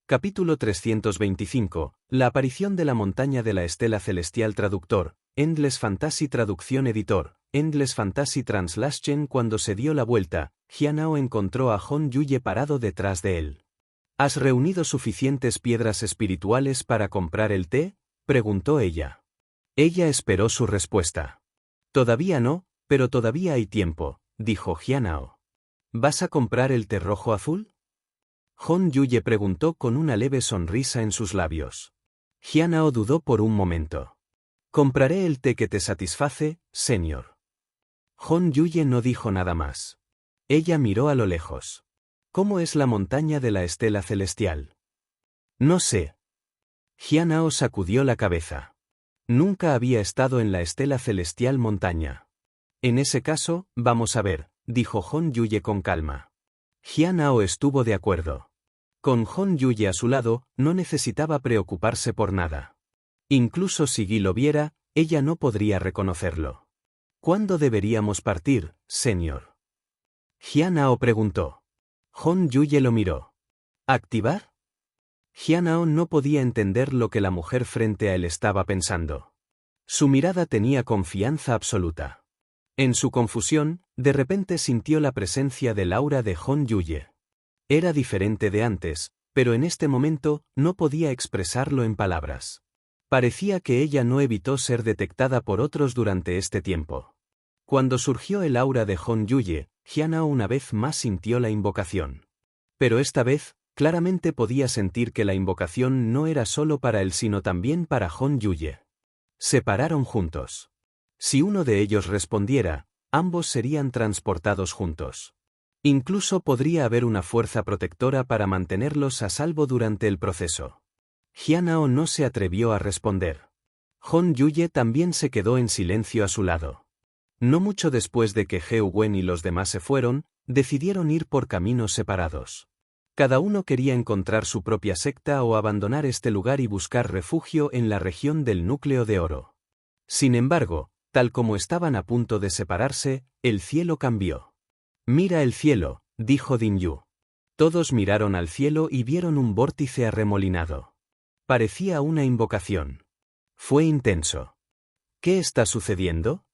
Capítulo 325. La aparición de la montaña de la estela celestial. Traductor, Endless Fantasy. Traducción. Editor, Endless Fantasy Translation. Cuando se dio la vuelta, Jianao encontró a Hon Yuye parado detrás de él. ¿Has reunido suficientes piedras espirituales para comprar el té?, preguntó ella. Ella esperó su respuesta. Todavía no, pero todavía hay tiempo, dijo Jianao. ¿Vas a comprar el té rojo azul? Hon Yuye preguntó con una leve sonrisa en sus labios. Jianao dudó por un momento. Compraré el té que te satisface, señor. Hon Yuye no dijo nada más. Ella miró a lo lejos. ¿Cómo es la montaña de la estela celestial? No sé. Jianao sacudió la cabeza. Nunca había estado en la estela celestial montaña. En ese caso, vamos a ver, dijo Hon Yuye con calma. Jianao estuvo de acuerdo. Con Hon Yuye a su lado, no necesitaba preocuparse por nada. Incluso si Guy lo viera, ella no podría reconocerlo. ¿Cuándo deberíamos partir, señor? Jianao preguntó. Hon Yuye lo miró. ¿Activar? Jianao no podía entender lo que la mujer frente a él estaba pensando. Su mirada tenía confianza absoluta. En su confusión, de repente sintió la presencia del aura de Hon Yuye. Era diferente de antes, pero en este momento no podía expresarlo en palabras. Parecía que ella no evitó ser detectada por otros durante este tiempo. Cuando surgió el aura de Hon Yuye, Jianao una vez más sintió la invocación. Pero esta vez, claramente podía sentir que la invocación no era solo para él sino también para Hon Yuye. Se pararon juntos. Si uno de ellos respondiera, ambos serían transportados juntos. Incluso podría haber una fuerza protectora para mantenerlos a salvo durante el proceso. Jianao no se atrevió a responder. Hon Yuye también se quedó en silencio a su lado. No mucho después de que He Wen y los demás se fueron, decidieron ir por caminos separados. Cada uno quería encontrar su propia secta o abandonar este lugar y buscar refugio en la región del núcleo de oro. Sin embargo, tal como estaban a punto de separarse, el cielo cambió. Mira el cielo, dijo Din Yu. Todos miraron al cielo y vieron un vórtice arremolinado. Parecía una invocación. Fue intenso. ¿Qué está sucediendo?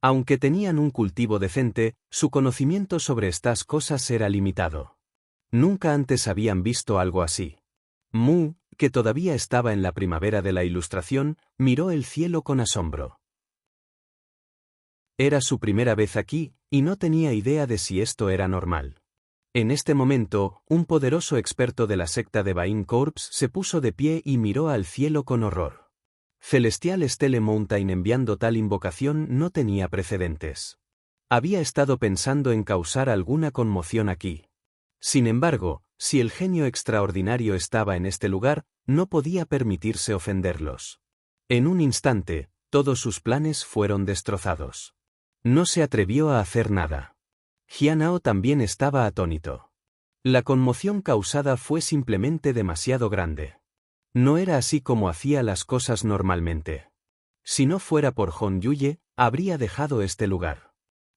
Aunque tenían un cultivo decente, su conocimiento sobre estas cosas era limitado. Nunca antes habían visto algo así. Mu, que todavía estaba en la primavera de la ilustración, miró el cielo con asombro. Era su primera vez aquí, y no tenía idea de si esto era normal. En este momento, un poderoso experto de la secta de Bain Corps se puso de pie y miró al cielo con horror. Celestial Stele Mountain enviando tal invocación no tenía precedentes. Había estado pensando en causar alguna conmoción aquí. Sin embargo, si el genio extraordinario estaba en este lugar, no podía permitirse ofenderlos. En un instante, todos sus planes fueron destrozados. No se atrevió a hacer nada. Jianao también estaba atónito. La conmoción causada fue simplemente demasiado grande. No era así como hacía las cosas normalmente. Si no fuera por Hon Yuye, habría dejado este lugar.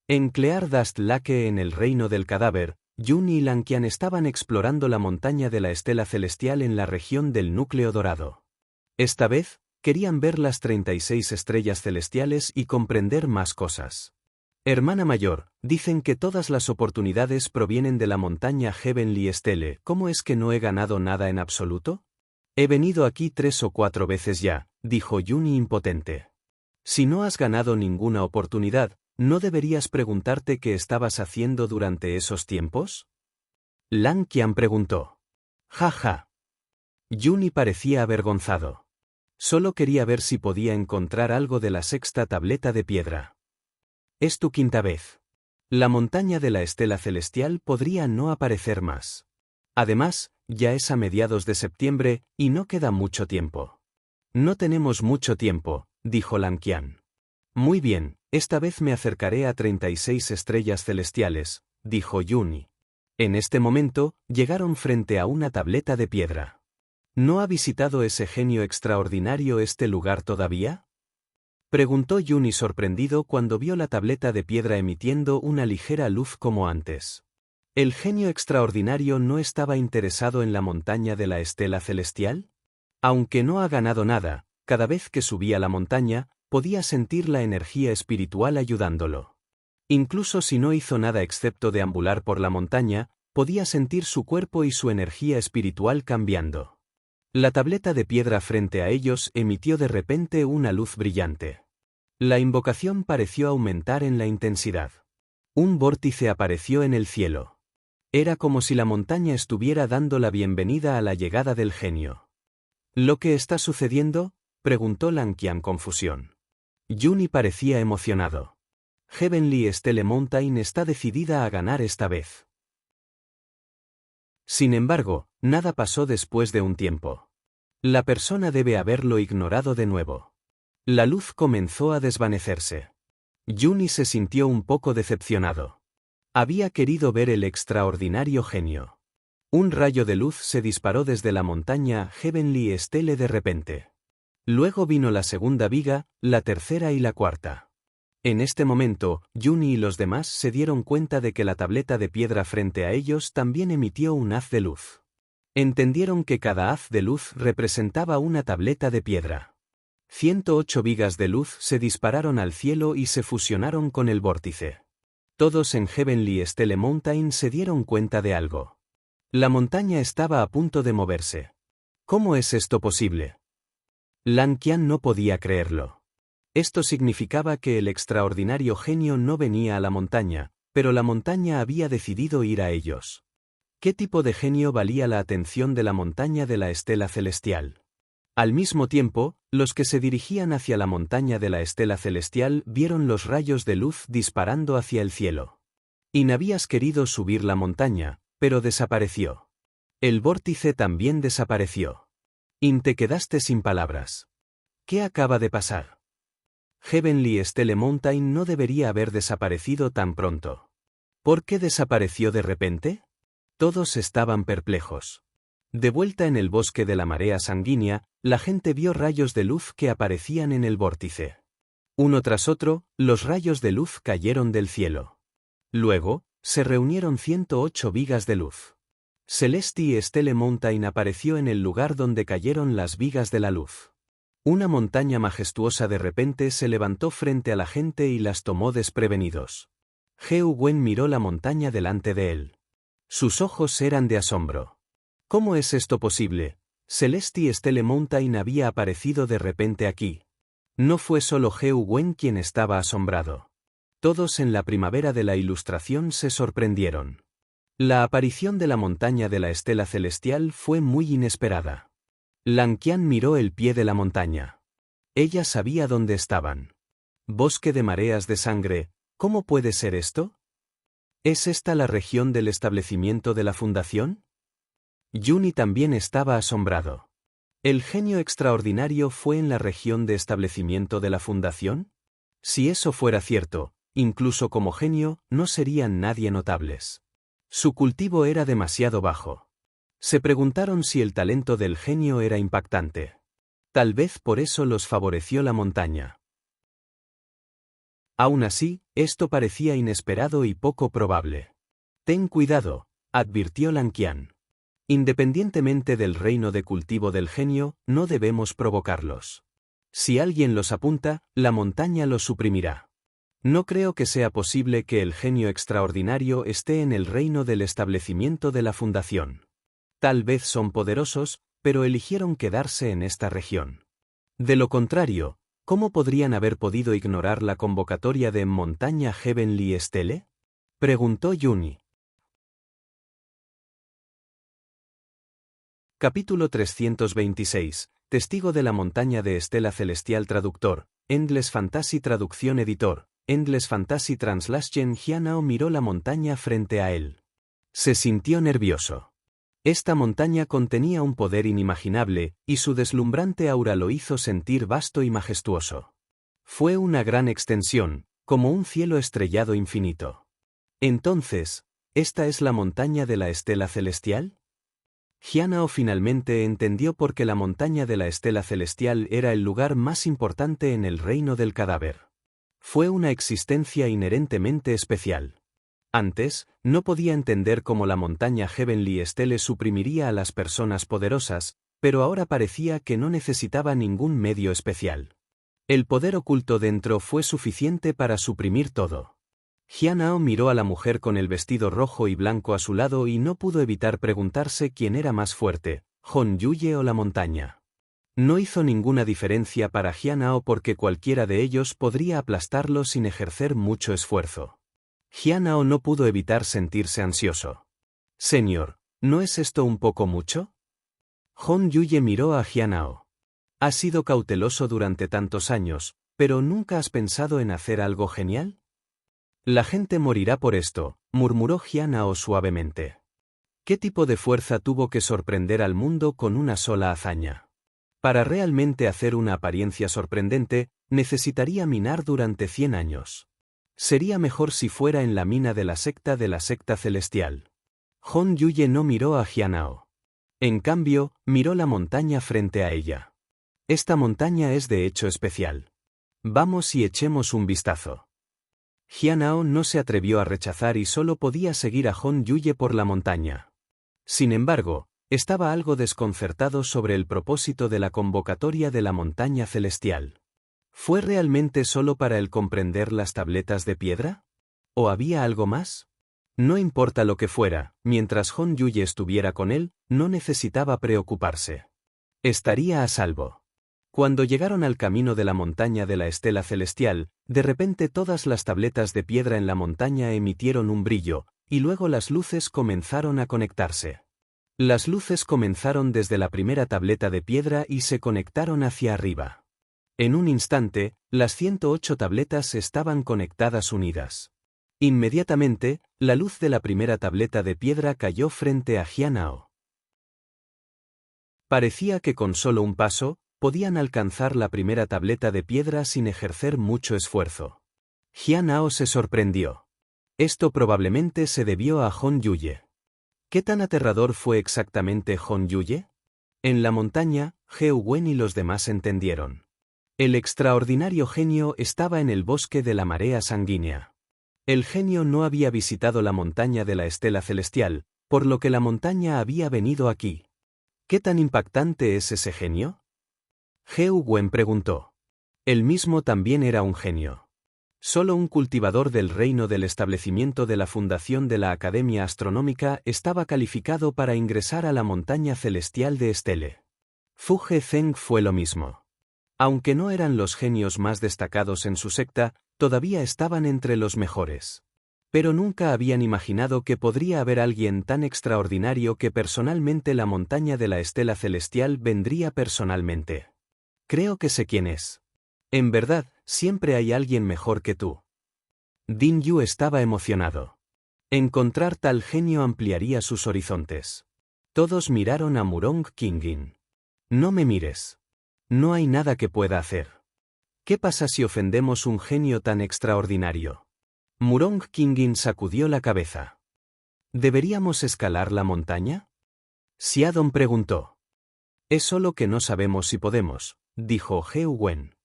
En Clear Dust Lake, en el reino del cadáver, Yun y Lanqian estaban explorando la montaña de la estela celestial en la región del núcleo dorado. Esta vez, querían ver las 36 estrellas celestiales y comprender más cosas. Hermana mayor, dicen que todas las oportunidades provienen de la montaña Heavenly Stele. ¿Cómo es que no he ganado nada en absoluto? He venido aquí 3 o 4 veces ya, dijo Yuni impotente. Si no has ganado ninguna oportunidad, ¿no deberías preguntarte qué estabas haciendo durante esos tiempos? Lanqian preguntó. Ja. Yuni parecía avergonzado. Solo quería ver si podía encontrar algo de la sexta tableta de piedra. Es tu quinta vez. La montaña de la estela celestial podría no aparecer más. Además, ya es a mediados de septiembre, y no queda mucho tiempo. No tenemos mucho tiempo, dijo Lanqian. Muy bien, esta vez me acercaré a 36 estrellas celestiales, dijo Yuni. En este momento, llegaron frente a una tableta de piedra. ¿No ha visitado ese genio extraordinario este lugar todavía? Preguntó Yuni sorprendido cuando vio la tableta de piedra emitiendo una ligera luz como antes. ¿El genio extraordinario no estaba interesado en la montaña de la estela celestial? Aunque no ha ganado nada, cada vez que subía la montaña, podía sentir la energía espiritual ayudándolo. Incluso si no hizo nada excepto deambular por la montaña, podía sentir su cuerpo y su energía espiritual cambiando. La tableta de piedra frente a ellos emitió de repente una luz brillante. La invocación pareció aumentar en la intensidad. Un vórtice apareció en el cielo. Era como si la montaña estuviera dando la bienvenida a la llegada del genio. ¿Lo que está sucediendo?, preguntó Lanqian con confusión. Juni parecía emocionado. Heavenly Stele Mountain está decidida a ganar esta vez. Sin embargo, nada pasó después de un tiempo. La persona debe haberlo ignorado de nuevo. La luz comenzó a desvanecerse. Juni se sintió un poco decepcionado. Había querido ver el extraordinario genio. Un rayo de luz se disparó desde la montaña Heavenly Stele de repente. Luego vino la segunda viga, la tercera y la cuarta. En este momento, Juni y los demás se dieron cuenta de que la tableta de piedra frente a ellos también emitió un haz de luz. Entendieron que cada haz de luz representaba una tableta de piedra. 108 vigas de luz se dispararon al cielo y se fusionaron con el vórtice. Todos en Heavenly Stele Mountain se dieron cuenta de algo. La montaña estaba a punto de moverse. ¿Cómo es esto posible? Lanqian no podía creerlo. Esto significaba que el extraordinario genio no venía a la montaña, pero la montaña había decidido ir a ellos. ¿Qué tipo de genio valía la atención de la montaña de la estela celestial? Al mismo tiempo, los que se dirigían hacia la montaña de la estela celestial vieron los rayos de luz disparando hacia el cielo. Y habías querido subir la montaña, pero desapareció. El vórtice también desapareció. Te quedaste sin palabras. ¿Qué acaba de pasar? Heavenly Stele Mountain no debería haber desaparecido tan pronto. ¿Por qué desapareció de repente? Todos estaban perplejos. De vuelta en el bosque de la marea sanguínea, la gente vio rayos de luz que aparecían en el vórtice. Uno tras otro, los rayos de luz cayeron del cielo. Luego, se reunieron 108 vigas de luz. Celesti Stele Mountain apareció en el lugar donde cayeron las vigas de la luz. Una montaña majestuosa de repente se levantó frente a la gente y las tomó desprevenidos. Heu Wen miró la montaña delante de él. Sus ojos eran de asombro. ¿Cómo es esto posible? Celesti Stele Mountain había aparecido de repente aquí. No fue solo Heu Wen quien estaba asombrado. Todos en la primavera de la Ilustración se sorprendieron. La aparición de la montaña de la estela celestial fue muy inesperada. Lanqian miró el pie de la montaña. Ella sabía dónde estaban. Bosque de mareas de sangre, ¿cómo puede ser esto? ¿Es esta la región del establecimiento de la fundación? Juni también estaba asombrado. ¿El genio extraordinario fue en la región de establecimiento de la fundación? Si eso fuera cierto, incluso como genio, no serían nadie notables. Su cultivo era demasiado bajo. Se preguntaron si el talento del genio era impactante. Tal vez por eso los favoreció la montaña. Aún así, esto parecía inesperado y poco probable. Ten cuidado, advirtió Lanqian. Independientemente del reino de cultivo del genio, no debemos provocarlos. Si alguien los apunta, la montaña los suprimirá. No creo que sea posible que el genio extraordinario esté en el reino del establecimiento de la fundación. Tal vez son poderosos, pero eligieron quedarse en esta región. De lo contrario, ¿cómo podrían haber podido ignorar la convocatoria de Montaña Heavenly Stele? Preguntó Juni. Capítulo 326. Testigo de la montaña de Estela Celestial. Traductor, Endless Fantasy. Traducción. Editor, Endless Fantasy Translation. Jianao miró la montaña frente a él. Se sintió nervioso. Esta montaña contenía un poder inimaginable, y su deslumbrante aura lo hizo sentir vasto y majestuoso. Fue una gran extensión, como un cielo estrellado infinito. Entonces, ¿esta es la montaña de la Estela Celestial? Jianao finalmente entendió por qué la montaña de la Estela Celestial era el lugar más importante en el reino del cadáver. Fue una existencia inherentemente especial. Antes, no podía entender cómo la montaña Heavenly Stele suprimiría a las personas poderosas, pero ahora parecía que no necesitaba ningún medio especial. El poder oculto dentro fue suficiente para suprimir todo. Jianhao miró a la mujer con el vestido rojo y blanco a su lado y no pudo evitar preguntarse quién era más fuerte, Hon Yuye o la montaña. No hizo ninguna diferencia para Jianhao porque cualquiera de ellos podría aplastarlo sin ejercer mucho esfuerzo. Jianhao no pudo evitar sentirse ansioso. Señor, ¿no es esto un poco mucho? Hon Yuye miró a Jianhao. Has sido cauteloso durante tantos años, pero ¿nunca has pensado en hacer algo genial? La gente morirá por esto, murmuró Jianhao suavemente. ¿Qué tipo de fuerza tuvo que sorprender al mundo con una sola hazaña? Para realmente hacer una apariencia sorprendente, necesitaría minar durante 100 años. Sería mejor si fuera en la mina de la secta celestial. Hon Yuye no miró a Jianhao. En cambio, miró la montaña frente a ella. Esta montaña es de hecho especial. Vamos y echemos un vistazo. Jianhao no se atrevió a rechazar y solo podía seguir a Hon Yuye por la montaña. Sin embargo, estaba algo desconcertado sobre el propósito de la convocatoria de la montaña celestial. ¿Fue realmente solo para él comprender las tabletas de piedra? ¿O había algo más? No importa lo que fuera, mientras Hon Yuye estuviera con él, no necesitaba preocuparse. Estaría a salvo. Cuando llegaron al camino de la montaña de la estela celestial, de repente todas las tabletas de piedra en la montaña emitieron un brillo, y luego las luces comenzaron a conectarse. Las luces comenzaron desde la primera tableta de piedra y se conectaron hacia arriba. En un instante, las 108 tabletas estaban conectadas unidas. Inmediatamente, la luz de la primera tableta de piedra cayó frente a Jianhao. Parecía que con solo un paso, podían alcanzar la primera tableta de piedra sin ejercer mucho esfuerzo. Jianhao se sorprendió. Esto probablemente se debió a Hon Yuye. ¿Qué tan aterrador fue exactamente Hon Yuye? En la montaña, He Wen y los demás entendieron. El extraordinario genio estaba en el bosque de la marea sanguínea. El genio no había visitado la montaña de la estela celestial, por lo que la montaña había venido aquí. ¿Qué tan impactante es ese genio? He Wen preguntó. Él mismo también era un genio. Solo un cultivador del reino del establecimiento de la fundación de la Academia Astronómica estaba calificado para ingresar a la montaña celestial de Estele. Fu He Zeng fue lo mismo. Aunque no eran los genios más destacados en su secta, todavía estaban entre los mejores. Pero nunca habían imaginado que podría haber alguien tan extraordinario que personalmente la montaña de la estela celestial vendría personalmente. Creo que sé quién es. En verdad, siempre hay alguien mejor que tú. Din Yu estaba emocionado. Encontrar tal genio ampliaría sus horizontes. Todos miraron a Murong Qingin. No me mires. No hay nada que pueda hacer. ¿Qué pasa si ofendemos un genio tan extraordinario? Murong Qingin sacudió la cabeza. ¿Deberíamos escalar la montaña? Xiadong preguntó. Es solo que no sabemos si podemos, dijo He Wen.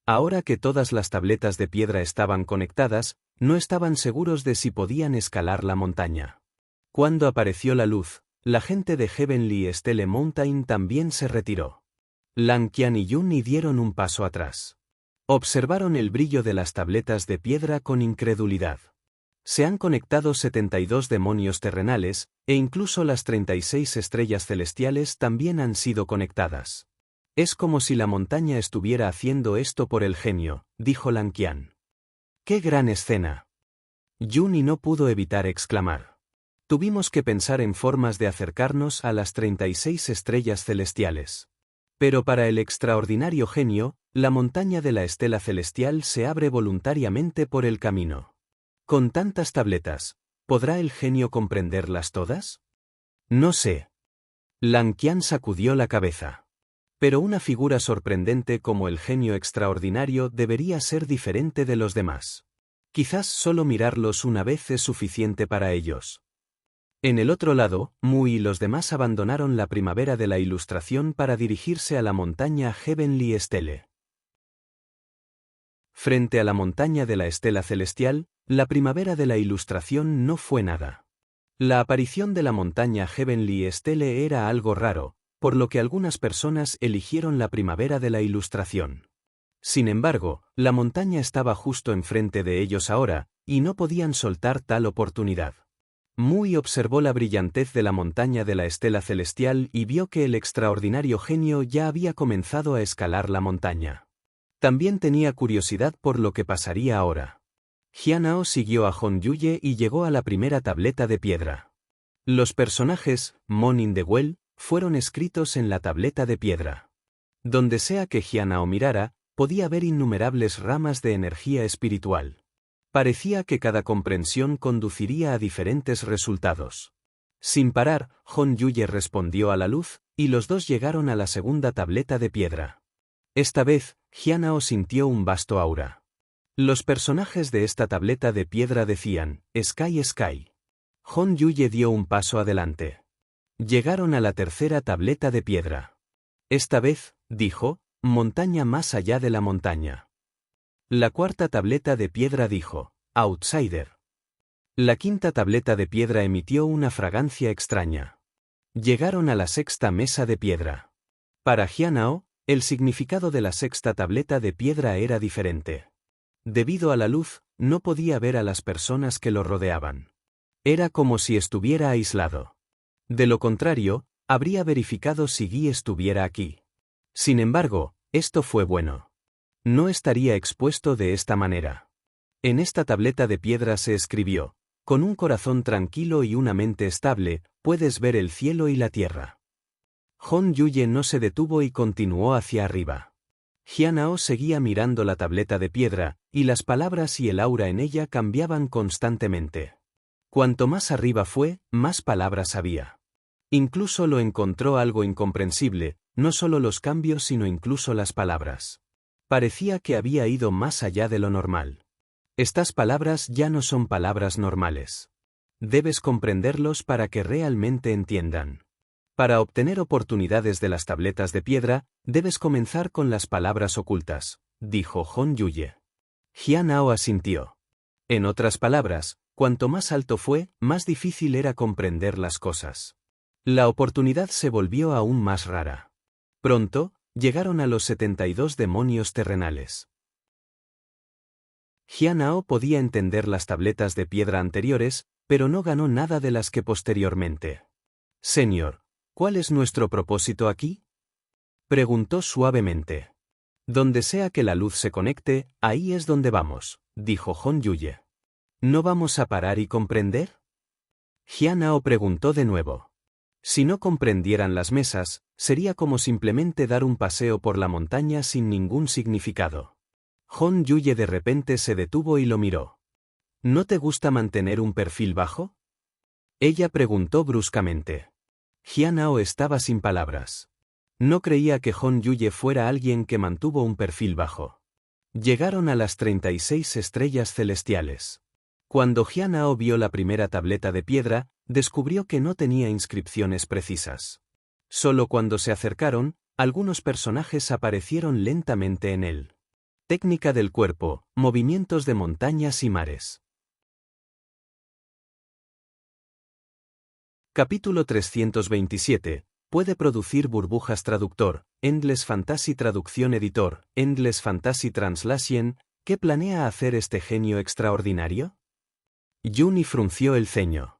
Ahora que todas las tabletas de piedra estaban conectadas, no estaban seguros de si podían escalar la montaña. Cuando apareció la luz, la gente de Heavenly Stele Mountain también se retiró. Lang Qian y Yun dieron un paso atrás. Observaron el brillo de las tabletas de piedra con incredulidad. Se han conectado 72 demonios terrenales, e incluso las 36 estrellas celestiales también han sido conectadas. Es como si la montaña estuviera haciendo esto por el genio, dijo Lang Qian. ¡Qué gran escena! Yun no pudo evitar exclamar. Tuvimos que pensar en formas de acercarnos a las 36 estrellas celestiales. Pero para el extraordinario genio, la montaña de la estela celestial se abre voluntariamente por el camino. Con tantas tabletas, ¿podrá el genio comprenderlas todas? No sé. Lang Qian sacudió la cabeza. Pero una figura sorprendente como el genio extraordinario debería ser diferente de los demás. Quizás solo mirarlos una vez es suficiente para ellos. En el otro lado, Mu y los demás abandonaron la primavera de la ilustración para dirigirse a la montaña Heavenly Stele. Frente a la montaña de la estela celestial, la primavera de la Ilustración no fue nada. La aparición de la montaña Heavenly Stele era algo raro, por lo que algunas personas eligieron la primavera de la Ilustración. Sin embargo, la montaña estaba justo enfrente de ellos ahora, y no podían soltar tal oportunidad. Muy observó la brillantez de la montaña de la estela celestial y vio que el extraordinario genio ya había comenzado a escalar la montaña. También tenía curiosidad por lo que pasaría ahora. Jianao siguió a Hon Yuye y llegó a la primera tableta de piedra. Los personajes, Mon in the Well, fueron escritos en la tableta de piedra. Donde sea que Jianao mirara, podía ver innumerables ramas de energía espiritual. Parecía que cada comprensión conduciría a diferentes resultados. Sin parar, Hon Yuye respondió a la luz, y los dos llegaron a la segunda tableta de piedra. Esta vez, Jianao sintió un vasto aura. Los personajes de esta tableta de piedra decían, Sky Sky. Hon Yuye dio un paso adelante. Llegaron a la tercera tableta de piedra. Esta vez, dijo, montaña más allá de la montaña. La cuarta tableta de piedra dijo, Outsider. La quinta tableta de piedra emitió una fragancia extraña. Llegaron a la sexta mesa de piedra. Para Jianao, el significado de la sexta tableta de piedra era diferente. Debido a la luz, no podía ver a las personas que lo rodeaban. Era como si estuviera aislado. De lo contrario, habría verificado si Guy estuviera aquí. Sin embargo, esto fue bueno. No estaría expuesto de esta manera. En esta tableta de piedra se escribió, con un corazón tranquilo y una mente estable, puedes ver el cielo y la tierra. Hon Yuye no se detuvo y continuó hacia arriba. Jianao seguía mirando la tableta de piedra, y las palabras y el aura en ella cambiaban constantemente. Cuanto más arriba fue, más palabras había. Incluso lo encontró algo incomprensible, no solo los cambios sino incluso las palabras. Parecía que había ido más allá de lo normal. Estas palabras ya no son palabras normales. Debes comprenderlos para que realmente entiendan. Para obtener oportunidades de las tabletas de piedra, debes comenzar con las palabras ocultas, dijo Hon Yuye. Jianao asintió. En otras palabras, cuanto más alto fue, más difícil era comprender las cosas. La oportunidad se volvió aún más rara. Pronto, llegaron a los 72 demonios terrenales. Jianao podía entender las tabletas de piedra anteriores, pero no ganó nada de las que posteriormente. Señor, ¿cuál es nuestro propósito aquí? Preguntó suavemente. Donde sea que la luz se conecte, ahí es donde vamos, dijo Hon Yuye. ¿No vamos a parar y comprender? Jianao preguntó de nuevo. Si no comprendieran las mesas, sería como simplemente dar un paseo por la montaña sin ningún significado. Hon Yuye de repente se detuvo y lo miró. ¿No te gusta mantener un perfil bajo? Ella preguntó bruscamente. Jianao estaba sin palabras. No creía que Hon Yuye fuera alguien que mantuvo un perfil bajo. Llegaron a las 36 estrellas celestiales. Cuando Jianao vio la primera tableta de piedra, descubrió que no tenía inscripciones precisas. Solo cuando se acercaron, algunos personajes aparecieron lentamente en él. Técnica del cuerpo, movimientos de montañas y mares. Capítulo 327. Puede producir burbujas traductor, Endless Fantasy Traducción Editor, Endless Fantasy Translation. ¿Qué planea hacer este genio extraordinario? Juni frunció el ceño.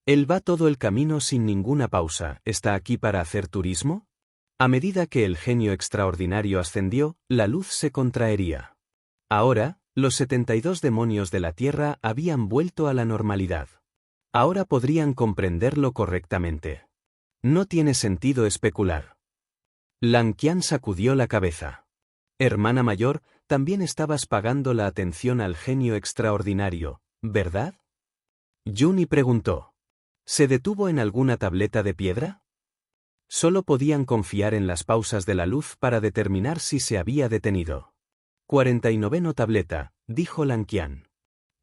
Él va todo el camino sin ninguna pausa. ¿Está aquí para hacer turismo? A medida que el genio extraordinario ascendió, la luz se contraería. Ahora, los 72 demonios de la Tierra habían vuelto a la normalidad. Ahora podrían comprenderlo correctamente. No tiene sentido especular. Lan Qian sacudió la cabeza. Hermana mayor, también estabas pagando la atención al genio extraordinario, ¿verdad? Juni preguntó. ¿Se detuvo en alguna tableta de piedra? Solo podían confiar en las pausas de la luz para determinar si se había detenido. 49 tableta, dijo Lan Qian.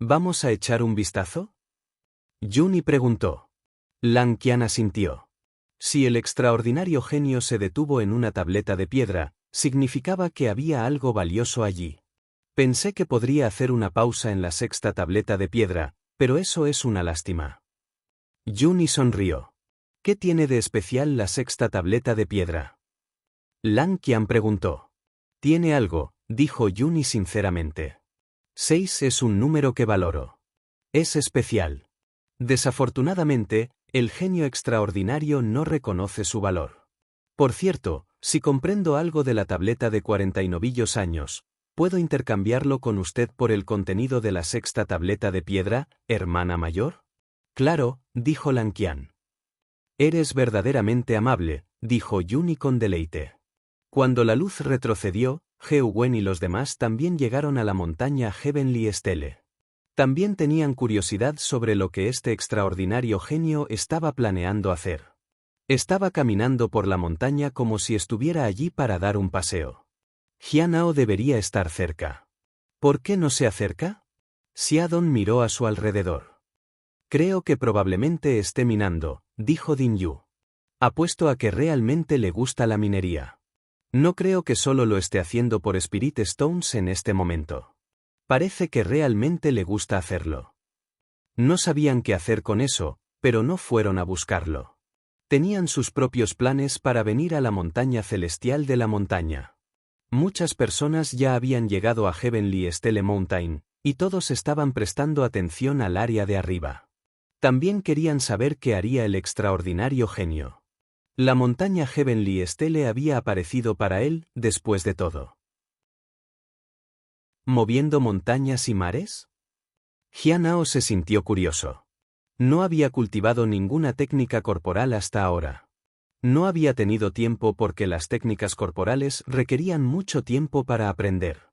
¿Vamos a echar un vistazo? Juni preguntó. Lan Qian asintió. Si el extraordinario genio se detuvo en una tableta de piedra, significaba que había algo valioso allí. Pensé que podría hacer una pausa en la sexta tableta de piedra, pero eso es una lástima. Juni sonrió. ¿Qué tiene de especial la sexta tableta de piedra? Lang Qian preguntó. Tiene algo, dijo Juni sinceramente. 6 es un número que valoro. Es especial. Desafortunadamente, el genio extraordinario no reconoce su valor. Por cierto, si comprendo algo de la tableta de 49 años, ¿puedo intercambiarlo con usted por el contenido de la sexta tableta de piedra, hermana mayor? Claro, dijo Lang Qian. Eres verdaderamente amable, dijo Juni con deleite. Cuando la luz retrocedió, Heu Wen y los demás también llegaron a la montaña Heavenly Stele. También tenían curiosidad sobre lo que este extraordinario genio estaba planeando hacer. Estaba caminando por la montaña como si estuviera allí para dar un paseo. Jianao debería estar cerca. ¿Por qué no se acerca? Xiadong miró a su alrededor. Creo que probablemente esté minando, dijo Din Yu. Apuesto a que realmente le gusta la minería. No creo que solo lo esté haciendo por Spirit Stones en este momento. Parece que realmente le gusta hacerlo. No sabían qué hacer con eso, pero no fueron a buscarlo. Tenían sus propios planes para venir a la montaña celestial de la montaña. Muchas personas ya habían llegado a Heavenly Stele Mountain, y todos estaban prestando atención al área de arriba. También querían saber qué haría el extraordinario genio. La montaña Heavenly Stele había aparecido para él, después de todo. ¿Moviendo montañas y mares? Jianao se sintió curioso. No había cultivado ninguna técnica corporal hasta ahora. No había tenido tiempo porque las técnicas corporales requerían mucho tiempo para aprender.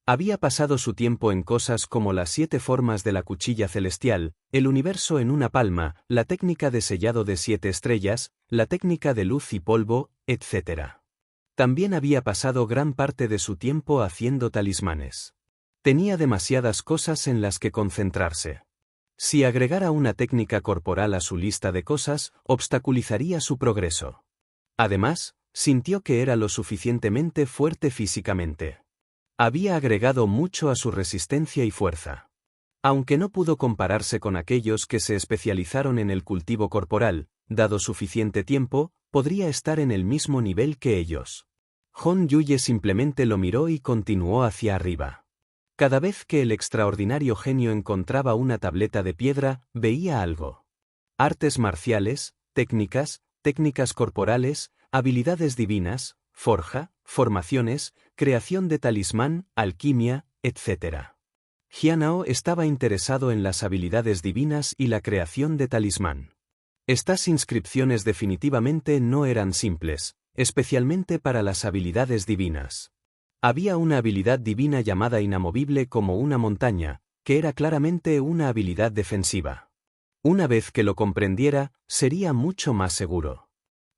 Había pasado su tiempo en cosas como las 7 formas de la cuchilla celestial, el universo en una palma, la técnica de sellado de 7 estrellas, la técnica de luz y polvo, etc. También había pasado gran parte de su tiempo haciendo talismanes. Tenía demasiadas cosas en las que concentrarse. Si agregara una técnica corporal a su lista de cosas, obstaculizaría su progreso. Además, sintió que era lo suficientemente fuerte físicamente. Había agregado mucho a su resistencia y fuerza. Aunque no pudo compararse con aquellos que se especializaron en el cultivo corporal, dado suficiente tiempo, podría estar en el mismo nivel que ellos. Hon Yuye simplemente lo miró y continuó hacia arriba. Cada vez que el extraordinario genio encontraba una tableta de piedra, veía algo. Artes marciales, técnicas corporales, habilidades divinas, forja, formaciones, creación de talismán, alquimia, etc. Jianao estaba interesado en las habilidades divinas y la creación de talismán. Estas inscripciones definitivamente no eran simples, especialmente para las habilidades divinas. Había una habilidad divina llamada inamovible como una montaña, que era claramente una habilidad defensiva. Una vez que lo comprendiera, sería mucho más seguro.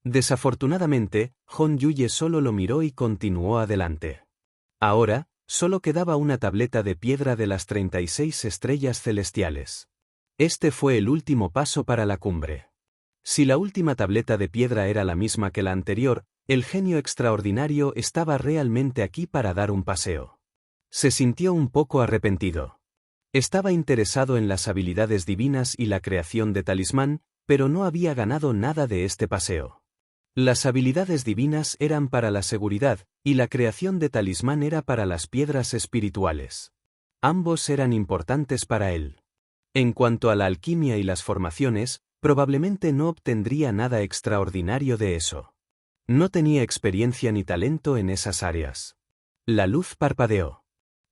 Desafortunadamente, Hon Yuye solo lo miró y continuó adelante. Ahora, solo quedaba una tableta de piedra de las 36 estrellas celestiales. Este fue el último paso para la cumbre. Si la última tableta de piedra era la misma que la anterior, el genio extraordinario estaba realmente aquí para dar un paseo. Se sintió un poco arrepentido. Estaba interesado en las habilidades divinas y la creación de talismán, pero no había ganado nada de este paseo. Las habilidades divinas eran para la seguridad, y la creación de talismán era para las piedras espirituales. Ambos eran importantes para él. En cuanto a la alquimia y las formaciones, probablemente no obtendría nada extraordinario de eso. No tenía experiencia ni talento en esas áreas. La luz parpadeó.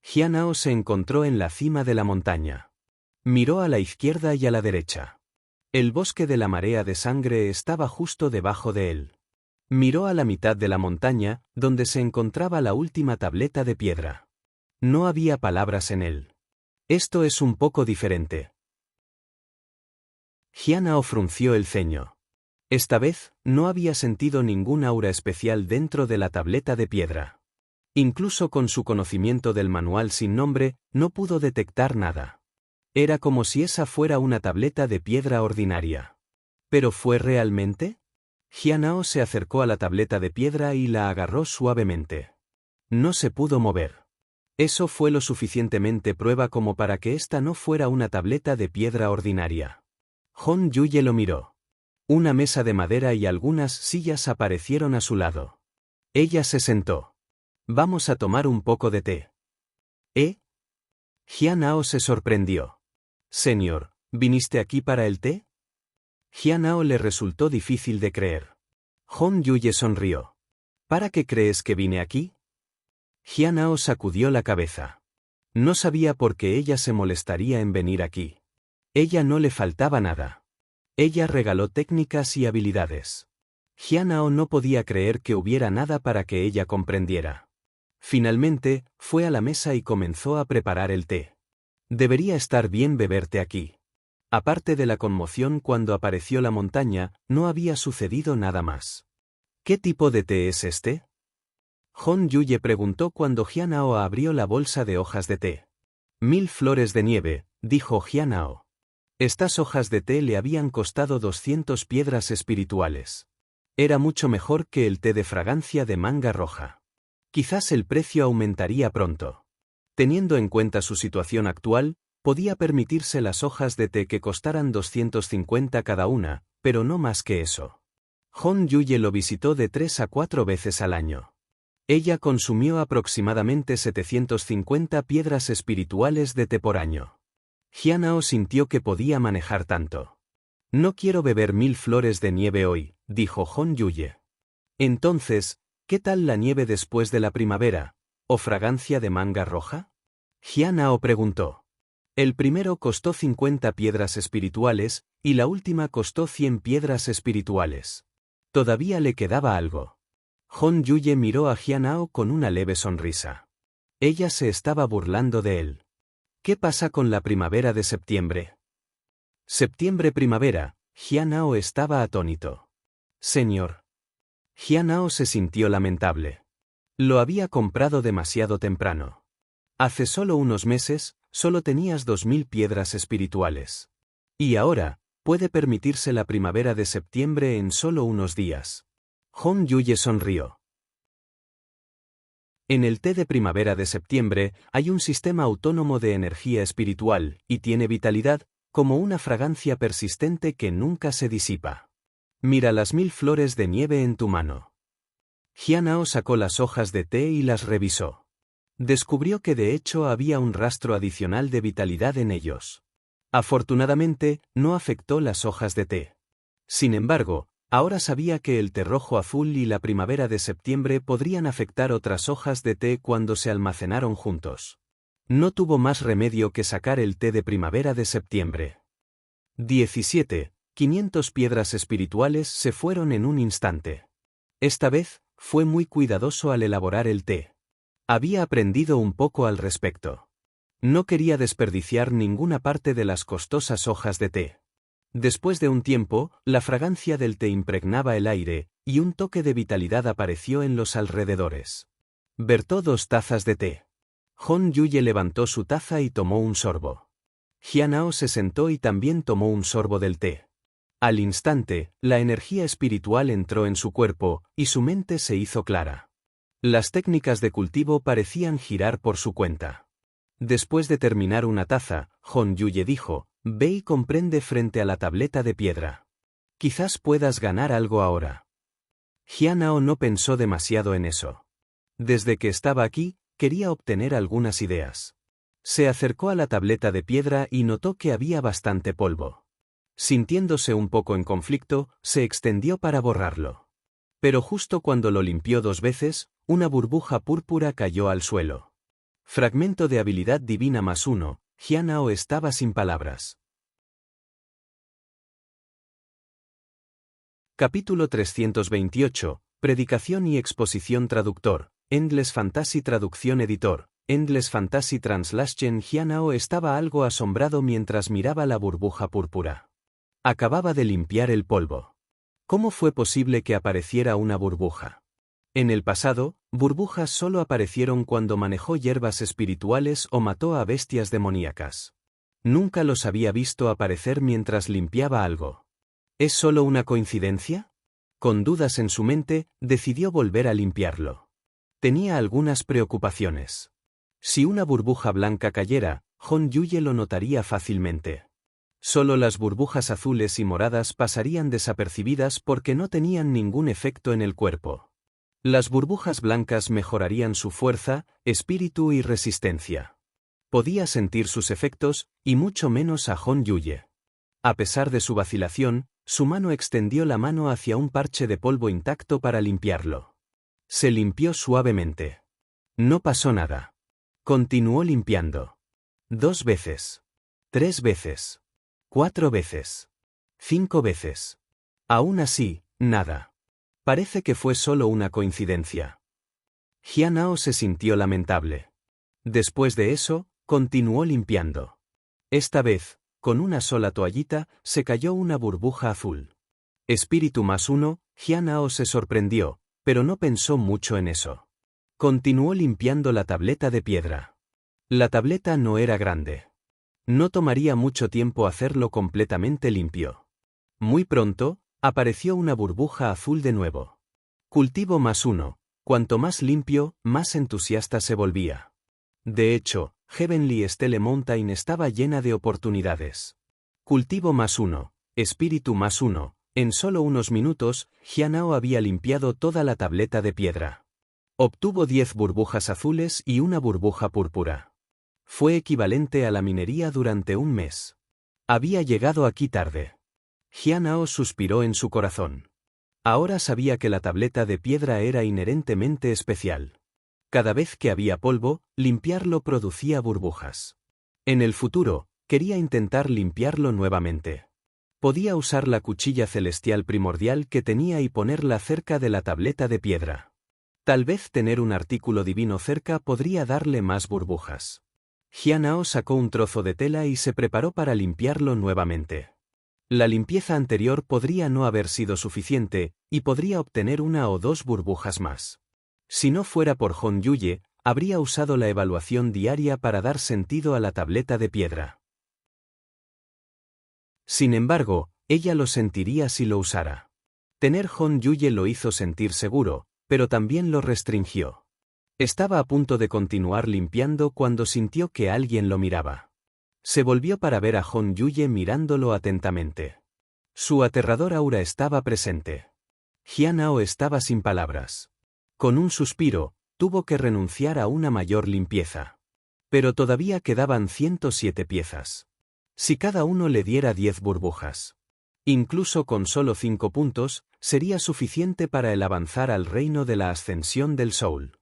Jianao se encontró en la cima de la montaña. Miró a la izquierda y a la derecha. El bosque de la marea de sangre estaba justo debajo de él. Miró a la mitad de la montaña, donde se encontraba la última tableta de piedra. No había palabras en él. Esto es un poco diferente. Jianao frunció el ceño. Esta vez, no había sentido ningún aura especial dentro de la tableta de piedra. Incluso con su conocimiento del manual sin nombre, no pudo detectar nada. Era como si esa fuera una tableta de piedra ordinaria. ¿Pero fue realmente? Jianao se acercó a la tableta de piedra y la agarró suavemente. No se pudo mover. Eso fue lo suficientemente prueba como para que esta no fuera una tableta de piedra ordinaria. Hon Yuye lo miró. Una mesa de madera y algunas sillas aparecieron a su lado. Ella se sentó. Vamos a tomar un poco de té. ¿Eh? Jianao se sorprendió. Señor, ¿viniste aquí para el té? Jianao le resultó difícil de creer. Hon Yuye sonrió. ¿Para qué crees que vine aquí? Jianao sacudió la cabeza. No sabía por qué ella se molestaría en venir aquí. Ella no le faltaba nada. Ella regaló técnicas y habilidades. Jianao no podía creer que hubiera nada para que ella comprendiera. Finalmente, fue a la mesa y comenzó a preparar el té. Debería estar bien beberte aquí. Aparte de la conmoción cuando apareció la montaña, no había sucedido nada más. ¿Qué tipo de té es este? Hon Yuye preguntó cuando Jianao abrió la bolsa de hojas de té. 1000 flores de nieve, dijo Jianao. Estas hojas de té le habían costado 200 piedras espirituales. Era mucho mejor que el té de fragancia de manga roja. Quizás el precio aumentaría pronto. Teniendo en cuenta su situación actual, podía permitirse las hojas de té que costaran 250 cada una, pero no más que eso. Hon Yuye lo visitó de 3 a 4 veces al año. Ella consumió aproximadamente 750 piedras espirituales de té por año. Jianao sintió que podía manejar tanto. No quiero beber 1000 flores de nieve hoy, dijo Hon Yuye. Entonces, ¿qué tal la nieve después de la primavera, o fragancia de manga roja? Jianao preguntó. El primero costó 50 piedras espirituales, y la última costó 100 piedras espirituales. Todavía le quedaba algo. Hon Yuye miró a Jianao con una leve sonrisa. Ella se estaba burlando de él. ¿Qué pasa con la primavera de septiembre? Septiembre-primavera, Jianao estaba atónito. Señor. Jianao se sintió lamentable. Lo había comprado demasiado temprano. Hace solo unos meses, solo tenías 2000 piedras espirituales. Y ahora, puede permitirse la primavera de septiembre en solo unos días. Hon Yuye sonrió. En el té de primavera de septiembre hay un sistema autónomo de energía espiritual, y tiene vitalidad, como una fragancia persistente que nunca se disipa. Mira las 1000 flores de nieve en tu mano. Jianao sacó las hojas de té y las revisó. Descubrió que de hecho había un rastro adicional de vitalidad en ellos. Afortunadamente, no afectó las hojas de té. Sin embargo, ahora sabía que el té rojo azul y la primavera de septiembre podrían afectar otras hojas de té cuando se almacenaron juntos. No tuvo más remedio que sacar el té de primavera de septiembre. 17. 500 piedras espirituales se fueron en un instante. Esta vez, fue muy cuidadoso al elaborar el té. Había aprendido un poco al respecto. No quería desperdiciar ninguna parte de las costosas hojas de té. Después de un tiempo, la fragancia del té impregnaba el aire, y un toque de vitalidad apareció en los alrededores. Vertó 2 tazas de té. Hon Yuye levantó su taza y tomó un sorbo. Jianao se sentó y también tomó un sorbo del té. Al instante, la energía espiritual entró en su cuerpo, y su mente se hizo clara. Las técnicas de cultivo parecían girar por su cuenta. Después de terminar una taza, Hon Yuye dijo, ve y comprende frente a la tableta de piedra. Quizás puedas ganar algo ahora. Jianao no pensó demasiado en eso. Desde que estaba aquí, quería obtener algunas ideas. Se acercó a la tableta de piedra y notó que había bastante polvo. Sintiéndose un poco en conflicto, se extendió para borrarlo. Pero justo cuando lo limpió 2 veces, una burbuja púrpura cayó al suelo. Fragmento de habilidad divina +1, Jianao estaba sin palabras. Capítulo 328, Predicación y exposición traductor, Endless Fantasy traducción editor, Endless Fantasy Translation. Jianao estaba algo asombrado mientras miraba la burbuja púrpura. Acababa de limpiar el polvo. ¿Cómo fue posible que apareciera una burbuja? En el pasado, burbujas solo aparecieron cuando manejó hierbas espirituales o mató a bestias demoníacas. Nunca los había visto aparecer mientras limpiaba algo. ¿Es solo una coincidencia? Con dudas en su mente, decidió volver a limpiarlo. Tenía algunas preocupaciones. Si una burbuja blanca cayera, Hon Yuye lo notaría fácilmente. Solo las burbujas azules y moradas pasarían desapercibidas porque no tenían ningún efecto en el cuerpo. Las burbujas blancas mejorarían su fuerza, espíritu y resistencia. Podía sentir sus efectos, y mucho menos a Hon Yuye. A pesar de su vacilación, su mano extendió la mano hacia un parche de polvo intacto para limpiarlo. Se limpió suavemente. No pasó nada. Continuó limpiando. 2 veces. 3 veces. 4 veces. 5 veces. Aún así, nada. Parece que fue solo una coincidencia. Jianao se sintió lamentable. Después de eso, continuó limpiando. Esta vez, con una sola toallita, se cayó una burbuja azul. Espíritu +1, Jianao se sorprendió, pero no pensó mucho en eso. Continuó limpiando la tableta de piedra. La tableta no era grande. No tomaría mucho tiempo hacerlo completamente limpio. Muy pronto, apareció una burbuja azul de nuevo. Cultivo +1. Cuanto más limpio, más entusiasta se volvía. De hecho, Heavenly Stele Mountain estaba llena de oportunidades. Cultivo +1. Espíritu +1. En solo unos minutos, Jianao había limpiado toda la tableta de piedra. Obtuvo 10 burbujas azules y una burbuja púrpura. Fue equivalente a la minería durante un mes. Había llegado aquí tarde. Jianao suspiró en su corazón. Ahora sabía que la tableta de piedra era inherentemente especial. Cada vez que había polvo, limpiarlo producía burbujas. En el futuro, quería intentar limpiarlo nuevamente. Podía usar la cuchilla celestial primordial que tenía y ponerla cerca de la tableta de piedra. Tal vez tener un artículo divino cerca podría darle más burbujas. Jianao sacó un trozo de tela y se preparó para limpiarlo nuevamente. La limpieza anterior podría no haber sido suficiente, y podría obtener 1 o 2 burbujas más. Si no fuera por Hon Yuye, habría usado la evaluación diaria para dar sentido a la tableta de piedra. Sin embargo, ella lo sentiría si lo usara. Tener Hon Yuye lo hizo sentir seguro, pero también lo restringió. Estaba a punto de continuar limpiando cuando sintió que alguien lo miraba. Se volvió para ver a Hon Yuye mirándolo atentamente. Su aterrador aura estaba presente. Jianao estaba sin palabras. Con un suspiro, tuvo que renunciar a una mayor limpieza. Pero todavía quedaban 107 piezas. Si cada uno le diera 10 burbujas. Incluso con solo 5 puntos, sería suficiente para el avanzar al reino de la ascensión del Soul.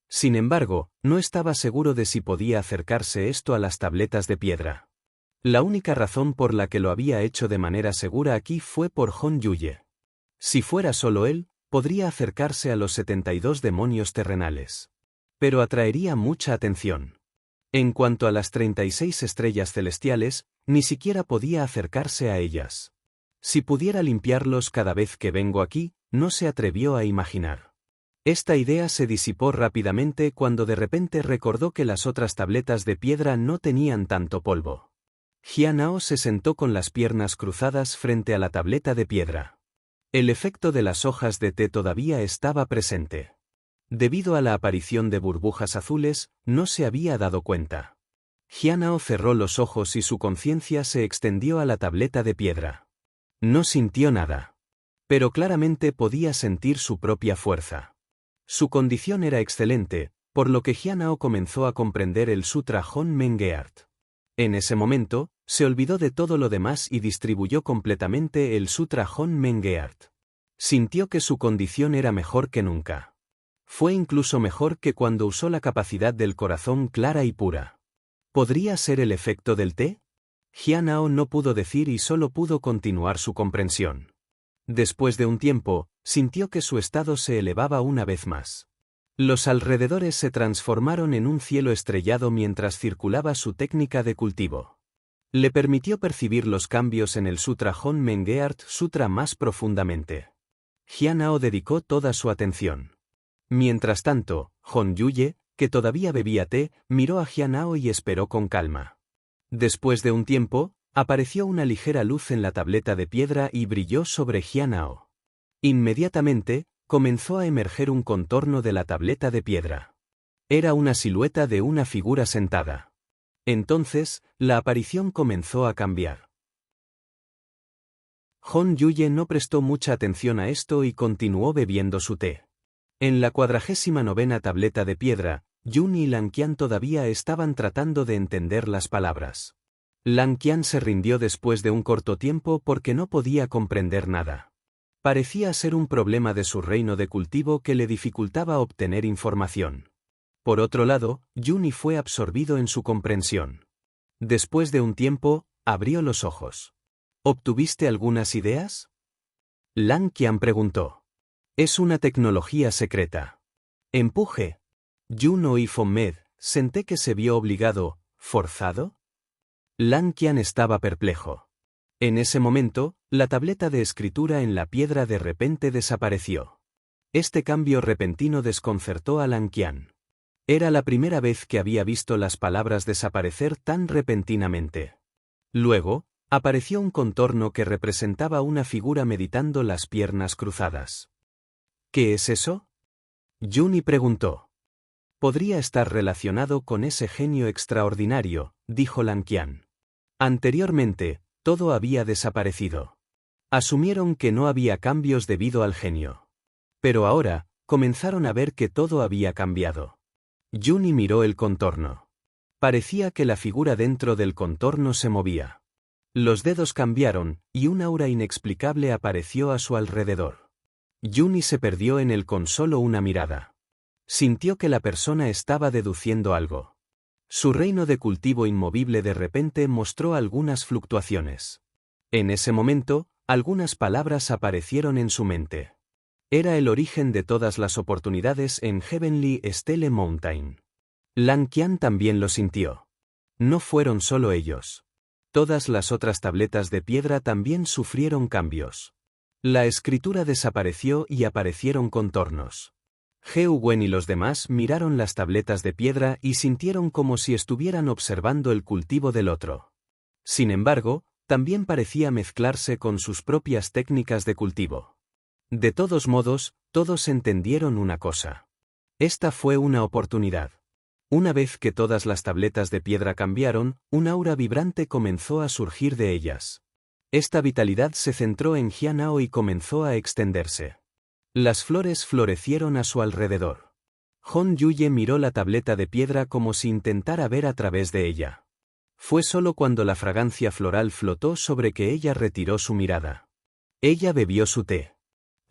Sin embargo, no estaba seguro de si podía acercarse esto a las tabletas de piedra. La única razón por la que lo había hecho de manera segura aquí fue por Hon Yuye. Si fuera solo él, podría acercarse a los 72 demonios terrenales. Pero atraería mucha atención. En cuanto a las 36 estrellas celestiales, ni siquiera podía acercarse a ellas. Si pudiera limpiarlos cada vez que vengo aquí, no se atrevió a imaginar. Esta idea se disipó rápidamente cuando de repente recordó que las otras tabletas de piedra no tenían tanto polvo. Jianao se sentó con las piernas cruzadas frente a la tableta de piedra. El efecto de las hojas de té todavía estaba presente. Debido a la aparición de burbujas azules, no se había dado cuenta. Jianao cerró los ojos y su conciencia se extendió a la tableta de piedra. No sintió nada. Pero claramente podía sentir su propia fuerza. Su condición era excelente, por lo que Jianao comenzó a comprender el Sutra Hon Mengeart. En ese momento, se olvidó de todo lo demás y distribuyó completamente el Sutra Hon Mengeart. Sintió que su condición era mejor que nunca. Fue incluso mejor que cuando usó la capacidad del corazón clara y pura. ¿Podría ser el efecto del té? Jianao no pudo decir y solo pudo continuar su comprensión. Después de un tiempo, sintió que su estado se elevaba una vez más. Los alrededores se transformaron en un cielo estrellado mientras circulaba su técnica de cultivo. Le permitió percibir los cambios en el Sutra Hon Mengeart Sutra más profundamente. Jianao dedicó toda su atención. Mientras tanto, Hon Yuye, que todavía bebía té, miró a Jianao y esperó con calma. Después de un tiempo, apareció una ligera luz en la tableta de piedra y brilló sobre Jianao. Inmediatamente, comenzó a emerger un contorno de la tableta de piedra. Era una silueta de una figura sentada. Entonces, la aparición comenzó a cambiar. Hon Yuye no prestó mucha atención a esto y continuó bebiendo su té. En la 49ª tableta de piedra, Yun y Lan Qian todavía estaban tratando de entender las palabras. Lan Qian se rindió después de un corto tiempo porque no podía comprender nada. Parecía ser un problema de su reino de cultivo que le dificultaba obtener información. Por otro lado, Yun fue absorbido en su comprensión. Después de un tiempo, abrió los ojos. ¿Obtuviste algunas ideas? Lan Qian preguntó. Es una tecnología secreta. Empuje. Yun oí Fonmed, senté que se vio obligado, ¿forzado? Lan Qian estaba perplejo. En ese momento, la tableta de escritura en la piedra de repente desapareció. Este cambio repentino desconcertó a Lan Qian. Era la primera vez que había visto las palabras desaparecer tan repentinamente. Luego, apareció un contorno que representaba una figura meditando las piernas cruzadas. ¿Qué es eso? Yun preguntó. Podría estar relacionado con ese genio extraordinario, dijo Lan Qian. Anteriormente, todo había desaparecido. Asumieron que no había cambios debido al genio. Pero ahora, comenzaron a ver que todo había cambiado. Yun miró el contorno. Parecía que la figura dentro del contorno se movía. Los dedos cambiaron, y un aura inexplicable apareció a su alrededor. Yun se perdió en él con solo una mirada. Sintió que la persona estaba deduciendo algo. Su reino de cultivo inmovible de repente mostró algunas fluctuaciones. En ese momento, algunas palabras aparecieron en su mente. Era el origen de todas las oportunidades en Heavenly Stele Mountain. Lan Qian también lo sintió. No fueron solo ellos. Todas las otras tabletas de piedra también sufrieron cambios. La escritura desapareció y aparecieron contornos. Heu Wen y los demás miraron las tabletas de piedra y sintieron como si estuvieran observando el cultivo del otro. Sin embargo, también parecía mezclarse con sus propias técnicas de cultivo. De todos modos, todos entendieron una cosa. Esta fue una oportunidad. Una vez que todas las tabletas de piedra cambiaron, un aura vibrante comenzó a surgir de ellas. Esta vitalidad se centró en Jianao y comenzó a extenderse. Las flores florecieron a su alrededor. Hon Yuye miró la tableta de piedra como si intentara ver a través de ella. Fue solo cuando la fragancia floral flotó sobre que ella retiró su mirada. Ella bebió su té.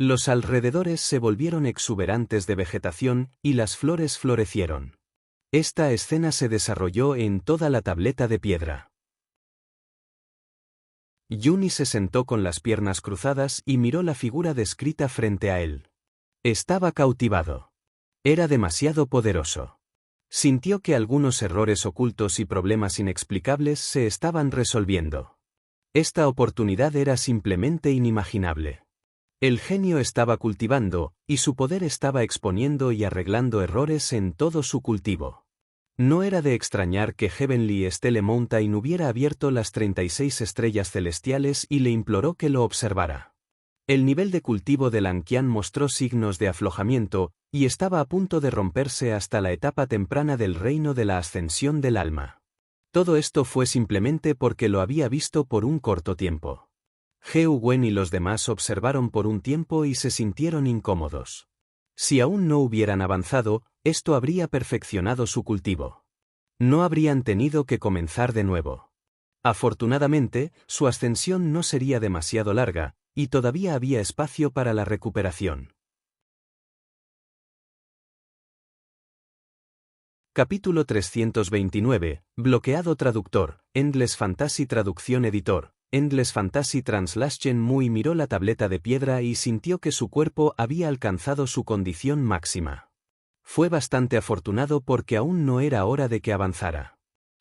Los alrededores se volvieron exuberantes de vegetación y las flores florecieron. Esta escena se desarrolló en toda la tableta de piedra. Yun se sentó con las piernas cruzadas y miró la figura descrita frente a él. Estaba cautivado. Era demasiado poderoso. Sintió que algunos errores ocultos y problemas inexplicables se estaban resolviendo. Esta oportunidad era simplemente inimaginable. El genio estaba cultivando, y su poder estaba exponiendo y arreglando errores en todo su cultivo. No era de extrañar que Heavenly Stele Mountain hubiera abierto las 36 estrellas celestiales y le imploró que lo observara. El nivel de cultivo de Lan Qian mostró signos de aflojamiento, y estaba a punto de romperse hasta la etapa temprana del reino de la ascensión del alma. Todo esto fue simplemente porque lo había visto por un corto tiempo. Heu Wen y los demás observaron por un tiempo y se sintieron incómodos. Si aún no hubieran avanzado, esto habría perfeccionado su cultivo. No habrían tenido que comenzar de nuevo. Afortunadamente, su ascensión no sería demasiado larga, y todavía había espacio para la recuperación. Capítulo 329, Bloqueado traductor, Endless Fantasy Traducción Editor, Endless Fantasy Translation. Muy miró la tableta de piedra y sintió que su cuerpo había alcanzado su condición máxima. Fue bastante afortunado porque aún no era hora de que avanzara.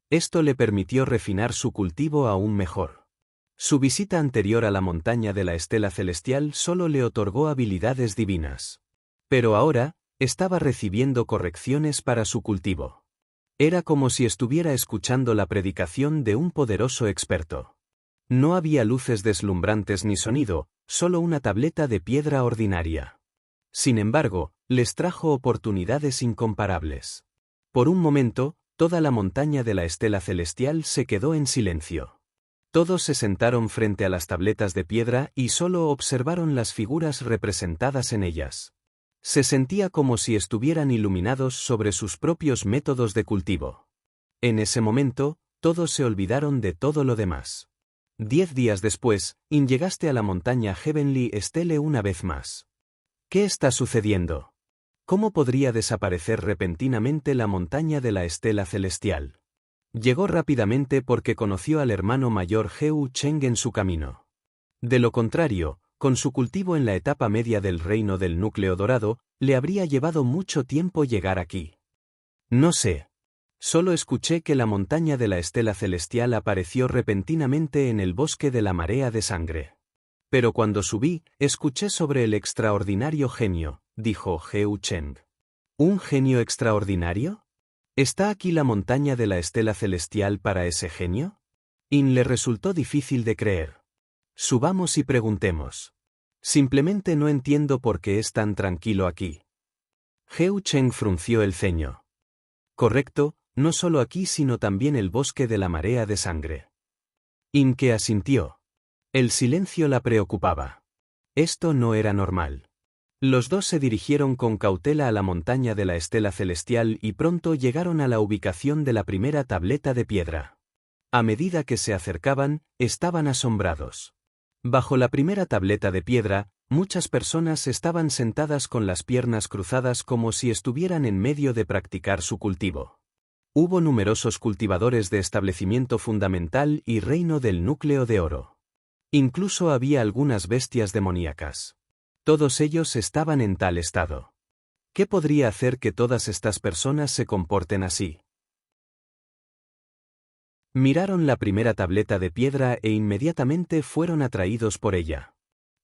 Esto le permitió refinar su cultivo aún mejor. Su visita anterior a la montaña de la estela celestial solo le otorgó habilidades divinas. Pero ahora, estaba recibiendo correcciones para su cultivo. Era como si estuviera escuchando la predicación de un poderoso experto. No había luces deslumbrantes ni sonido, solo una tableta de piedra ordinaria. Sin embargo, les trajo oportunidades incomparables. Por un momento, toda la montaña de la estela celestial se quedó en silencio. Todos se sentaron frente a las tabletas de piedra y solo observaron las figuras representadas en ellas. Se sentía como si estuvieran iluminados sobre sus propios métodos de cultivo. En ese momento, todos se olvidaron de todo lo demás. 10 días después, llegaste a la montaña Heavenly Stele una vez más. ¿Qué está sucediendo? ¿Cómo podría desaparecer repentinamente la montaña de la estela celestial? Llegó rápidamente porque conoció al hermano mayor Heu Cheng en su camino. De lo contrario, con su cultivo en la etapa media del reino del núcleo dorado, le habría llevado mucho tiempo llegar aquí. No sé. Solo escuché que la montaña de la estela celestial apareció repentinamente en el bosque de la marea de sangre. Pero cuando subí, escuché sobre el extraordinario genio, dijo Heu Cheng. ¿Un genio extraordinario? ¿Está aquí la montaña de la estela celestial para ese genio? Le resultó difícil de creer. Subamos y preguntemos. Simplemente no entiendo por qué es tan tranquilo aquí. Heu Cheng frunció el ceño. Correcto, no solo aquí sino también el bosque de la marea de sangre. Que asintió. El silencio la preocupaba. Esto no era normal. Los dos se dirigieron con cautela a la montaña de la estela celestial y pronto llegaron a la ubicación de la primera tableta de piedra. A medida que se acercaban, estaban asombrados. Bajo la primera tableta de piedra, muchas personas estaban sentadas con las piernas cruzadas como si estuvieran en medio de practicar su cultivo. Hubo numerosos cultivadores de establecimiento fundamental y reino del núcleo de oro. Incluso había algunas bestias demoníacas. Todos ellos estaban en tal estado. ¿Qué podría hacer que todas estas personas se comporten así? Miraron la primera tableta de piedra e inmediatamente fueron atraídos por ella.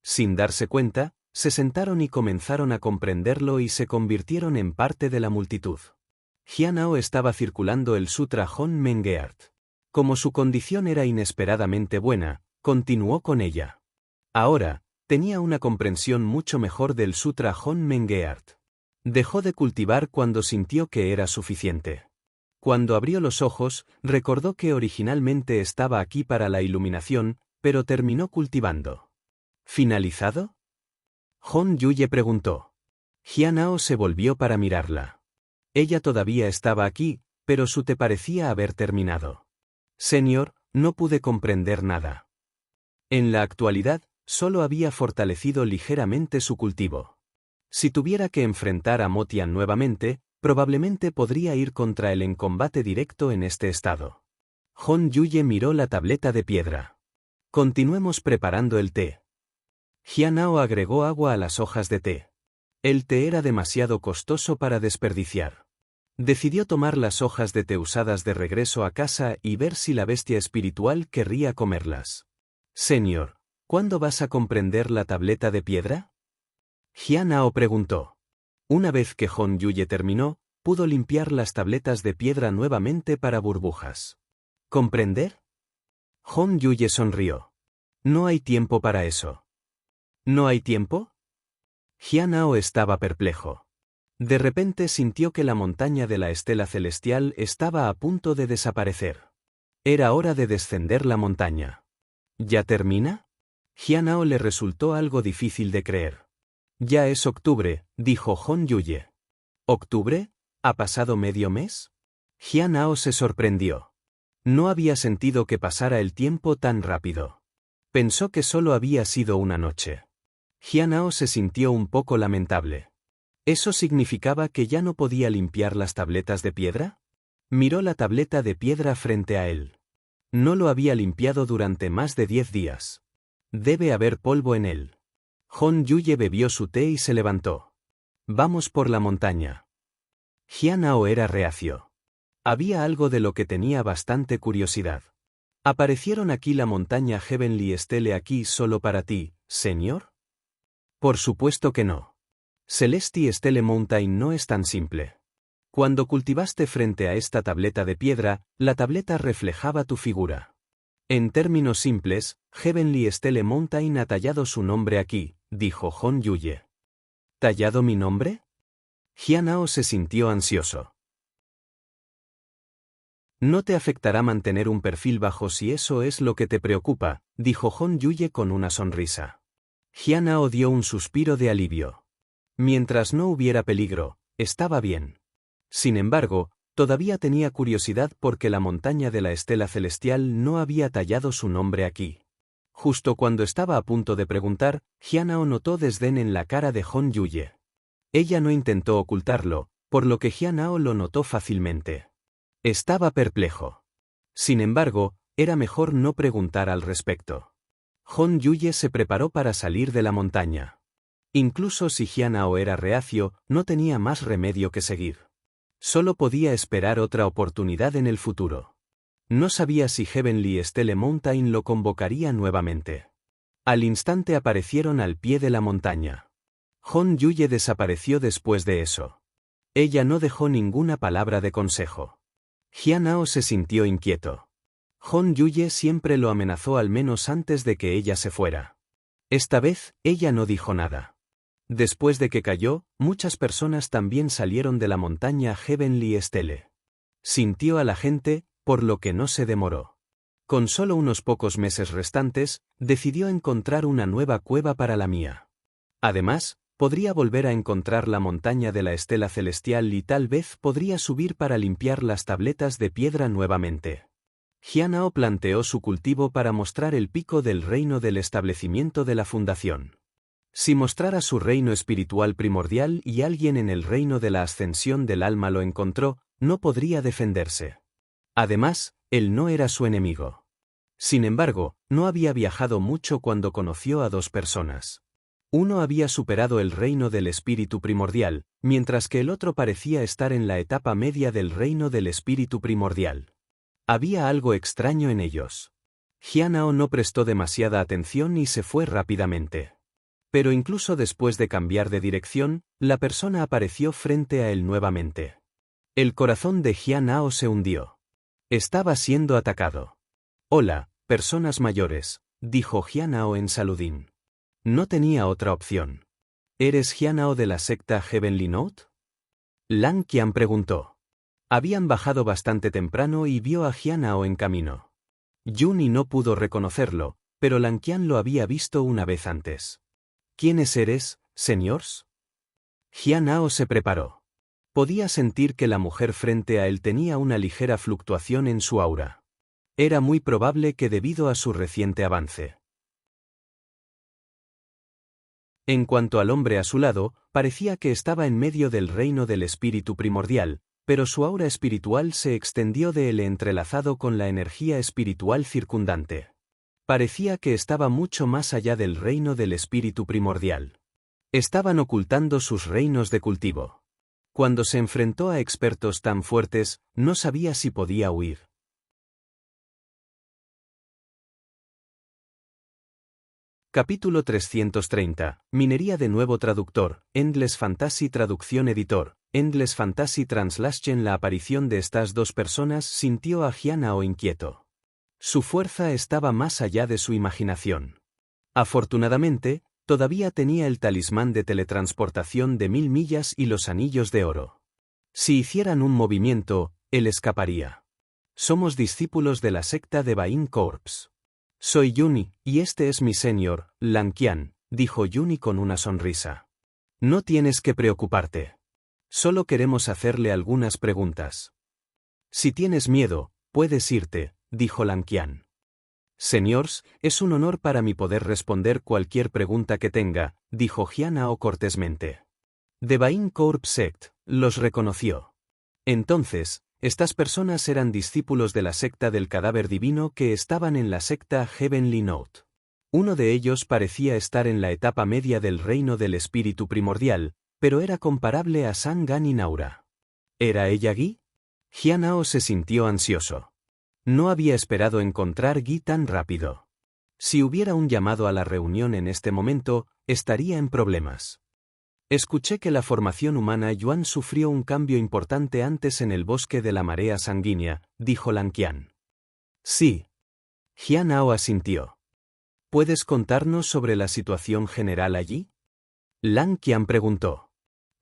Sin darse cuenta, se sentaron y comenzaron a comprenderlo y se convirtieron en parte de la multitud. Jianao estaba circulando el Sutra Hon Mengeart. Como su condición era inesperadamente buena, continuó con ella. Ahora, tenía una comprensión mucho mejor del Sutra Hon Mengeart. Dejó de cultivar cuando sintió que era suficiente. Cuando abrió los ojos, recordó que originalmente estaba aquí para la iluminación, pero terminó cultivando. ¿Finalizado? Hon Yuye preguntó. Jianao se volvió para mirarla. Ella todavía estaba aquí, pero su te parecía haber terminado. Señor, no pude comprender nada. En la actualidad, solo había fortalecido ligeramente su cultivo. Si tuviera que enfrentar a Motian nuevamente, probablemente podría ir contra él en combate directo en este estado. Hon Yuye miró la tableta de piedra. Continuemos preparando el té. Jianao agregó agua a las hojas de té. El té era demasiado costoso para desperdiciar. Decidió tomar las hojas de té usadas de regreso a casa y ver si la bestia espiritual querría comerlas. Señor, ¿cuándo vas a comprender la tableta de piedra? Jianao preguntó. Una vez que Hon Yuye terminó, pudo limpiar las tabletas de piedra nuevamente para burbujas. ¿Comprender? Hon Yuye sonrió. No hay tiempo para eso. ¿No hay tiempo? Jianao estaba perplejo. De repente sintió que la montaña de la estela celestial estaba a punto de desaparecer. Era hora de descender la montaña. ¿Ya termina? Jianao le resultó algo difícil de creer. Ya es octubre, dijo Hon Yuye. ¿Octubre? ¿Ha pasado medio mes? Jianao se sorprendió. No había sentido que pasara el tiempo tan rápido. Pensó que solo había sido una noche. Jianao se sintió un poco lamentable. ¿Eso significaba que ya no podía limpiar las tabletas de piedra? Miró la tableta de piedra frente a él. No lo había limpiado durante más de 10 días. Debe haber polvo en él. Hon Yuye bebió su té y se levantó. Vamos por la montaña. Jianao era reacio. Había algo de lo que tenía bastante curiosidad. ¿Aparecieron aquí la montaña Heavenly Stele aquí solo para ti, señor? Por supuesto que no. Celesti Stele Mountain no es tan simple. Cuando cultivaste frente a esta tableta de piedra, la tableta reflejaba tu figura. En términos simples, Heavenly Stele Mountain ha tallado su nombre aquí, dijo Hon Yuye. ¿Tallado mi nombre? Jianao se sintió ansioso. No te afectará mantener un perfil bajo si eso es lo que te preocupa, dijo Hon Yuye con una sonrisa. Jianhao dio un suspiro de alivio. Mientras no hubiera peligro, estaba bien. Sin embargo, todavía tenía curiosidad porque la montaña de la estela celestial no había tallado su nombre aquí. Justo cuando estaba a punto de preguntar, Jianhao notó desdén en la cara de Hon Yuye. Ella no intentó ocultarlo, por lo que Jianhao lo notó fácilmente. Estaba perplejo. Sin embargo, era mejor no preguntar al respecto. Hon Yuye se preparó para salir de la montaña. Incluso si Jianhao era reacio, no tenía más remedio que seguir. Solo podía esperar otra oportunidad en el futuro. No sabía si Heavenly Stele Mountain lo convocaría nuevamente. Al instante aparecieron al pie de la montaña. Hon Yuye desapareció después de eso. Ella no dejó ninguna palabra de consejo. Jianhao se sintió inquieto. Hon Yuye siempre lo amenazó al menos antes de que ella se fuera. Esta vez, ella no dijo nada. Después de que cayó, muchas personas también salieron de la montaña Heavenly Stele. Sintió a la gente, por lo que no se demoró. Con solo unos pocos meses restantes, decidió encontrar una nueva cueva para la mía. Además, podría volver a encontrar la montaña de la estela celestial y tal vez podría subir para limpiar las tabletas de piedra nuevamente. Jianhao planteó su cultivo para mostrar el pico del reino del establecimiento de la fundación. Si mostrara su reino espiritual primordial y alguien en el reino de la ascensión del alma lo encontró, no podría defenderse. Además, él no era su enemigo. Sin embargo, no había viajado mucho cuando conoció a dos personas. Uno había superado el reino del espíritu primordial, mientras que el otro parecía estar en la etapa media del reino del espíritu primordial. Había algo extraño en ellos. Jianhao no prestó demasiada atención y se fue rápidamente. Pero incluso después de cambiar de dirección, la persona apareció frente a él nuevamente. El corazón de Jianhao se hundió. Estaba siendo atacado. Hola, personas mayores, dijo Jianhao en saludín. No tenía otra opción. ¿Eres Jianhao de la secta Heavenly Note? Lang Qian preguntó. Habían bajado bastante temprano y vio a Jianhao en camino. Yuni no pudo reconocerlo, pero Lang Qian lo había visto una vez antes. ¿Quiénes eres, señores? Jianhao se preparó. Podía sentir que la mujer frente a él tenía una ligera fluctuación en su aura. Era muy probable que debido a su reciente avance. En cuanto al hombre a su lado, parecía que estaba en medio del reino del espíritu primordial, pero su aura espiritual se extendió de él entrelazado con la energía espiritual circundante. Parecía que estaba mucho más allá del reino del espíritu primordial. Estaban ocultando sus reinos de cultivo. Cuando se enfrentó a expertos tan fuertes, no sabía si podía huir. Capítulo 330. Minería de nuevo traductor, Endless Fantasy traducción editor, Endless Fantasy Translation. La aparición de estas dos personas sintió a Jianhao inquieto. Su fuerza estaba más allá de su imaginación. Afortunadamente, todavía tenía el talismán de teletransportación de 1000 millas y los anillos de oro. Si hicieran un movimiento, él escaparía. Somos discípulos de la secta de Bain Corps. Soy Yuni, y este es mi señor, Lang Qian, dijo Yuni con una sonrisa. No tienes que preocuparte. Solo queremos hacerle algunas preguntas. Si tienes miedo, puedes irte, dijo Lang Qian. Señores, es un honor para mí poder responder cualquier pregunta que tenga, dijo Jianhao cortésmente. The Bain Corps Sect los reconoció. Entonces, estas personas eran discípulos de la secta del cadáver divino que estaban en la secta Heavenly Note. Uno de ellos parecía estar en la etapa media del reino del espíritu primordial, pero era comparable a San-Gan y Naura. ¿Era ella Guy? Jianhao se sintió ansioso. No había esperado encontrar Guy tan rápido. Si hubiera un llamado a la reunión en este momento, estaría en problemas. Escuché que la formación humana Yuan sufrió un cambio importante antes en el bosque de la marea sanguínea, dijo Lang Qian. Sí. Jianhao asintió. ¿Puedes contarnos sobre la situación general allí? Lang Qian preguntó.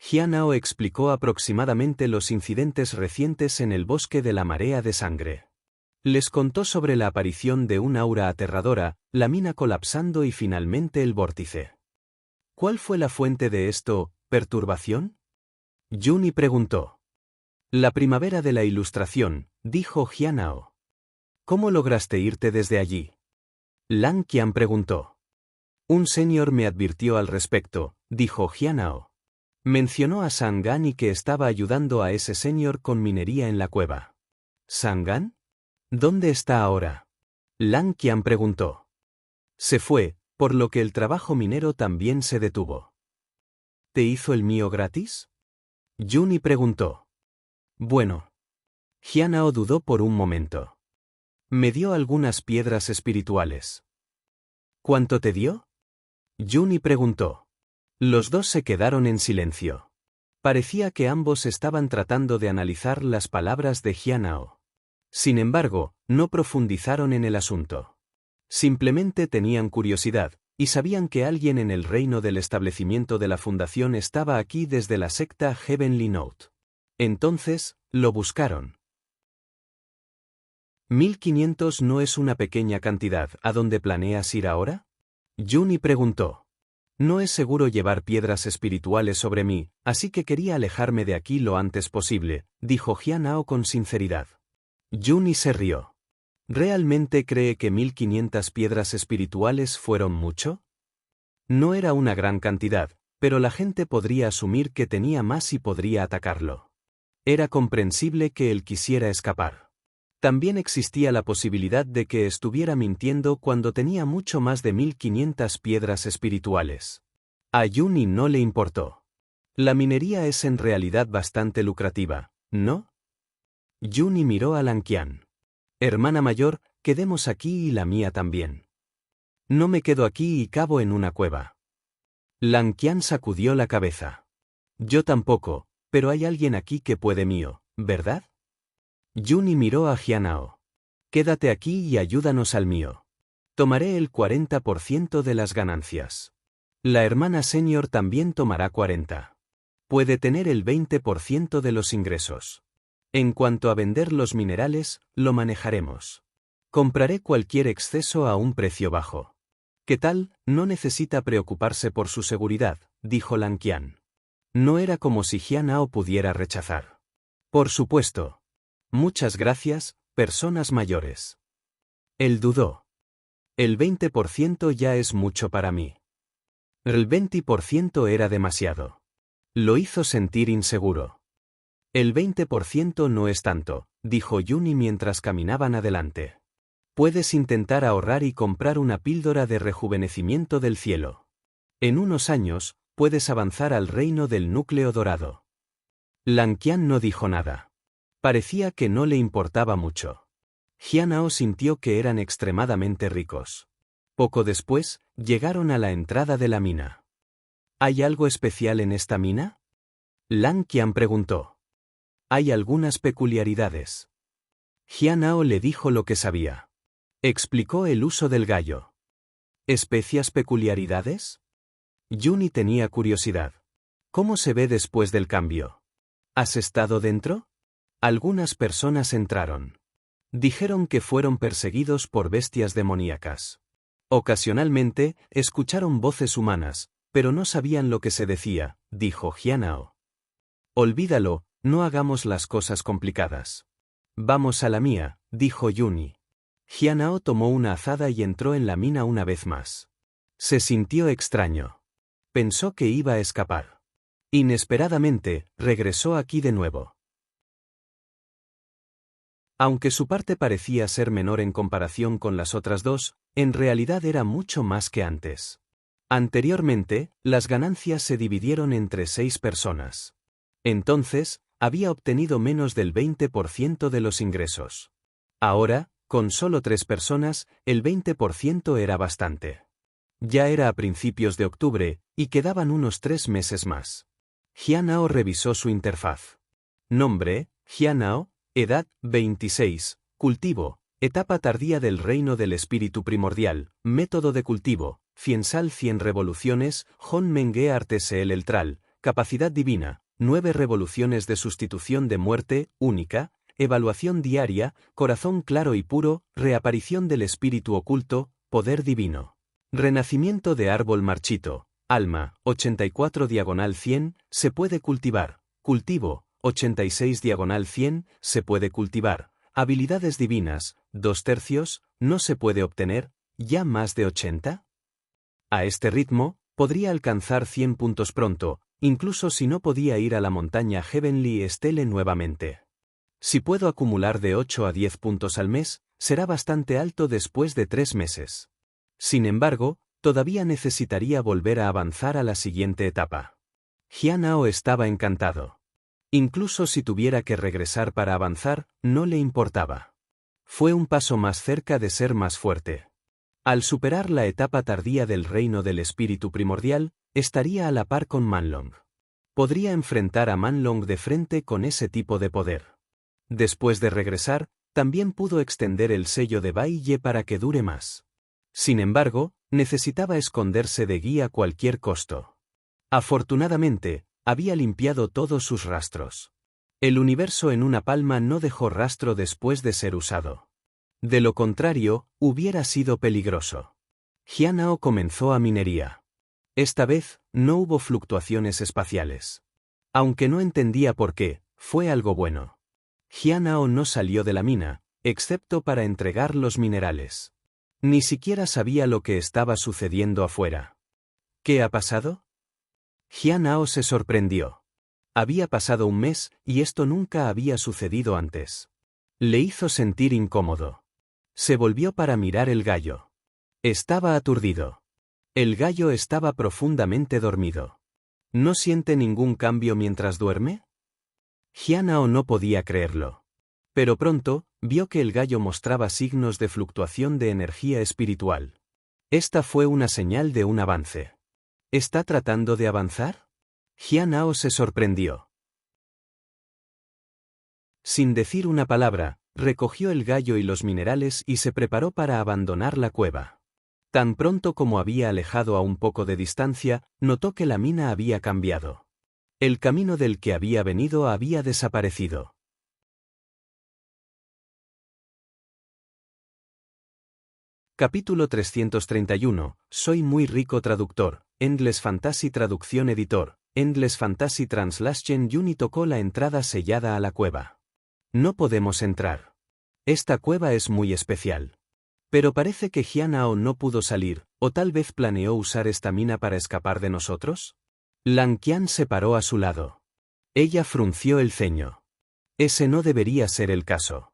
Jianao explicó aproximadamente los incidentes recientes en el bosque de la marea de sangre. Les contó sobre la aparición de un aura aterradora, la mina colapsando y finalmente el vórtice. ¿Cuál fue la fuente de esto, perturbación? Juni preguntó. La primavera de la ilustración, dijo Jianao. ¿Cómo lograste irte desde allí? Lang Qian preguntó. Un senior me advirtió al respecto, dijo Jianao. Mencionó a Sangan y que estaba ayudando a ese senior con minería en la cueva. ¿Sangan? ¿Dónde está ahora? Lang Qian preguntó. Se fue, por lo que el trabajo minero también se detuvo. ¿Te hizo el mío gratis? Juni preguntó. Bueno. Jianao dudó por un momento. Me dio algunas piedras espirituales. ¿Cuánto te dio? Juni preguntó. Los dos se quedaron en silencio. Parecía que ambos estaban tratando de analizar las palabras de Jianao. Sin embargo, no profundizaron en el asunto. Simplemente tenían curiosidad, y sabían que alguien en el reino del establecimiento de la fundación estaba aquí desde la secta Heavenly Note. Entonces, lo buscaron. 1500 no es una pequeña cantidad. ¿A dónde planeas ir ahora? Juni preguntó. No es seguro llevar piedras espirituales sobre mí, así que quería alejarme de aquí lo antes posible, dijo Jianao con sinceridad. Juni se rió. ¿Realmente cree que 1500 piedras espirituales fueron mucho? No era una gran cantidad, pero la gente podría asumir que tenía más y podría atacarlo. Era comprensible que él quisiera escapar. También existía la posibilidad de que estuviera mintiendo cuando tenía mucho más de 1500 piedras espirituales. A Juni no le importó. La minería es en realidad bastante lucrativa, ¿no? Juni miró a Lang Qian. Hermana mayor, quedemos aquí y la mía también. No me quedo aquí y cavo en una cueva. Lang Qian sacudió la cabeza. Yo tampoco, pero hay alguien aquí que puede mío, ¿verdad? Juni miró a Jianao. Quédate aquí y ayúdanos al mío. Tomaré el 40% de las ganancias. La hermana senior también tomará 40%. Puede tener el 20% de los ingresos. En cuanto a vender los minerales, lo manejaremos. Compraré cualquier exceso a un precio bajo. ¿Qué tal? No necesita preocuparse por su seguridad, dijo Lang Qian. No era como si Jianao pudiera rechazar. Por supuesto. Muchas gracias, personas mayores. Él dudó. El 20% ya es mucho para mí. El 20% era demasiado. Lo hizo sentir inseguro. El 20% no es tanto, dijo Juni mientras caminaban adelante. Puedes intentar ahorrar y comprar una píldora de rejuvenecimiento del cielo. En unos años, puedes avanzar al reino del núcleo dorado. Lang Qian no dijo nada. Parecía que no le importaba mucho. Jianao sintió que eran extremadamente ricos. Poco después, llegaron a la entrada de la mina. ¿Hay algo especial en esta mina? Lang Qian preguntó. Hay algunas peculiaridades. Jianao le dijo lo que sabía. Explicó el uso del gallo. ¿Especias peculiaridades? Juni tenía curiosidad. ¿Cómo se ve después del cambio? ¿Has estado dentro? Algunas personas entraron. Dijeron que fueron perseguidos por bestias demoníacas. Ocasionalmente, escucharon voces humanas, pero no sabían lo que se decía, dijo Jianao. Olvídalo, no hagamos las cosas complicadas. Vamos a la mía, dijo Juni. Jianao tomó una azada y entró en la mina una vez más. Se sintió extraño. Pensó que iba a escapar. Inesperadamente, regresó aquí de nuevo. Aunque su parte parecía ser menor en comparación con las otras dos, en realidad era mucho más que antes. Anteriormente, las ganancias se dividieron entre 6 personas. Entonces, había obtenido menos del 20% de los ingresos. Ahora, con solo 3 personas, el 20% era bastante. Ya era a principios de octubre, y quedaban unos 3 meses más. Jianao revisó su interfaz. Nombre, Jianao. Edad, 26. Cultivo, etapa tardía del reino del espíritu primordial. Método de cultivo, Fiensal 100 revoluciones, Hon Menge Artesel Eltral. capacidad divina, 9 revoluciones de sustitución de muerte, única, evaluación diaria, corazón claro y puro, reaparición del espíritu oculto, poder divino. Renacimiento de árbol marchito, alma, 84/100, se puede cultivar, cultivo, 86/100, se puede cultivar, habilidades divinas, 2/3, no se puede obtener, ¿ya más de 80? A este ritmo, podría alcanzar 100 puntos pronto, incluso si no podía ir a la montaña Heavenly Stele nuevamente. Si puedo acumular de 8 a 10 puntos al mes, será bastante alto después de 3 meses. Sin embargo, todavía necesitaría volver a avanzar a la siguiente etapa. Jianhao estaba encantado. Incluso si tuviera que regresar para avanzar, no le importaba. Fue un paso más cerca de ser más fuerte. Al superar la etapa tardía del reino del espíritu primordial, estaría a la par con Manlong. Podría enfrentar a Manlong de frente con ese tipo de poder. Después de regresar, también pudo extender el sello de Bai Ye para que dure más. Sin embargo, necesitaba esconderse de Guy a cualquier costo. Afortunadamente, había limpiado todos sus rastros. El universo en una palma no dejó rastro después de ser usado. De lo contrario, hubiera sido peligroso. Jianhao comenzó a minería. Esta vez, no hubo fluctuaciones espaciales. Aunque no entendía por qué, fue algo bueno. Jianhao no salió de la mina, excepto para entregar los minerales. Ni siquiera sabía lo que estaba sucediendo afuera. ¿Qué ha pasado? Jianhao se sorprendió. Había pasado un mes, y esto nunca había sucedido antes. Le hizo sentir incómodo. Se volvió para mirar el gallo. Estaba aturdido. El gallo estaba profundamente dormido. ¿No siente ningún cambio mientras duerme? Jianhao no podía creerlo. Pero pronto, vio que el gallo mostraba signos de fluctuación de energía espiritual. Esta fue una señal de un avance. ¿Está tratando de avanzar? Jianhao se sorprendió. Sin decir una palabra, recogió el gallo y los minerales y se preparó para abandonar la cueva. Tan pronto como había alejado a un poco de distancia, notó que la mina había cambiado. El camino del que había venido había desaparecido. Capítulo 331. Soy muy rico traductor. Endless Fantasy Traducción Editor. Endless Fantasy Translation Uni tocó la entrada sellada a la cueva. No podemos entrar. Esta cueva es muy especial. Pero parece que Jianhao no pudo salir, o tal vez planeó usar esta mina para escapar de nosotros. Lang Qian se paró a su lado. Ella frunció el ceño. Ese no debería ser el caso.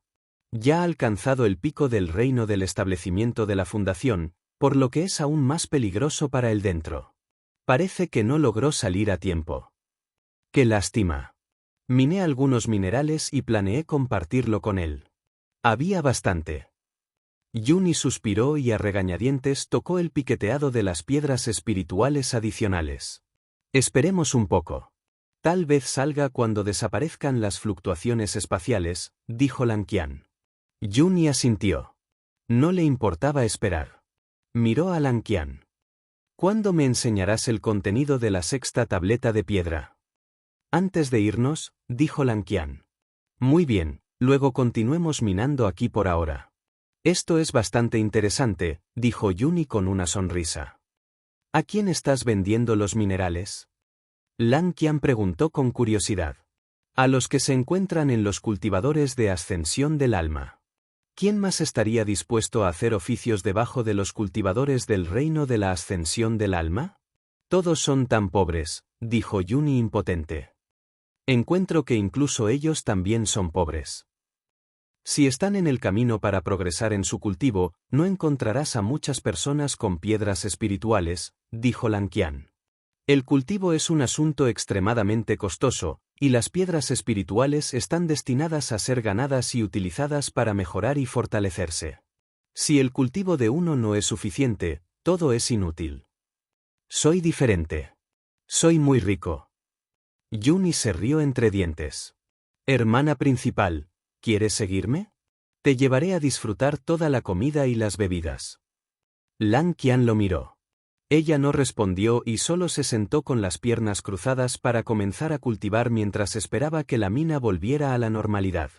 Ya ha alcanzado el pico del reino del establecimiento de la fundación, por lo que es aún más peligroso para el dentro. Parece que no logró salir a tiempo. ¡Qué lástima! Miné algunos minerales y planeé compartirlo con él. Había bastante. Yuni suspiró y a regañadientes tocó el piqueteado de las piedras espirituales adicionales. Esperemos un poco. Tal vez salga cuando desaparezcan las fluctuaciones espaciales, dijo Lang Qian. Yuni asintió. No le importaba esperar. Miró a Lang Qian. ¿Cuándo me enseñarás el contenido de la sexta tableta de piedra? Antes de irnos, dijo Lang Qian. Muy bien, luego continuemos minando aquí por ahora. Esto es bastante interesante, dijo Yuni con una sonrisa. ¿A quién estás vendiendo los minerales? Lang Qian preguntó con curiosidad. A los que se encuentran en los cultivadores de ascensión del alma. ¿Quién más estaría dispuesto a hacer oficios debajo de los cultivadores del reino de la ascensión del alma? Todos son tan pobres, dijo Yuni impotente. Encuentro que incluso ellos también son pobres. Si están en el camino para progresar en su cultivo, no encontrarás a muchas personas con piedras espirituales, dijo Lang Qian. El cultivo es un asunto extremadamente costoso, y las piedras espirituales están destinadas a ser ganadas y utilizadas para mejorar y fortalecerse. Si el cultivo de uno no es suficiente, todo es inútil. Soy diferente. Soy muy rico. Yuni se rió entre dientes. Hermana principal, ¿quieres seguirme? Te llevaré a disfrutar toda la comida y las bebidas. Lang Qian lo miró. Ella no respondió y solo se sentó con las piernas cruzadas para comenzar a cultivar mientras esperaba que la mina volviera a la normalidad.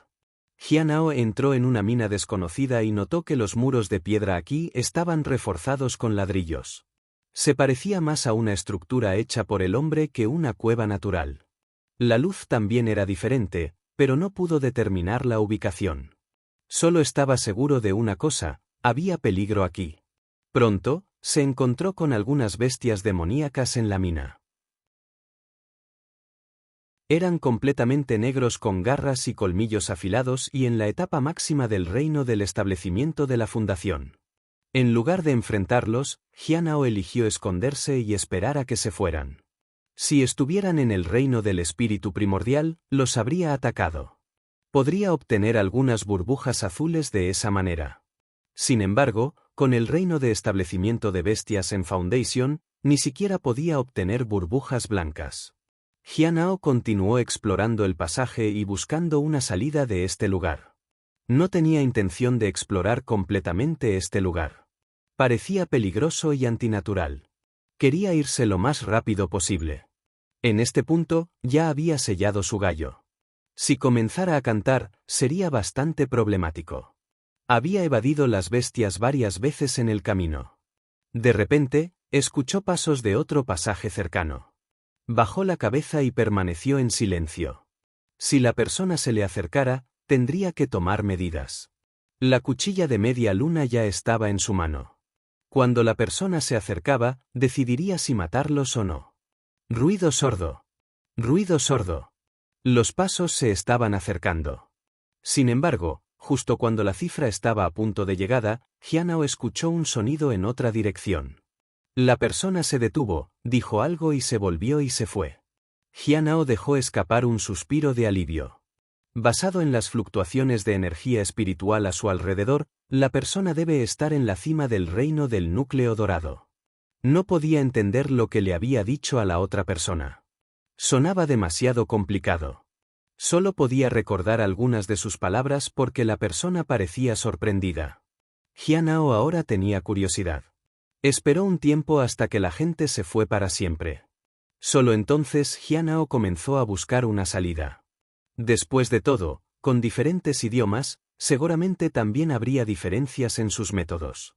Jianao entró en una mina desconocida y notó que los muros de piedra aquí estaban reforzados con ladrillos. Se parecía más a una estructura hecha por el hombre que una cueva natural. La luz también era diferente, pero no pudo determinar la ubicación. Solo estaba seguro de una cosa: había peligro aquí. Pronto, se encontró con algunas bestias demoníacas en la mina. Eran completamente negros con garras y colmillos afilados y en la etapa máxima del reino del establecimiento de la fundación. En lugar de enfrentarlos, Jianao eligió esconderse y esperar a que se fueran. Si estuvieran en el reino del espíritu primordial, los habría atacado. Podría obtener algunas burbujas azules de esa manera. Sin embargo, con el reino de establecimiento de bestias en Foundation, ni siquiera podía obtener burbujas blancas. Jianao continuó explorando el pasaje y buscando una salida de este lugar. No tenía intención de explorar completamente este lugar. Parecía peligroso y antinatural. Quería irse lo más rápido posible. En este punto, ya había sellado su gallo. Si comenzara a cantar, sería bastante problemático. Había evadido las bestias varias veces en el camino. De repente, escuchó pasos de otro pasaje cercano. Bajó la cabeza y permaneció en silencio. Si la persona se le acercara, tendría que tomar medidas. La cuchilla de media luna ya estaba en su mano. Cuando la persona se acercaba, decidiría si matarlos o no. Ruido sordo. Ruido sordo. Los pasos se estaban acercando. Sin embargo, justo cuando la cifra estaba a punto de llegada, Jianao escuchó un sonido en otra dirección. La persona se detuvo, dijo algo y se volvió y se fue. Jianao dejó escapar un suspiro de alivio. Basado en las fluctuaciones de energía espiritual a su alrededor, la persona debe estar en la cima del reino del núcleo dorado. No podía entender lo que le había dicho a la otra persona. Sonaba demasiado complicado. Solo podía recordar algunas de sus palabras porque la persona parecía sorprendida. Jianao ahora tenía curiosidad. Esperó un tiempo hasta que la gente se fue para siempre. Solo entonces Jianao comenzó a buscar una salida. Después de todo, con diferentes idiomas, seguramente también habría diferencias en sus métodos.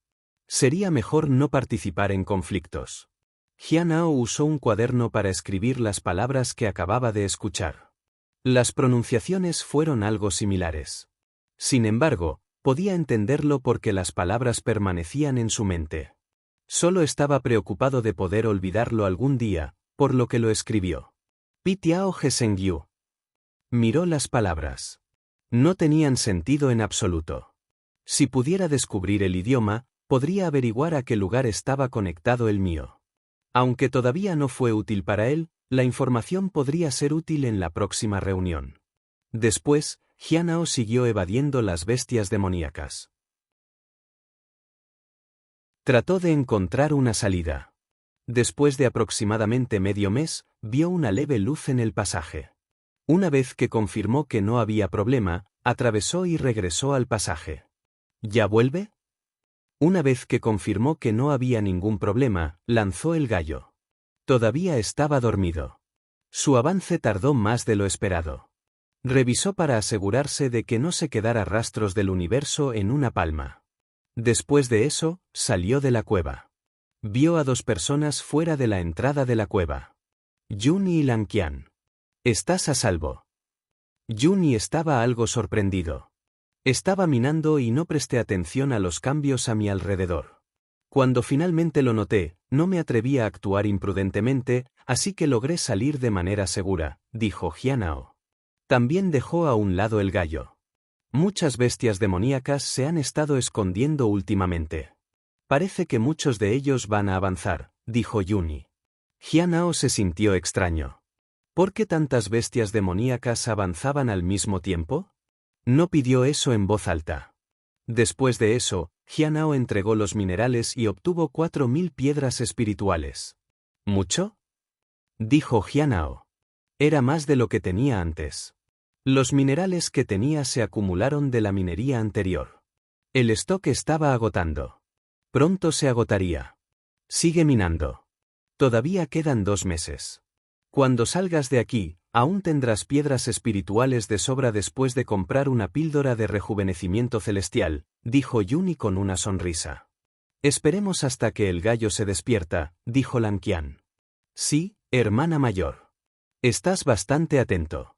Sería mejor no participar en conflictos. Jianao usó un cuaderno para escribir las palabras que acababa de escuchar. Las pronunciaciones fueron algo similares. Sin embargo, podía entenderlo porque las palabras permanecían en su mente. Solo estaba preocupado de poder olvidarlo algún día, por lo que lo escribió. Pitiao Gesengyu. Miró las palabras. No tenían sentido en absoluto. Si pudiera descubrir el idioma, podría averiguar a qué lugar estaba conectado el mío. Aunque todavía no fue útil para él, la información podría ser útil en la próxima reunión. Después, Jianao siguió evadiendo las bestias demoníacas. Trató de encontrar una salida. Después de aproximadamente medio mes, vio una leve luz en el pasaje. Una vez que confirmó que no había problema, atravesó y regresó al pasaje. ¿Ya vuelve? Una vez que confirmó que no había ningún problema, lanzó el gallo. Todavía estaba dormido. Su avance tardó más de lo esperado. Revisó para asegurarse de que no se quedara rastros del universo en una palma. Después de eso, salió de la cueva. Vio a dos personas fuera de la entrada de la cueva. Yuni y Lanqian. ¿Estás a salvo? Yuni estaba algo sorprendido. Estaba minando y no presté atención a los cambios a mi alrededor. Cuando finalmente lo noté, no me atreví a actuar imprudentemente, así que logré salir de manera segura, dijo Jianao. También dejó a un lado el gallo. Muchas bestias demoníacas se han estado escondiendo últimamente. Parece que muchos de ellos van a avanzar, dijo Yuni. Jianao se sintió extraño. ¿Por qué tantas bestias demoníacas avanzaban al mismo tiempo? No pidió eso en voz alta. Después de eso, Jianao entregó los minerales y obtuvo 4000 piedras espirituales. ¿Mucho? Dijo Jianao. Era más de lo que tenía antes. Los minerales que tenía se acumularon de la minería anterior. El stock estaba agotando. Pronto se agotaría. Sigue minando. Todavía quedan 2 meses. Cuando salgas de aquí, aún tendrás piedras espirituales de sobra después de comprar una píldora de rejuvenecimiento celestial, dijo Yuni con una sonrisa. Esperemos hasta que el gallo se despierta, dijo Lanqian. Sí, hermana mayor. Estás bastante atento.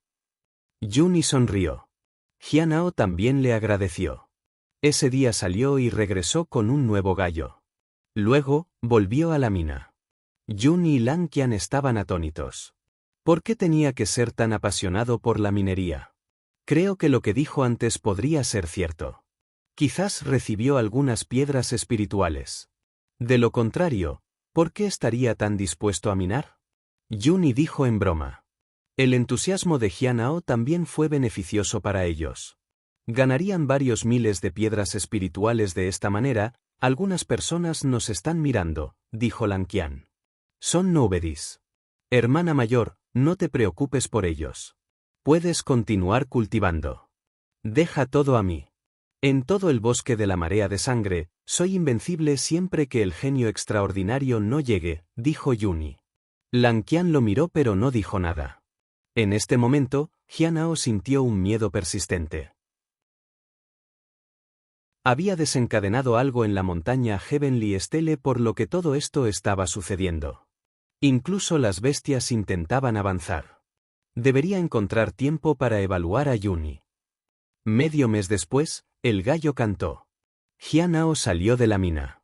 Yuni sonrió. Jianao también le agradeció. Ese día salió y regresó con un nuevo gallo. Luego, volvió a la mina. Yuni y Lanqian estaban atónitos. ¿Por qué tenía que ser tan apasionado por la minería? Creo que lo que dijo antes podría ser cierto. Quizás recibió algunas piedras espirituales. De lo contrario, ¿por qué estaría tan dispuesto a minar? Yuni dijo en broma. El entusiasmo de Jianao también fue beneficioso para ellos. Ganarían varios miles de piedras espirituales de esta manera. Algunas personas nos están mirando, dijo Lanqian. Son nobodies. Hermana mayor, no te preocupes por ellos. Puedes continuar cultivando. Deja todo a mí. En todo el bosque de la marea de sangre, soy invencible siempre que el genio extraordinario no llegue, dijo Yuni. Lanqian lo miró pero no dijo nada. En este momento, Jianao sintió un miedo persistente. Había desencadenado algo en la montaña Heavenly Stele por lo que todo esto estaba sucediendo. Incluso las bestias intentaban avanzar. Debería encontrar tiempo para evaluar a Yuni. Medio mes después, el gallo cantó. Jianao salió de la mina.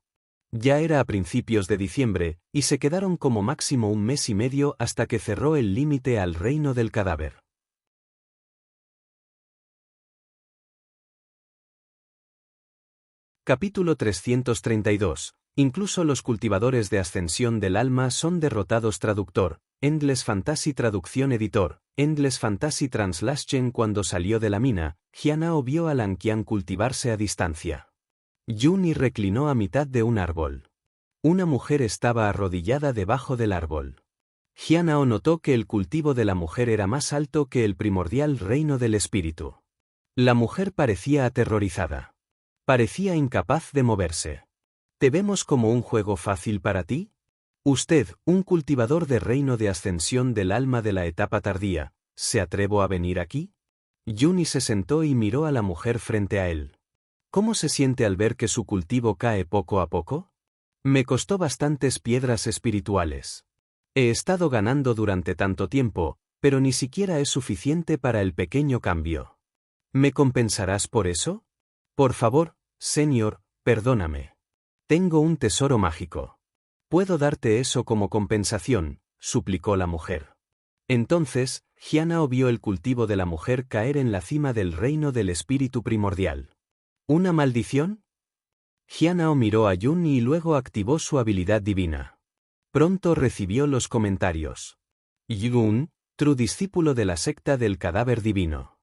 Ya era a principios de diciembre, y se quedaron como máximo 1 mes y medio hasta que cerró el límite al reino del cadáver. Capítulo 332. Incluso los cultivadores de ascensión del alma son derrotados. Traductor, Endless Fantasy Traducción Editor, Endless Fantasy Translation. Cuando salió de la mina, Jianao vio a Lanqian cultivarse a distancia. Yuni reclinó a mitad de un árbol. Una mujer estaba arrodillada debajo del árbol. Jianao notó que el cultivo de la mujer era más alto que el primordial reino del espíritu. La mujer parecía aterrorizada. Parecía incapaz de moverse. ¿Te vemos como un juego fácil para ti? Usted, un cultivador de reino de ascensión del alma de la etapa tardía, ¿se atrevo a venir aquí? Yuni se sentó y miró a la mujer frente a él. ¿Cómo se siente al ver que su cultivo cae poco a poco? Me costó bastantes piedras espirituales. He estado ganando durante tanto tiempo, pero ni siquiera es suficiente para el pequeño cambio. ¿Me compensarás por eso? Por favor, señor, perdóname. Tengo un tesoro mágico. ¿Puedo darte eso como compensación?, suplicó la mujer. Entonces, Jianao vio el cultivo de la mujer caer en la cima del reino del espíritu primordial. ¿Una maldición? Jianao miró a Yuni y luego activó su habilidad divina. Pronto recibió los comentarios. Yun, true discípulo de la secta del cadáver divino.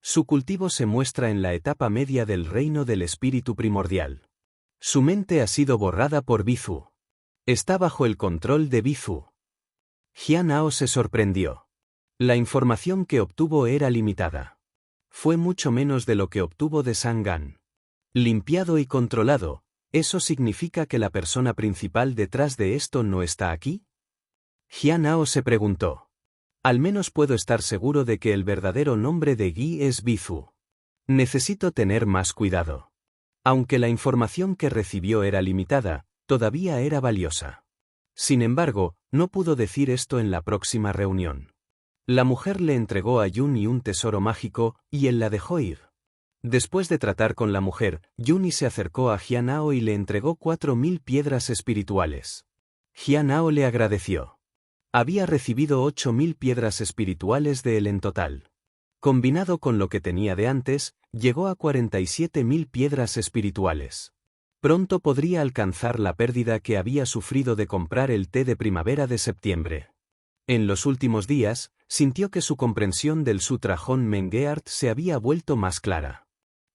Su cultivo se muestra en la etapa media del reino del espíritu primordial. Su mente ha sido borrada por Bizu. Está bajo el control de Bizu. Jianao se sorprendió. La información que obtuvo era limitada. Fue mucho menos de lo que obtuvo de Sangan. Limpiado y controlado, ¿eso significa que la persona principal detrás de esto no está aquí? Jianao se preguntó. Al menos puedo estar seguro de que el verdadero nombre de Guy es Bizu. Necesito tener más cuidado. Aunque la información que recibió era limitada, todavía era valiosa. Sin embargo, no pudo decir esto en la próxima reunión. La mujer le entregó a Yuni un tesoro mágico, y él la dejó ir. Después de tratar con la mujer, Yuni se acercó a Jianao y le entregó 4000 piedras espirituales. Jianao le agradeció. Había recibido 8000 piedras espirituales de él en total. Combinado con lo que tenía de antes, llegó a 47000 piedras espirituales. Pronto podría alcanzar la pérdida que había sufrido de comprar el té de primavera de septiembre. En los últimos días, sintió que su comprensión del Sutra Hon Mengeart se había vuelto más clara.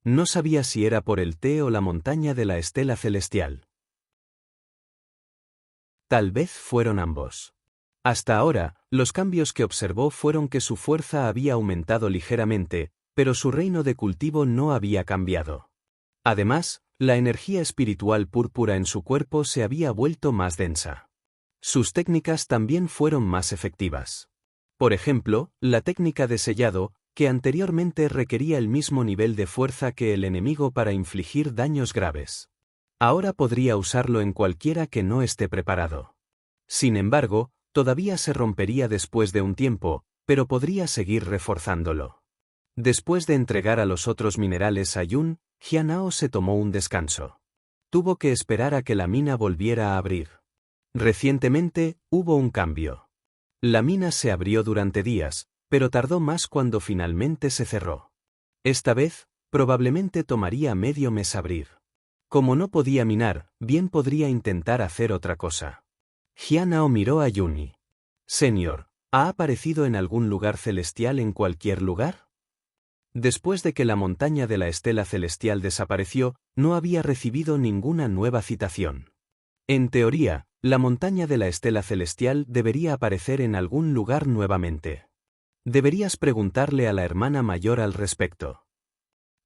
No sabía si era por el té o la montaña de la estela celestial. Tal vez fueron ambos. Hasta ahora, los cambios que observó fueron que su fuerza había aumentado ligeramente, pero su reino de cultivo no había cambiado. Además, la energía espiritual púrpura en su cuerpo se había vuelto más densa. Sus técnicas también fueron más efectivas. Por ejemplo, la técnica de sellado, que anteriormente requería el mismo nivel de fuerza que el enemigo para infligir daños graves. Ahora podría usarlo en cualquiera que no esté preparado. Sin embargo, todavía se rompería después de un tiempo, pero podría seguir reforzándolo. Después de entregar a los otros minerales a Yun, Jianhao se tomó un descanso. Tuvo que esperar a que la mina volviera a abrir. Recientemente, hubo un cambio. La mina se abrió durante días, pero tardó más cuando finalmente se cerró. Esta vez, probablemente tomaría medio mes abrir. Como no podía minar, bien podría intentar hacer otra cosa. Jianhao miró a Yuni. Señor, ¿ha aparecido en algún lugar celestial en cualquier lugar? Después de que la montaña de la estela celestial desapareció, no había recibido ninguna nueva citación. En teoría, la montaña de la estela celestial debería aparecer en algún lugar nuevamente. Deberías preguntarle a la hermana mayor al respecto.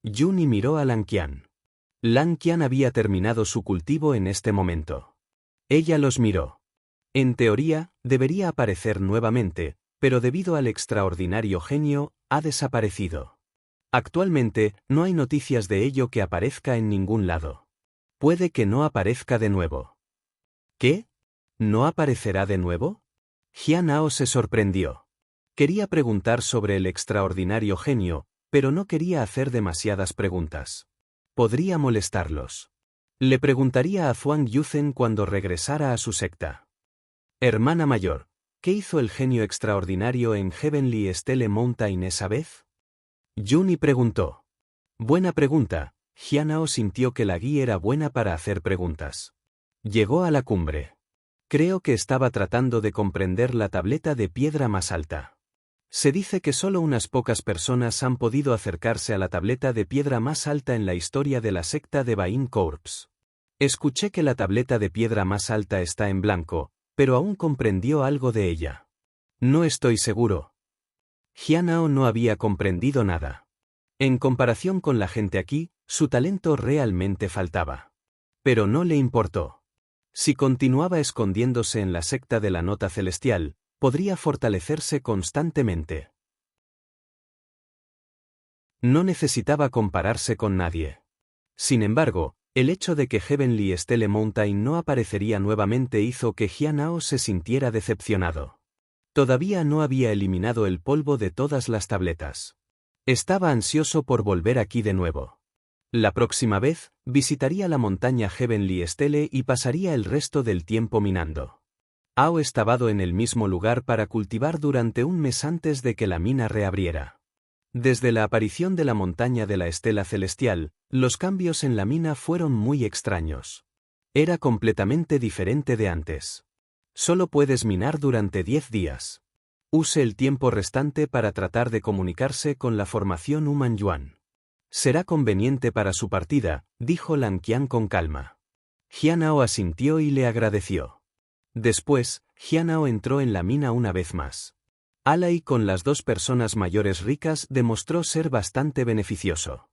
Yuni miró a Lanqian. Lanqian había terminado su cultivo en este momento. Ella los miró. En teoría, debería aparecer nuevamente, pero debido al extraordinario genio, ha desaparecido. Actualmente, no hay noticias de ello que aparezca en ningún lado. Puede que no aparezca de nuevo. ¿Qué? ¿No aparecerá de nuevo? Jianhao se sorprendió. Quería preguntar sobre el extraordinario genio, pero no quería hacer demasiadas preguntas. Podría molestarlos. Le preguntaría a Zhuang Yuzhen cuando regresara a su secta. Hermana mayor, ¿qué hizo el genio extraordinario en Heavenly Stele Mountain esa vez? Yuni preguntó. Buena pregunta. Jianhao sintió que la guía era buena para hacer preguntas. Llegó a la cumbre. Creo que estaba tratando de comprender la tableta de piedra más alta. Se dice que solo unas pocas personas han podido acercarse a la tableta de piedra más alta en la historia de la secta de Bain Corps. Escuché que la tableta de piedra más alta está en blanco, pero aún comprendió algo de ella. No estoy seguro. Jianhao no había comprendido nada. En comparación con la gente aquí, su talento realmente faltaba. Pero no le importó. Si continuaba escondiéndose en la secta de la nota celestial, podría fortalecerse constantemente. No necesitaba compararse con nadie. Sin embargo, el hecho de que Heavenly Stele Mountain no aparecería nuevamente hizo que Jianhao se sintiera decepcionado. Todavía no había eliminado el polvo de todas las tabletas. Estaba ansioso por volver aquí de nuevo. La próxima vez, visitaría la montaña Heavenly Stele y pasaría el resto del tiempo minando. Hao estaba en el mismo lugar para cultivar durante un mes antes de que la mina reabriera. Desde la aparición de la montaña de la estela celestial, los cambios en la mina fueron muy extraños. Era completamente diferente de antes. Solo puedes minar durante 10 días. Use el tiempo restante para tratar de comunicarse con la formación Human Yuan. Será conveniente para su partida, dijo Lanqian con calma. Jianhao asintió y le agradeció. Después, Jianhao entró en la mina una vez más. Alai con las dos personas mayores ricas demostró ser bastante beneficioso.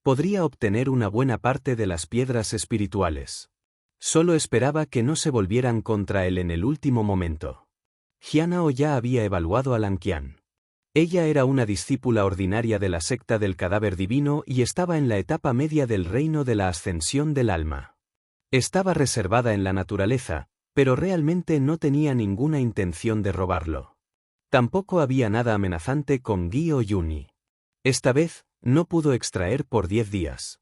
Podría obtener una buena parte de las piedras espirituales. Solo esperaba que no se volvieran contra él en el último momento. Jianhao ya había evaluado a Lanqian. Ella era una discípula ordinaria de la secta del cadáver divino y estaba en la etapa media del reino de la ascensión del alma. Estaba reservada en la naturaleza, pero realmente no tenía ninguna intención de robarlo. Tampoco había nada amenazante con Guy o Yuni. Esta vez, no pudo extraer por 10 días.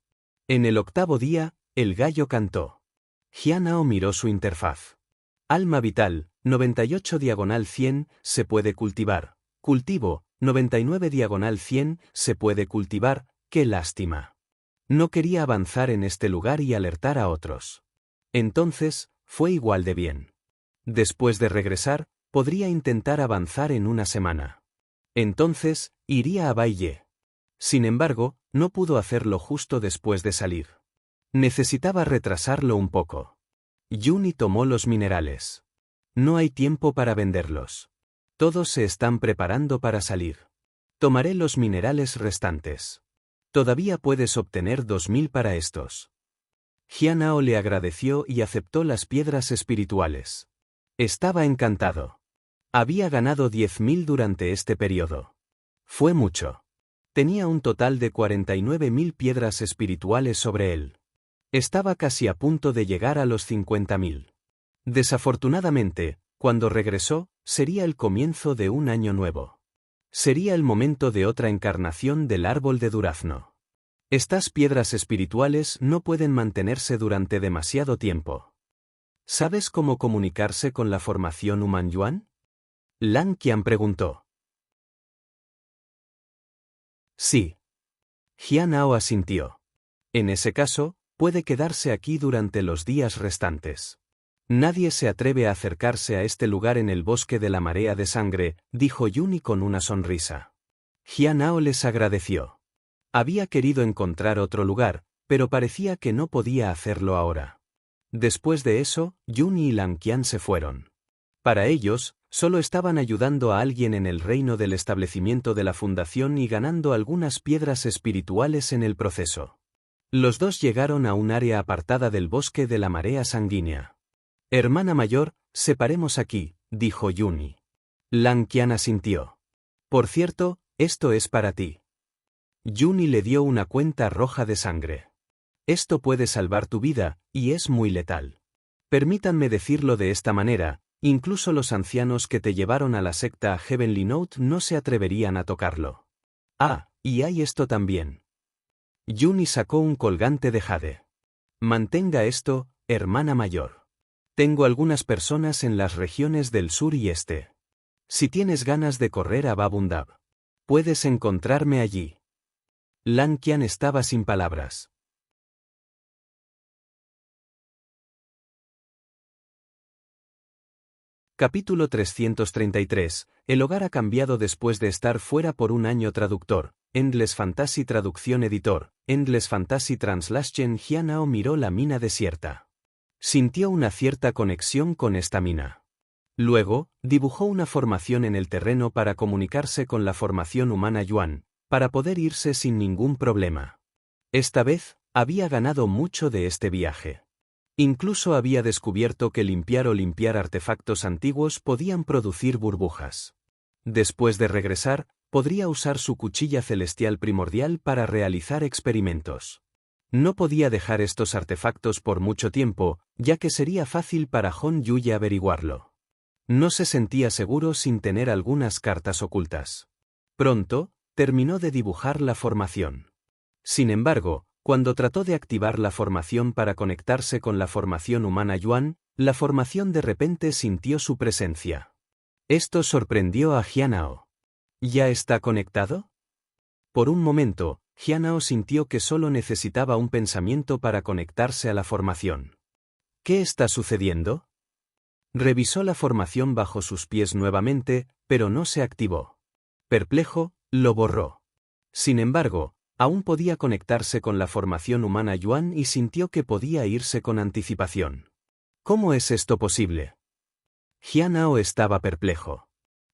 En el 8º día, el gallo cantó. Jianhao miró su interfaz. Alma vital, 98/100, se puede cultivar. Cultivo, 99/100, se puede cultivar, qué lástima. No quería avanzar en este lugar y alertar a otros. Entonces, fue igual de bien. Después de regresar, podría intentar avanzar en una semana. Entonces, iría a Baille. Sin embargo, no pudo hacerlo justo después de salir. Necesitaba retrasarlo un poco. Yuni tomó los minerales. No hay tiempo para venderlos. Todos se están preparando para salir. Tomaré los minerales restantes. Todavía puedes obtener 2000 para estos. Jianao le agradeció y aceptó las piedras espirituales. Estaba encantado. Había ganado 10.000 durante este periodo. Fue mucho. Tenía un total de 49.000 piedras espirituales sobre él. Estaba casi a punto de llegar a los 50.000. Desafortunadamente, cuando regresó, sería el comienzo de un año nuevo. Sería el momento de otra encarnación del árbol de durazno. Estas piedras espirituales no pueden mantenerse durante demasiado tiempo. ¿Sabes cómo comunicarse con la formación Human Yuan? Lan Qian preguntó. Sí. Jianao asintió. En ese caso, puede quedarse aquí durante los días restantes. Nadie se atreve a acercarse a este lugar en el bosque de la marea de sangre, dijo Yuni con una sonrisa. Jianao les agradeció. Había querido encontrar otro lugar, pero parecía que no podía hacerlo ahora. Después de eso, Yuni y Lan Qian se fueron. Para ellos, solo estaban ayudando a alguien en el reino del establecimiento de la fundación y ganando algunas piedras espirituales en el proceso. Los dos llegaron a un área apartada del bosque de la marea sanguínea. Hermana mayor, separemos aquí, dijo Yuni. Lan Qian asintió. Por cierto, esto es para ti. Yuni le dio una cuenta roja de sangre. Esto puede salvar tu vida, y es muy letal. Permítanme decirlo de esta manera, incluso los ancianos que te llevaron a la secta Heavenly Note no se atreverían a tocarlo. Ah, y hay esto también. Yuni sacó un colgante de jade. Mantenga esto, hermana mayor. Tengo algunas personas en las regiones del sur y este. Si tienes ganas de correr a Babundab, puedes encontrarme allí. Lan Qian estaba sin palabras. Capítulo 333. El hogar ha cambiado después de estar fuera por un año. Traductor, Endless Fantasy Traducción Editor, Endless Fantasy Translation. Jianao miró la mina desierta. Sintió una cierta conexión con esta mina. Luego, dibujó una formación en el terreno para comunicarse con la formación humana Yuan, para poder irse sin ningún problema. Esta vez, había ganado mucho de este viaje. Incluso había descubierto que limpiar artefactos antiguos podían producir burbujas. Después de regresar, podría usar su cuchilla celestial primordial para realizar experimentos. No podía dejar estos artefactos por mucho tiempo, ya que sería fácil para Hon Yuye averiguarlo. No se sentía seguro sin tener algunas cartas ocultas. Pronto, terminó de dibujar la formación. Sin embargo, cuando trató de activar la formación para conectarse con la formación humana Yuan, la formación de repente sintió su presencia. Esto sorprendió a Jianao. ¿Ya está conectado? Por un momento, Jianao sintió que solo necesitaba un pensamiento para conectarse a la formación. ¿Qué está sucediendo? Revisó la formación bajo sus pies nuevamente, pero no se activó. Perplejo, lo borró. Sin embargo, aún podía conectarse con la formación humana Yuan y sintió que podía irse con anticipación. ¿Cómo es esto posible? Jianao estaba perplejo.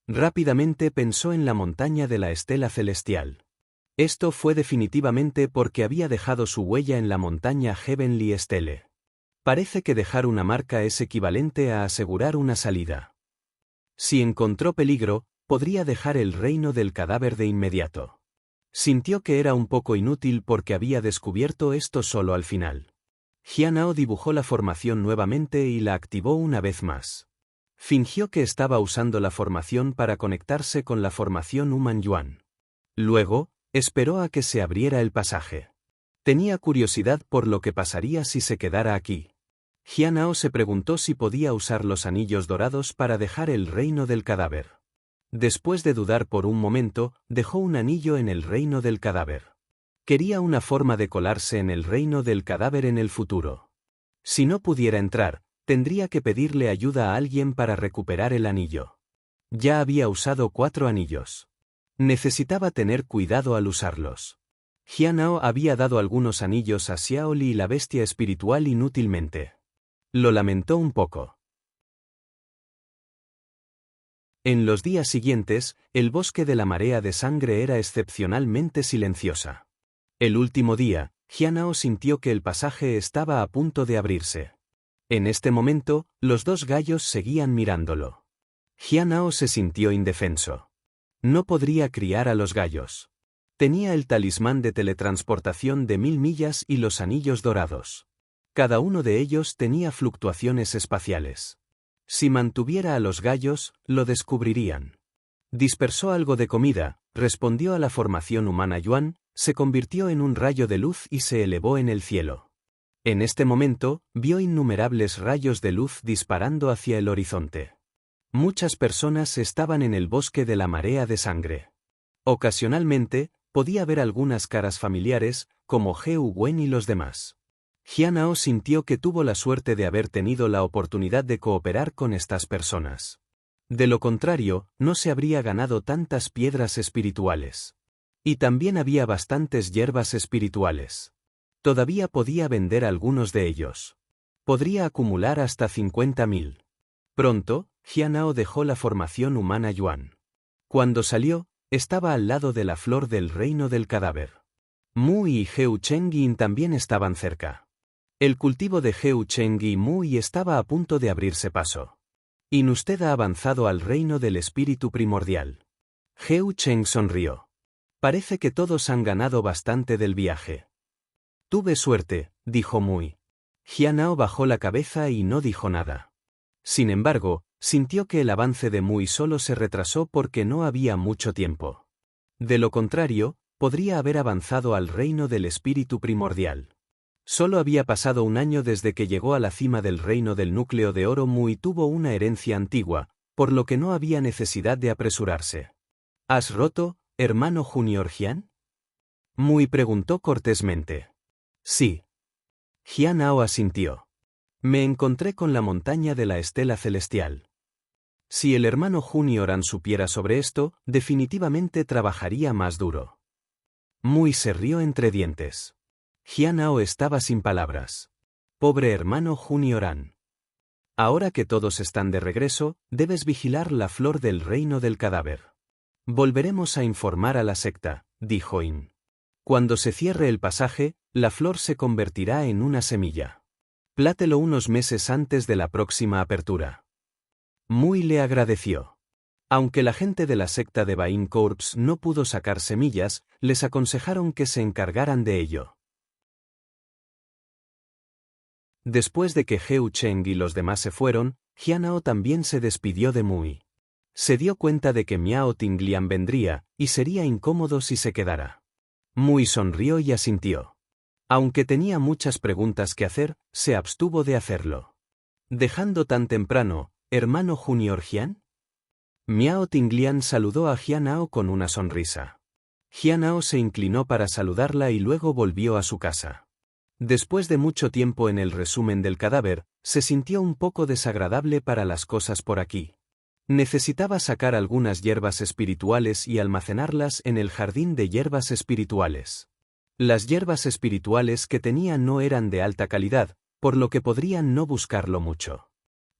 Rápidamente pensó en la montaña de la estela celestial. Esto fue definitivamente porque había dejado su huella en la montaña Heavenly Stele. Parece que dejar una marca es equivalente a asegurar una salida. Si encontró peligro, podría dejar el reino del cadáver de inmediato. Sintió que era un poco inútil porque había descubierto esto solo al final. Jianao dibujó la formación nuevamente y la activó una vez más. Fingió que estaba usando la formación para conectarse con la formación Human Yuan. Luego, esperó a que se abriera el pasaje. Tenía curiosidad por lo que pasaría si se quedara aquí. Jianao se preguntó si podía usar los anillos dorados para dejar el reino del cadáver. Después de dudar por un momento, dejó un anillo en el reino del cadáver. Quería una forma de colarse en el reino del cadáver en el futuro. Si no pudiera entrar, tendría que pedirle ayuda a alguien para recuperar el anillo. Ya había usado 4 anillos. Necesitaba tener cuidado al usarlos. Jianao había dado algunos anillos a Xiaoli y la bestia espiritual inútilmente. Lo lamentó un poco. En los días siguientes, el bosque de la marea de sangre era excepcionalmente silenciosa. El último día, Jianao sintió que el pasaje estaba a punto de abrirse. En este momento, los dos gallos seguían mirándolo. Jianao se sintió indefenso. No podría criar a los gallos. Tenía el talismán de teletransportación de 1000 millas y los anillos dorados. Cada uno de ellos tenía fluctuaciones espaciales. Si mantuviera a los gallos, lo descubrirían. Dispersó algo de comida, respondió a la formación humana Yuan, se convirtió en un rayo de luz y se elevó en el cielo. En este momento, vio innumerables rayos de luz disparando hacia el horizonte. Muchas personas estaban en el bosque de la marea de sangre. Ocasionalmente, podía ver algunas caras familiares, como Heu Wen y los demás. Jianao sintió que tuvo la suerte de haber tenido la oportunidad de cooperar con estas personas. De lo contrario, no se habría ganado tantas piedras espirituales. Y también había bastantes hierbas espirituales. Todavía podía vender algunos de ellos. Podría acumular hasta 50.000. Pronto, Jianao dejó la formación humana Yuan. Cuando salió, estaba al lado de la flor del reino del cadáver. Mu y Heu Chengyin también estaban cerca. El cultivo de Heu Cheng y Mu estaba a punto de abrirse paso. Usted ha avanzado al reino del espíritu primordial. Heu Cheng sonrió. Parece que todos han ganado bastante del viaje. Tuve suerte, dijo Mui. Jianao bajó la cabeza y no dijo nada. Sin embargo, sintió que el avance de Mui solo se retrasó porque no había mucho tiempo. De lo contrario, podría haber avanzado al reino del espíritu primordial. Solo había pasado un año desde que llegó a la cima del reino del núcleo de oro. Mui tuvo una herencia antigua, por lo que no había necesidad de apresurarse. ¿Has roto, hermano Junior Jian? Mui preguntó cortésmente. Sí. Jianao asintió. Me encontré con la montaña de la estela celestial. Si el hermano Junior An supiera sobre esto, definitivamente trabajaría más duro. Mui se rió entre dientes. Jianao estaba sin palabras. Pobre hermano Junior An. Ahora que todos están de regreso, debes vigilar la flor del reino del cadáver. Volveremos a informar a la secta, dijo In. Cuando se cierre el pasaje, la flor se convertirá en una semilla. Plátelo unos meses antes de la próxima apertura. Mui le agradeció. Aunque la gente de la secta de Bain Corps no pudo sacar semillas, les aconsejaron que se encargaran de ello. Después de que Heu Cheng y los demás se fueron, Jianao también se despidió de Mui. Se dio cuenta de que Miao Tinglian vendría, y sería incómodo si se quedara. Mui sonrió y asintió. Aunque tenía muchas preguntas que hacer, se abstuvo de hacerlo. ¿Dejando tan temprano, hermano Junior Jian? Miao Tinglian saludó a Jianao con una sonrisa. Jianao se inclinó para saludarla y luego volvió a su casa. Después de mucho tiempo en el resumen del cadáver, se sintió un poco desagradable para las cosas por aquí. Necesitaba sacar algunas hierbas espirituales y almacenarlas en el jardín de hierbas espirituales. Las hierbas espirituales que tenía no eran de alta calidad, por lo que podrían no buscarlo mucho.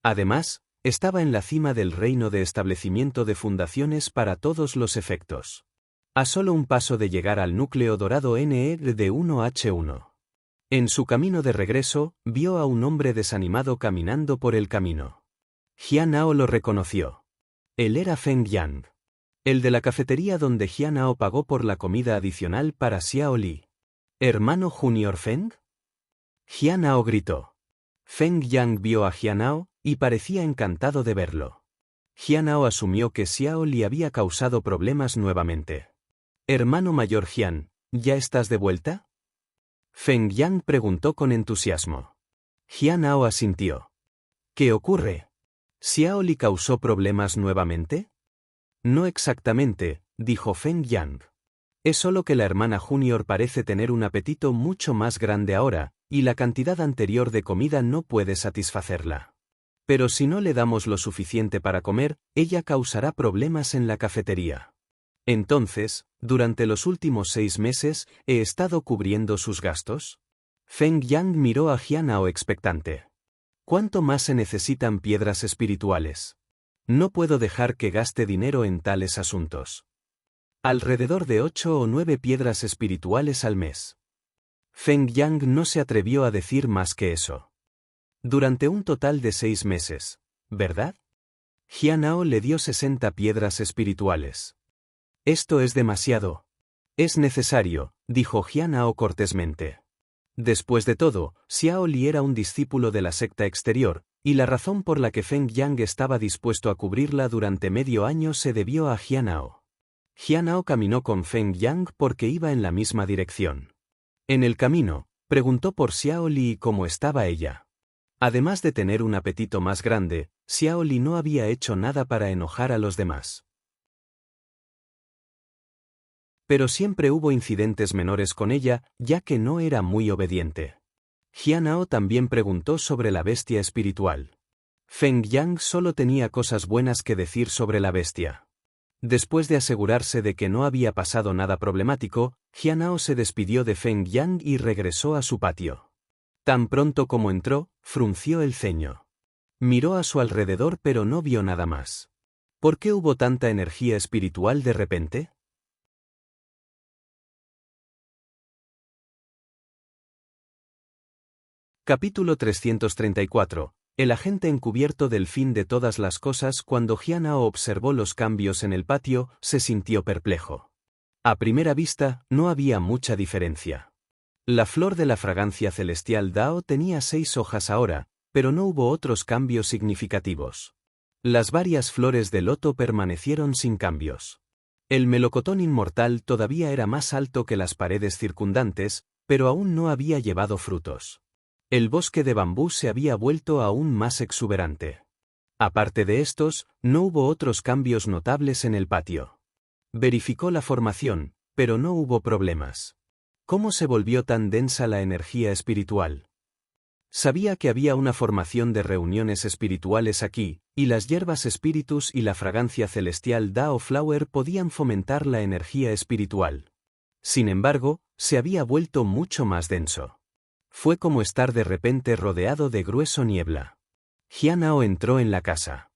Además, estaba en la cima del reino de establecimiento de fundaciones para todos los efectos. A solo un paso de llegar al núcleo dorado NE de 1H1. En su camino de regreso, vio a un hombre desanimado caminando por el camino. Jianao lo reconoció. Él era Feng Yang. El de la cafetería donde Jianao pagó por la comida adicional para Xiao Li. ¿Hermano Junior Feng? Jianao gritó. Feng Yang vio a Jianao, y parecía encantado de verlo. Jianao asumió que Xiao Li había causado problemas nuevamente. Hermano mayor Jian, ¿ya estás de vuelta? Feng Yang preguntó con entusiasmo. Jianao asintió. ¿Qué ocurre? ¿Xiao Li causó problemas nuevamente? No exactamente, dijo Feng Yang. Es solo que la hermana Junior parece tener un apetito mucho más grande ahora, y la cantidad anterior de comida no puede satisfacerla. Pero si no le damos lo suficiente para comer, ella causará problemas en la cafetería. Entonces, durante los últimos 6 meses, ¿he estado cubriendo sus gastos? Feng Yang miró a Jianao expectante. ¿Cuánto más se necesitan piedras espirituales? No puedo dejar que gaste dinero en tales asuntos. Alrededor de 8 o 9 piedras espirituales al mes. Feng Yang no se atrevió a decir más que eso. Durante un total de 6 meses, ¿verdad? Jianhao le dio 60 piedras espirituales. Esto es demasiado. Es necesario, dijo Jianhao cortésmente. Después de todo, Xiao Li era un discípulo de la secta exterior, y la razón por la que Feng Yang estaba dispuesto a cubrirla durante medio año se debió a Jianhao. Jianhao caminó con Feng Yang porque iba en la misma dirección. En el camino, preguntó por Xiao Li y cómo estaba ella. Además de tener un apetito más grande, Xiao Li no había hecho nada para enojar a los demás. Pero siempre hubo incidentes menores con ella, ya que no era muy obediente. Jianhao también preguntó sobre la bestia espiritual. Feng Yang solo tenía cosas buenas que decir sobre la bestia. Después de asegurarse de que no había pasado nada problemático, Jianhao se despidió de Feng Yang y regresó a su patio. Tan pronto como entró, frunció el ceño. Miró a su alrededor pero no vio nada más. ¿Por qué hubo tanta energía espiritual de repente? Capítulo 334. El agente encubierto del fin de todas las cosas. Cuando Jianhao observó los cambios en el patio, se sintió perplejo. A primera vista, no había mucha diferencia. La flor de la fragancia celestial Dao tenía 6 hojas ahora, pero no hubo otros cambios significativos. Las varias flores de loto permanecieron sin cambios. El melocotón inmortal todavía era más alto que las paredes circundantes, pero aún no había llevado frutos. El bosque de bambú se había vuelto aún más exuberante. Aparte de estos, no hubo otros cambios notables en el patio. Verificó la formación, pero no hubo problemas. ¿Cómo se volvió tan densa la energía espiritual? Sabía que había una formación de reuniones espirituales aquí, y las hierbas espíritus y la fragancia celestial Dao Flower podían fomentar la energía espiritual. Sin embargo, se había vuelto mucho más denso. Fue como estar de repente rodeado de grueso niebla. Jianhao entró en la casa.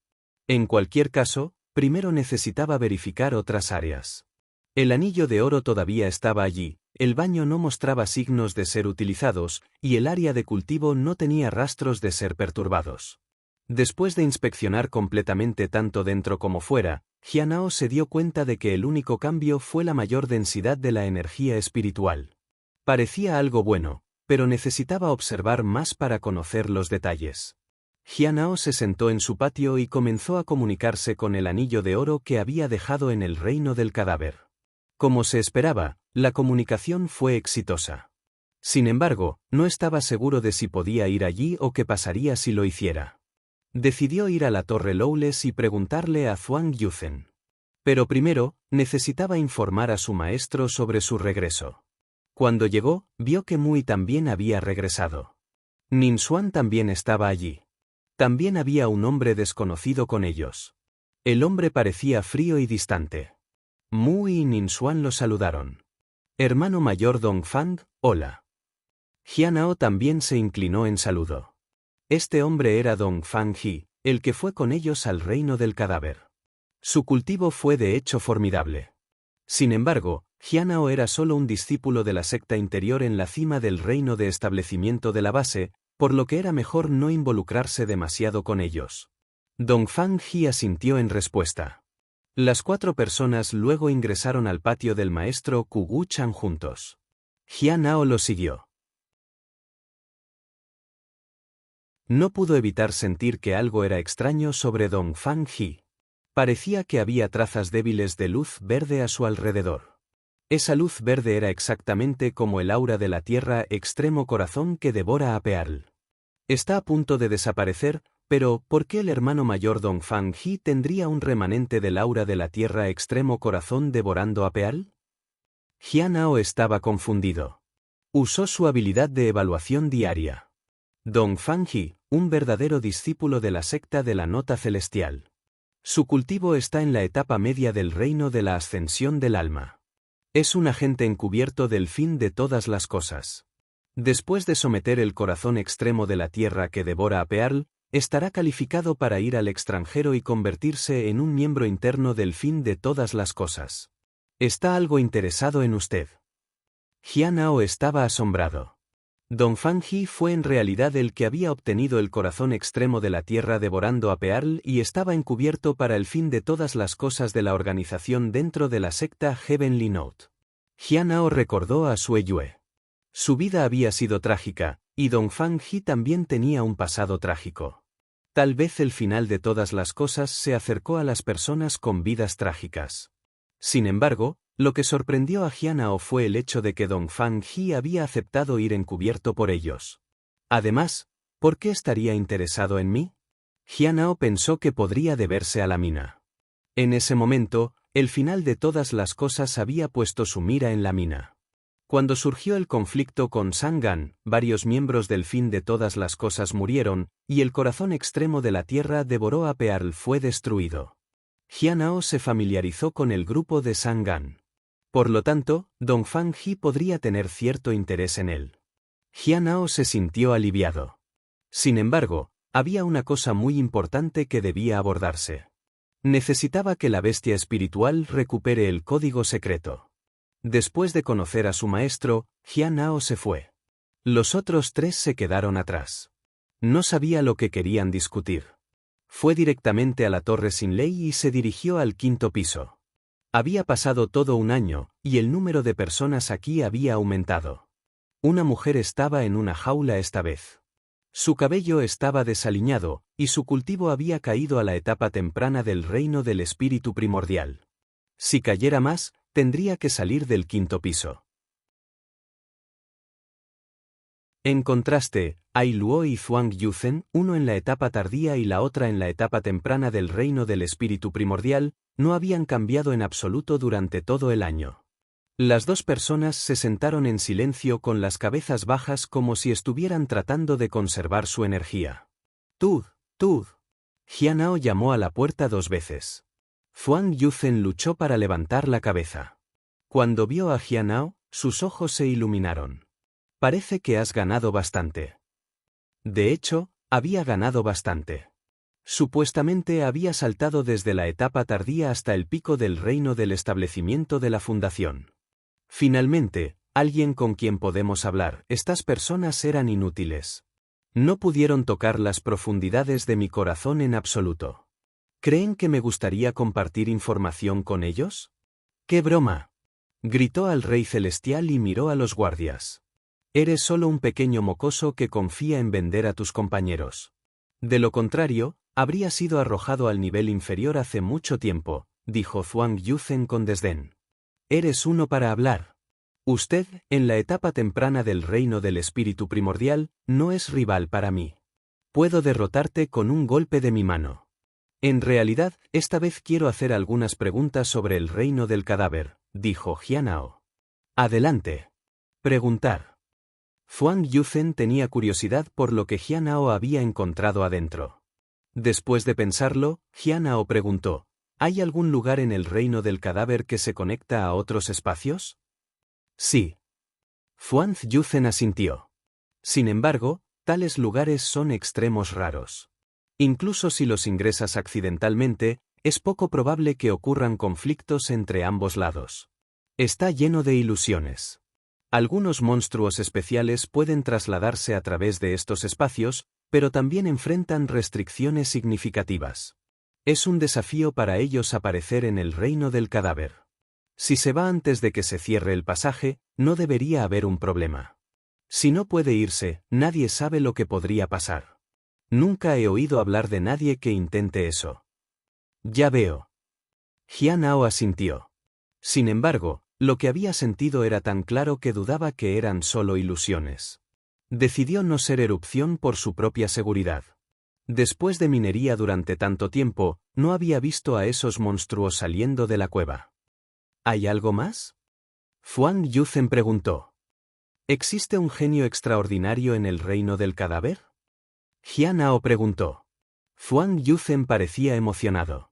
En cualquier caso, primero necesitaba verificar otras áreas. El anillo de oro todavía estaba allí, el baño no mostraba signos de ser utilizados, y el área de cultivo no tenía rastros de ser perturbados. Después de inspeccionar completamente tanto dentro como fuera, Jianhao se dio cuenta de que el único cambio fue la mayor densidad de la energía espiritual. Parecía algo bueno, pero necesitaba observar más para conocer los detalles. Jianhao se sentó en su patio y comenzó a comunicarse con el anillo de oro que había dejado en el reino del cadáver. Como se esperaba, la comunicación fue exitosa. Sin embargo, no estaba seguro de si podía ir allí o qué pasaría si lo hiciera. Decidió ir a la Torre Lowles y preguntarle a Zhuang Yuzhen. Pero primero, necesitaba informar a su maestro sobre su regreso. Cuando llegó, vio que Mui también había regresado. Nin Xuan también estaba allí. También había un hombre desconocido con ellos. El hombre parecía frío y distante. Mui y Nin Xuan lo saludaron. Hermano mayor Dongfang, hola. Jianhao también se inclinó en saludo. Este hombre era Dongfang He, el que fue con ellos al reino del cadáver. Su cultivo fue de hecho formidable. Sin embargo, Jianhao era solo un discípulo de la secta interior en la cima del reino de establecimiento de la base, por lo que era mejor no involucrarse demasiado con ellos. Dongfang He asintió en respuesta. Las 4 personas luego ingresaron al patio del maestro Kugu Chan juntos. Jianhao lo siguió. No pudo evitar sentir que algo era extraño sobre Dongfang He. Parecía que había trazas débiles de luz verde a su alrededor. Esa luz verde era exactamente como el aura de la tierra extremo corazón que devora a Pearl. Está a punto de desaparecer, pero ¿por qué el hermano mayor Dongfang He tendría un remanente del aura de la tierra extremo corazón devorando a Pearl? Jianhao estaba confundido. Usó su habilidad de evaluación diaria. Dongfang He, un verdadero discípulo de la secta de la nota celestial. Su cultivo está en la etapa media del reino de la ascensión del alma. Es un agente encubierto del fin de todas las cosas. Después de someter el corazón extremo de la tierra que devora a Pearl, estará calificado para ir al extranjero y convertirse en un miembro interno del fin de todas las cosas. ¿Está algo interesado en usted? Jianao estaba asombrado. Dongfang fue en realidad el que había obtenido el corazón extremo de la Tierra devorando a Pearl y estaba encubierto para el fin de todas las cosas de la organización dentro de la secta Heavenly Note. Jianao recordó a Sue Yue. Su vida había sido trágica, y Dongfang también tenía un pasado trágico. Tal vez el final de todas las cosas se acercó a las personas con vidas trágicas. Sin embargo, lo que sorprendió a Jianao fue el hecho de que Dongfang había aceptado ir encubierto por ellos. Además, ¿por qué estaría interesado en mí? Jianao pensó que podría deberse a la mina. En ese momento, el final de todas las cosas había puesto su mira en la mina. Cuando surgió el conflicto con Sangan, varios miembros del fin de todas las cosas murieron, y el corazón extremo de la Tierra devoró a Pearl fue destruido. Jianao se familiarizó con el grupo de Sangan. Por lo tanto, Dongfang podría tener cierto interés en él. Jianao se sintió aliviado. Sin embargo, había una cosa muy importante que debía abordarse. Necesitaba que la bestia espiritual recupere el código secreto. Después de conocer a su maestro, Jianao se fue. Los otros tres se quedaron atrás. No sabía lo que querían discutir. Fue directamente a la torre sin ley y se dirigió al 5.º piso. Había pasado todo un año, y el número de personas aquí había aumentado. Una mujer estaba en una jaula esta vez. Su cabello estaba desaliñado, y su cultivo había caído a la etapa temprana del reino del espíritu primordial. Si cayera más, tendría que salir del 5.º piso. En contraste, Ai Luo y Zhuang Yuzhen, uno en la etapa tardía y la otra en la etapa temprana del reino del espíritu primordial, no habían cambiado en absoluto durante todo el año. Las dos personas se sentaron en silencio con las cabezas bajas como si estuvieran tratando de conservar su energía. Tud. Jianao llamó a la puerta 2 veces. Zhuang Yuzhen luchó para levantar la cabeza. Cuando vio a Jianao, sus ojos se iluminaron. Parece que has ganado bastante. De hecho, había ganado bastante. Supuestamente había saltado desde la etapa tardía hasta el pico del reino del establecimiento de la fundación. Finalmente, alguien con quien podemos hablar. Estas personas eran inútiles. No pudieron tocar las profundidades de mi corazón en absoluto. ¿Creen que me gustaría compartir información con ellos? ¡Qué broma! Gritó al Rey Celestial y miró a los guardias. Eres solo un pequeño mocoso que confía en vender a tus compañeros. De lo contrario, habría sido arrojado al nivel inferior hace mucho tiempo, dijo Zhuang Yuzhen con desdén. Eres uno para hablar. Usted, en la etapa temprana del reino del espíritu primordial, no es rival para mí. Puedo derrotarte con un golpe de mi mano. En realidad, esta vez quiero hacer algunas preguntas sobre el reino del cadáver, dijo Jianao. Adelante. Preguntar. Zhuang Yuzhen tenía curiosidad por lo que Jianao había encontrado adentro. Después de pensarlo, Jianao preguntó, ¿hay algún lugar en el reino del cadáver que se conecta a otros espacios? Sí. Zhuang Yuzhen asintió. Sin embargo, tales lugares son extremos raros. Incluso si los ingresas accidentalmente, es poco probable que ocurran conflictos entre ambos lados. Está lleno de ilusiones. Algunos monstruos especiales pueden trasladarse a través de estos espacios, pero también enfrentan restricciones significativas. Es un desafío para ellos aparecer en el reino del cadáver. Si se va antes de que se cierre el pasaje, no debería haber un problema. Si no puede irse, nadie sabe lo que podría pasar. Nunca he oído hablar de nadie que intente eso. Ya veo. Jianao asintió. Sin embargo, lo que había sentido era tan claro que dudaba que eran solo ilusiones. Decidió no ser erupción por su propia seguridad. Después de minería durante tanto tiempo, no había visto a esos monstruos saliendo de la cueva. ¿Hay algo más? Zhuang Yuzhen preguntó. ¿Existe un genio extraordinario en el reino del cadáver? Jianao preguntó. Zhuang Yuzhen parecía emocionado.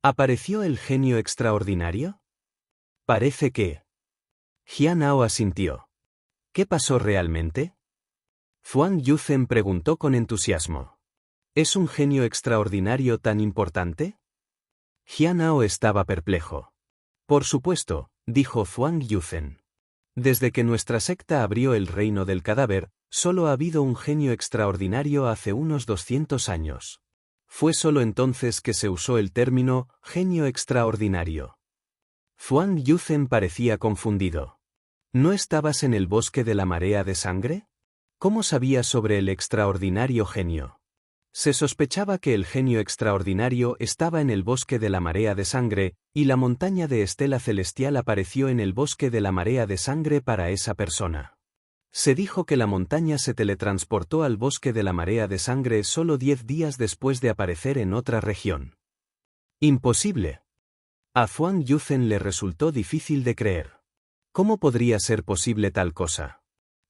¿Apareció el genio extraordinario? Parece que. Jianao asintió. ¿Qué pasó realmente? Zhuang Yuzhen preguntó con entusiasmo. ¿Es un genio extraordinario tan importante? Jianao estaba perplejo. Por supuesto, dijo Zhuang Yuzhen. Desde que nuestra secta abrió el reino del cadáver, solo ha habido un genio extraordinario hace unos 200 años. Fue solo entonces que se usó el término genio extraordinario. Zhuang Yuzhen parecía confundido. ¿No estabas en el bosque de la marea de sangre? ¿Cómo sabías sobre el extraordinario genio? Se sospechaba que el genio extraordinario estaba en el bosque de la marea de sangre, y la montaña de estela celestial apareció en el bosque de la marea de sangre para esa persona. Se dijo que la montaña se teletransportó al bosque de la marea de sangre solo 10 días después de aparecer en otra región. Imposible. A Zhuang Yuzhen le resultó difícil de creer. ¿Cómo podría ser posible tal cosa?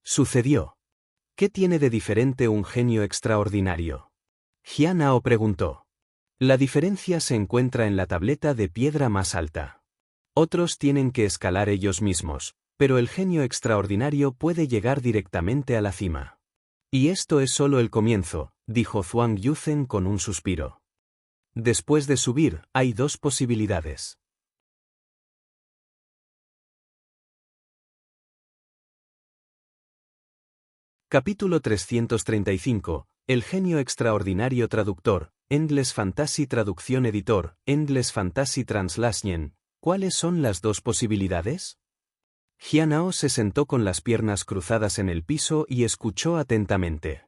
Sucedió. ¿Qué tiene de diferente un genio extraordinario? Jianao preguntó. La diferencia se encuentra en la tableta de piedra más alta. Otros tienen que escalar ellos mismos, pero el genio extraordinario puede llegar directamente a la cima. Y esto es solo el comienzo, dijo Zhuang Yuzhen con un suspiro. Después de subir, hay dos posibilidades. Capítulo 335. El genio extraordinario traductor, Endless Fantasy Traducción Editor, Endless Fantasy Translation. ¿Cuáles son las dos posibilidades? Jianao se sentó con las piernas cruzadas en el piso y escuchó atentamente.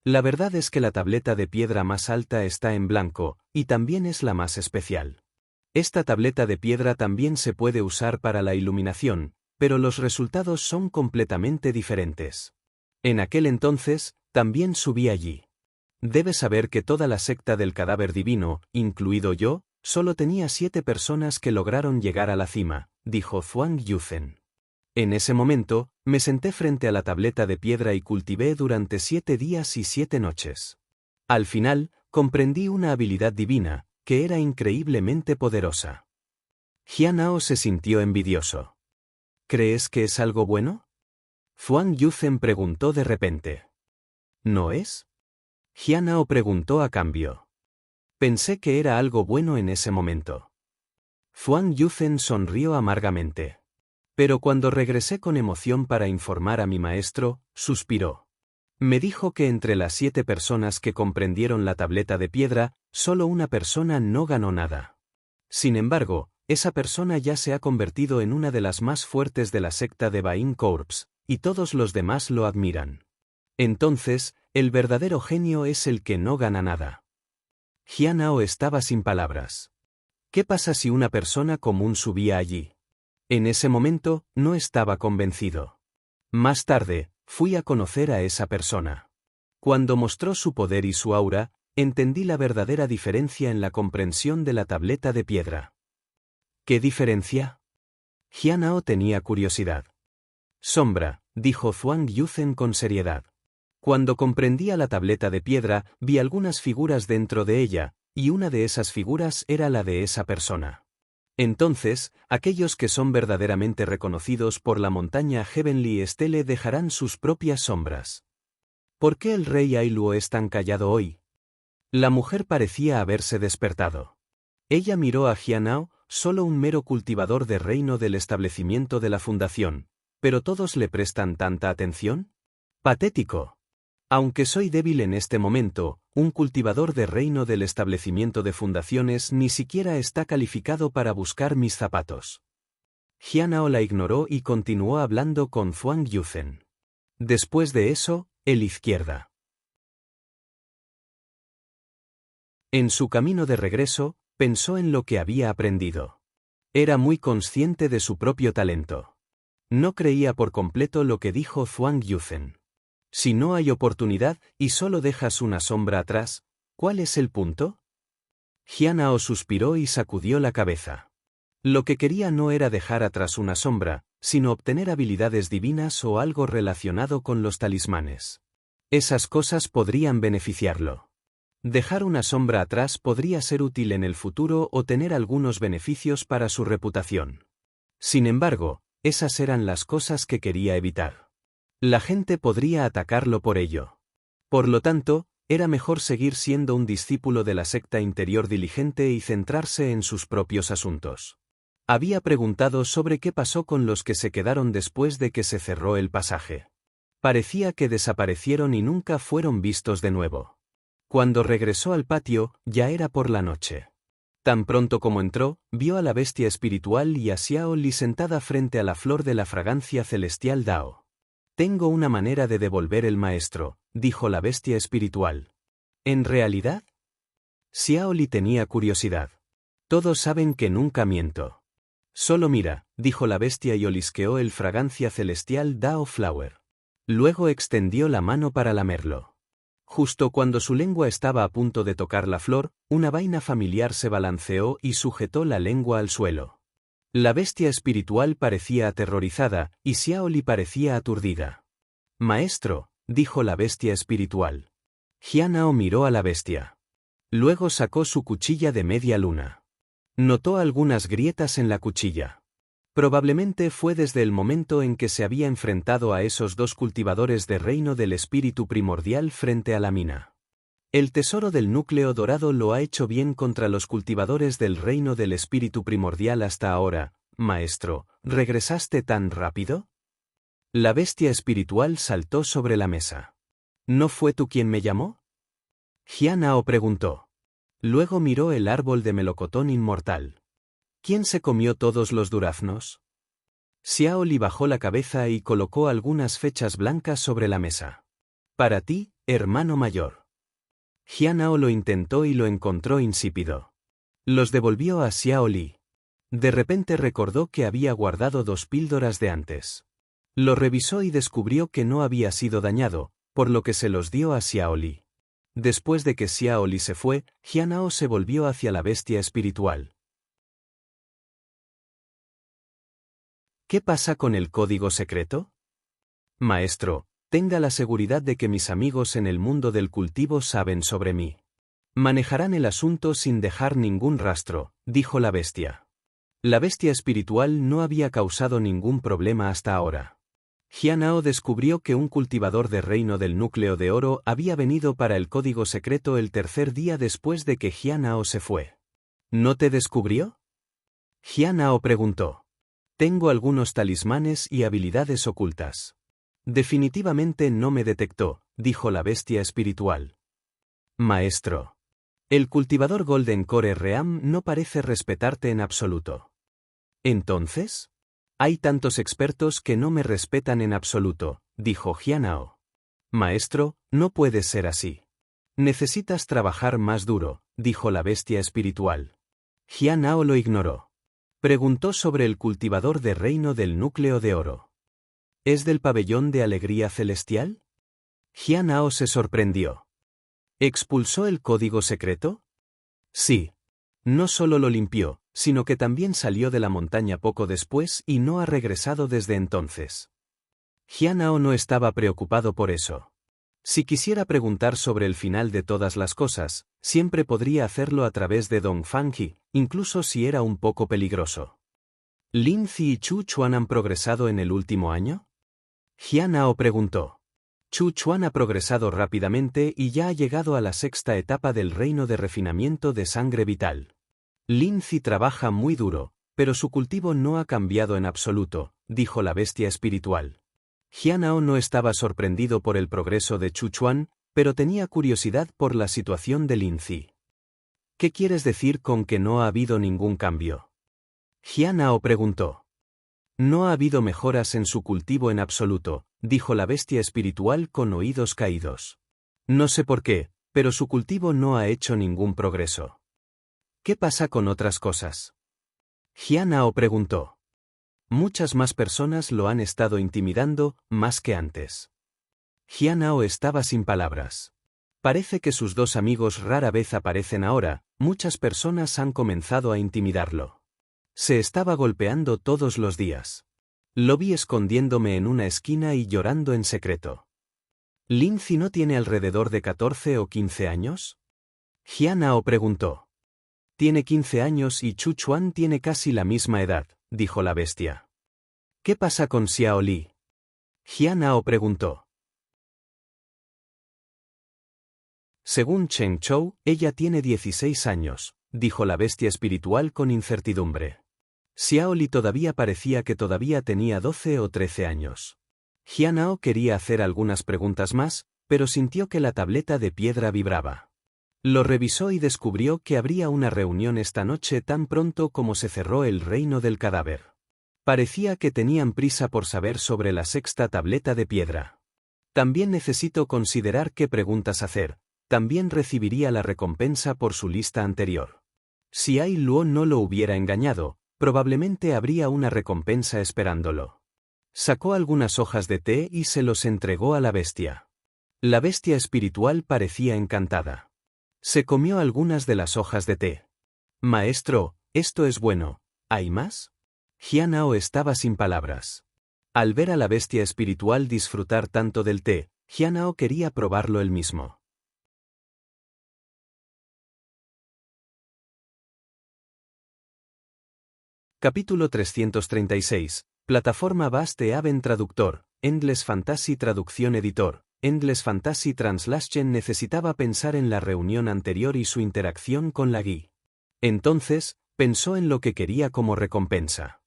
La verdad es que la tableta de piedra más alta está en blanco, y también es la más especial. Esta tableta de piedra también se puede usar para la iluminación, pero los resultados son completamente diferentes. En aquel entonces, también subí allí. Debes saber que toda la secta del cadáver divino, incluido yo, solo tenía 7 personas que lograron llegar a la cima, dijo Zhuang Yuzhen. En ese momento, me senté frente a la tableta de piedra y cultivé durante 7 días y 7 noches. Al final, comprendí una habilidad divina, que era increíblemente poderosa. Jianao se sintió envidioso. ¿Crees que es algo bueno? Zhuang Yuzhen preguntó de repente. ¿No es? Jianao preguntó a cambio. Pensé que era algo bueno en ese momento. Zhuang Yuzhen sonrió amargamente. Pero cuando regresé con emoción para informar a mi maestro, suspiró. Me dijo que entre las 7 personas que comprendieron la tableta de piedra, solo una persona no ganó nada. Sin embargo, esa persona ya se ha convertido en una de las más fuertes de la secta de Bain Corps, y todos los demás lo admiran. Entonces, el verdadero genio es el que no gana nada. Jianao estaba sin palabras. ¿Qué pasa si una persona común subía allí? En ese momento, no estaba convencido. Más tarde, fui a conocer a esa persona. Cuando mostró su poder y su aura, entendí la verdadera diferencia en la comprensión de la tableta de piedra. ¿Qué diferencia? Jianao tenía curiosidad. Sombra, dijo Zhuang Yuzhen con seriedad. Cuando comprendía la tableta de piedra, vi algunas figuras dentro de ella, y una de esas figuras era la de esa persona. Entonces, aquellos que son verdaderamente reconocidos por la montaña Heavenly Stele dejarán sus propias sombras. ¿Por qué el rey Ailuo es tan callado hoy? La mujer parecía haberse despertado. Ella miró a Jianao, solo un mero cultivador de reino del establecimiento de la fundación. ¿Pero todos le prestan tanta atención? Patético. Aunque soy débil en este momento, un cultivador de reino del establecimiento de fundaciones ni siquiera está calificado para buscar mis zapatos. Jianao la ignoró y continuó hablando con Zhuang Yuzhen. Después de eso, el izquierda. En su camino de regreso, pensó en lo que había aprendido. Era muy consciente de su propio talento. No creía por completo lo que dijo Zhuang Yuzhen. Si no hay oportunidad y solo dejas una sombra atrás, ¿cuál es el punto? Jianao suspiró y sacudió la cabeza. Lo que quería no era dejar atrás una sombra, sino obtener habilidades divinas o algo relacionado con los talismanes. Esas cosas podrían beneficiarlo. Dejar una sombra atrás podría ser útil en el futuro o tener algunos beneficios para su reputación. Sin embargo, esas eran las cosas que quería evitar. La gente podría atacarlo por ello. Por lo tanto, era mejor seguir siendo un discípulo de la secta interior diligente y centrarse en sus propios asuntos. Había preguntado sobre qué pasó con los que se quedaron después de que se cerró el pasaje. Parecía que desaparecieron y nunca fueron vistos de nuevo. Cuando regresó al patio, ya era por la noche. Tan pronto como entró, vio a la bestia espiritual y a Xiao Li sentada frente a la flor de la fragancia celestial Dao. «Tengo una manera de devolver el maestro», dijo la bestia espiritual. ¿En realidad? Xiao Li tenía curiosidad. «Todos saben que nunca miento». «Solo mira», dijo la bestia y olisqueó el fragancia celestial Dao Flower. Luego extendió la mano para lamerlo. Justo cuando su lengua estaba a punto de tocar la flor, una vaina familiar se balanceó y sujetó la lengua al suelo. La bestia espiritual parecía aterrorizada, y Xiao Li parecía aturdida. «Maestro», dijo la bestia espiritual. Jianao miró a la bestia. Luego sacó su cuchilla de media luna. Notó algunas grietas en la cuchilla. Probablemente fue desde el momento en que se había enfrentado a esos dos cultivadores de reino del espíritu primordial frente a la mina. El tesoro del núcleo dorado lo ha hecho bien contra los cultivadores del reino del espíritu primordial hasta ahora. «Maestro, ¿regresaste tan rápido?» La bestia espiritual saltó sobre la mesa. «¿No fue tú quien me llamó?» Jianao preguntó. Luego miró el árbol de melocotón inmortal. ¿Quién se comió todos los duraznos? Xiao Li bajó la cabeza y colocó algunas fechas blancas sobre la mesa. «Para ti, hermano mayor». Jianao lo intentó y lo encontró insípido. Los devolvió a Xiao Li. De repente recordó que había guardado 2 píldoras de antes. Lo revisó y descubrió que no había sido dañado, por lo que se los dio a Xiao Li. Después de que Xiao Li se fue, Jianao se volvió hacia la bestia espiritual. «¿Qué pasa con el código secreto?» «Maestro, tenga la seguridad de que mis amigos en el mundo del cultivo saben sobre mí. Manejarán el asunto sin dejar ningún rastro», dijo la bestia. La bestia espiritual no había causado ningún problema hasta ahora. Jianao descubrió que un cultivador de reino del núcleo de oro había venido para el código secreto el tercer día después de que Jianao se fue. «¿No te descubrió?» Jianao preguntó. «Tengo algunos talismanes y habilidades ocultas». «Definitivamente no me detectó», dijo la bestia espiritual. «Maestro. El cultivador Golden Core Ream no parece respetarte en absoluto». «¿Entonces?» «Hay tantos expertos que no me respetan en absoluto», dijo Jianao. «Maestro, no puedes ser así. Necesitas trabajar más duro», dijo la bestia espiritual. Jianao lo ignoró. Preguntó sobre el cultivador de reino del núcleo de oro. ¿Es del pabellón de alegría celestial? Jianao se sorprendió. ¿Expulsó el código secreto? Sí. No solo lo limpió, sino que también salió de la montaña poco después y no ha regresado desde entonces. Jianao no estaba preocupado por eso. Si quisiera preguntar sobre el final de todas las cosas, siempre podría hacerlo a través de Dongfangji, incluso si era un poco peligroso. ¿Lin Zi y Chu Chuan han progresado en el último año? Jianao preguntó. Chu Chuan ha progresado rápidamente y ya ha llegado a la 6ª etapa del reino de refinamiento de sangre vital. Lin Zi trabaja muy duro, pero su cultivo no ha cambiado en absoluto, dijo la bestia espiritual. Jianao no estaba sorprendido por el progreso de Chu Chuan, pero tenía curiosidad por la situación de Lin Zi. ¿Qué quieres decir con que no ha habido ningún cambio? Jianao preguntó. No ha habido mejoras en su cultivo en absoluto, dijo la bestia espiritual con oídos caídos. No sé por qué, pero su cultivo no ha hecho ningún progreso. ¿Qué pasa con otras cosas? Jianao preguntó. Muchas más personas lo han estado intimidando, más que antes. Jianao estaba sin palabras. Parece que sus 2 amigos rara vez aparecen ahora, muchas personas han comenzado a intimidarlo. Se estaba golpeando todos los días. Lo vi escondiéndome en una esquina y llorando en secreto. ¿Lin Zi no tiene alrededor de 14 o 15 años? Jianao preguntó. Tiene 15 años y Chu Chuan tiene casi la misma edad, dijo la bestia. ¿Qué pasa con Xiao Li? Jianao preguntó. Según Cheng Chou, ella tiene 16 años, dijo la bestia espiritual con incertidumbre. Xiao Li todavía parecía que todavía tenía 12 o 13 años. Jianao quería hacer algunas preguntas más, pero sintió que la tableta de piedra vibraba. Lo revisó y descubrió que habría una reunión esta noche tan pronto como se cerró el reino del cadáver. Parecía que tenían prisa por saber sobre la sexta tableta de piedra. También necesito considerar qué preguntas hacer. También recibiría la recompensa por su lista anterior. Si Ai Luo no lo hubiera engañado, probablemente habría una recompensa esperándolo. Sacó algunas hojas de té y se los entregó a la bestia. La bestia espiritual parecía encantada. Se comió algunas de las hojas de té. Maestro, esto es bueno, ¿hay más? Jianao estaba sin palabras. Al ver a la bestia espiritual disfrutar tanto del té, Jianao quería probarlo él mismo. Capítulo 336. Plataforma Vaste Aven Traductor, Endless Fantasy Traducción Editor. Endless Fantasy Translation necesitaba pensar en la reunión anterior y su interacción con la Guy. Entonces, pensó en lo que quería como recompensa.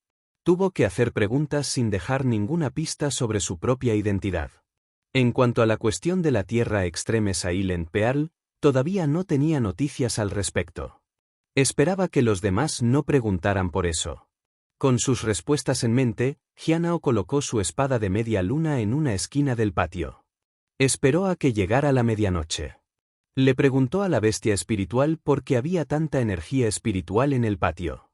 Tuvo que hacer preguntas sin dejar ninguna pista sobre su propia identidad. En cuanto a la cuestión de la Tierra Extremes Island Pearl, todavía no tenía noticias al respecto. Esperaba que los demás no preguntaran por eso. Con sus respuestas en mente, Jianao colocó su espada de media luna en una esquina del patio. Esperó a que llegara la medianoche. Le preguntó a la bestia espiritual por qué había tanta energía espiritual en el patio.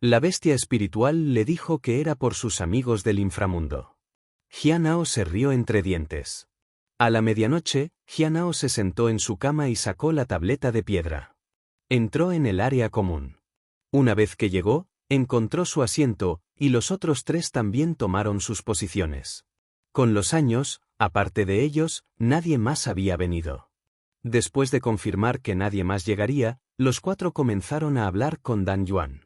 La bestia espiritual le dijo que era por sus amigos del inframundo. Jianao se rió entre dientes. A la medianoche, Jianao se sentó en su cama y sacó la tableta de piedra. Entró en el área común. Una vez que llegó, encontró su asiento, y los otros tres también tomaron sus posiciones. Con los años, aparte de ellos, nadie más había venido. Después de confirmar que nadie más llegaría, los cuatro comenzaron a hablar con Dan Yuan.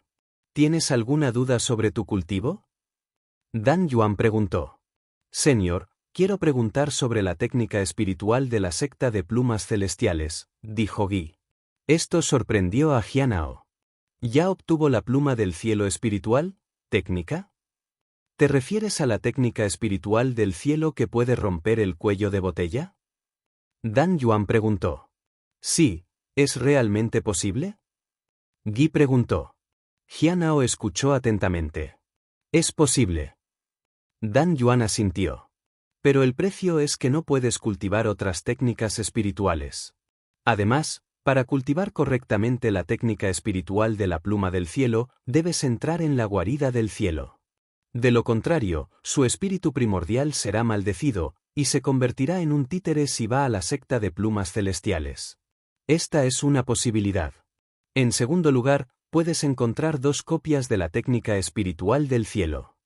¿Tienes alguna duda sobre tu cultivo? Dan Yuan preguntó. Señor, quiero preguntar sobre la técnica espiritual de la secta de plumas celestiales, dijo Guy. Esto sorprendió a Jianao. ¿Ya obtuvo la pluma del cielo espiritual? ¿Técnica? ¿Te refieres a la técnica espiritual del cielo que puede romper el cuello de botella? Dan Yuan preguntó. Sí, ¿es realmente posible? Guy preguntó. Jianao escuchó atentamente. Es posible. Dan Yuan asintió. Pero el precio es que no puedes cultivar otras técnicas espirituales. Además, para cultivar correctamente la técnica espiritual de la pluma del cielo, debes entrar en la guarida del cielo. De lo contrario, su espíritu primordial será maldecido, y se convertirá en un títere si va a la secta de plumas celestiales. Esta es una posibilidad. En segundo lugar, puedes encontrar 2 copias de la técnica espiritual del cielo.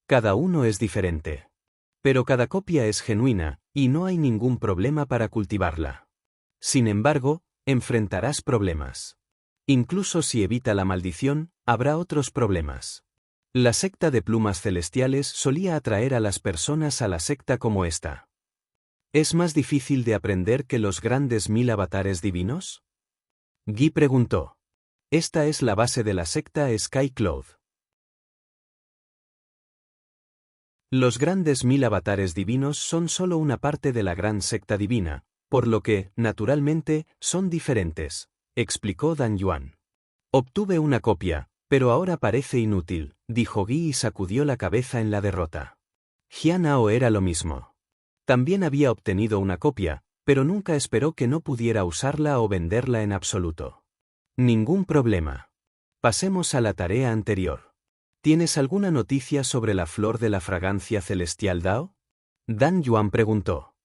Cada uno es diferente. Pero cada copia es genuina, y no hay ningún problema para cultivarla. Sin embargo, enfrentarás problemas. Incluso si evita la maldición, habrá otros problemas. La secta de plumas celestiales solía atraer a las personas a la secta como esta. ¿Es más difícil de aprender que los grandes 1000 avatares divinos? Guy preguntó. Esta es la base de la secta Sky Cloud. Los grandes 1000 avatares divinos son solo una parte de la gran secta divina, por lo que, naturalmente, son diferentes, explicó Dan Yuan. Obtuve una copia, pero ahora parece inútil, dijo Guy y sacudió la cabeza en la derrota. Jianao era lo mismo. También había obtenido una copia, pero nunca esperó que no pudiera usarla o venderla en absoluto. Ningún problema. Pasemos a la tarea anterior. ¿Tienes alguna noticia sobre la flor de la fragancia celestial Dao? Dan Yuan preguntó.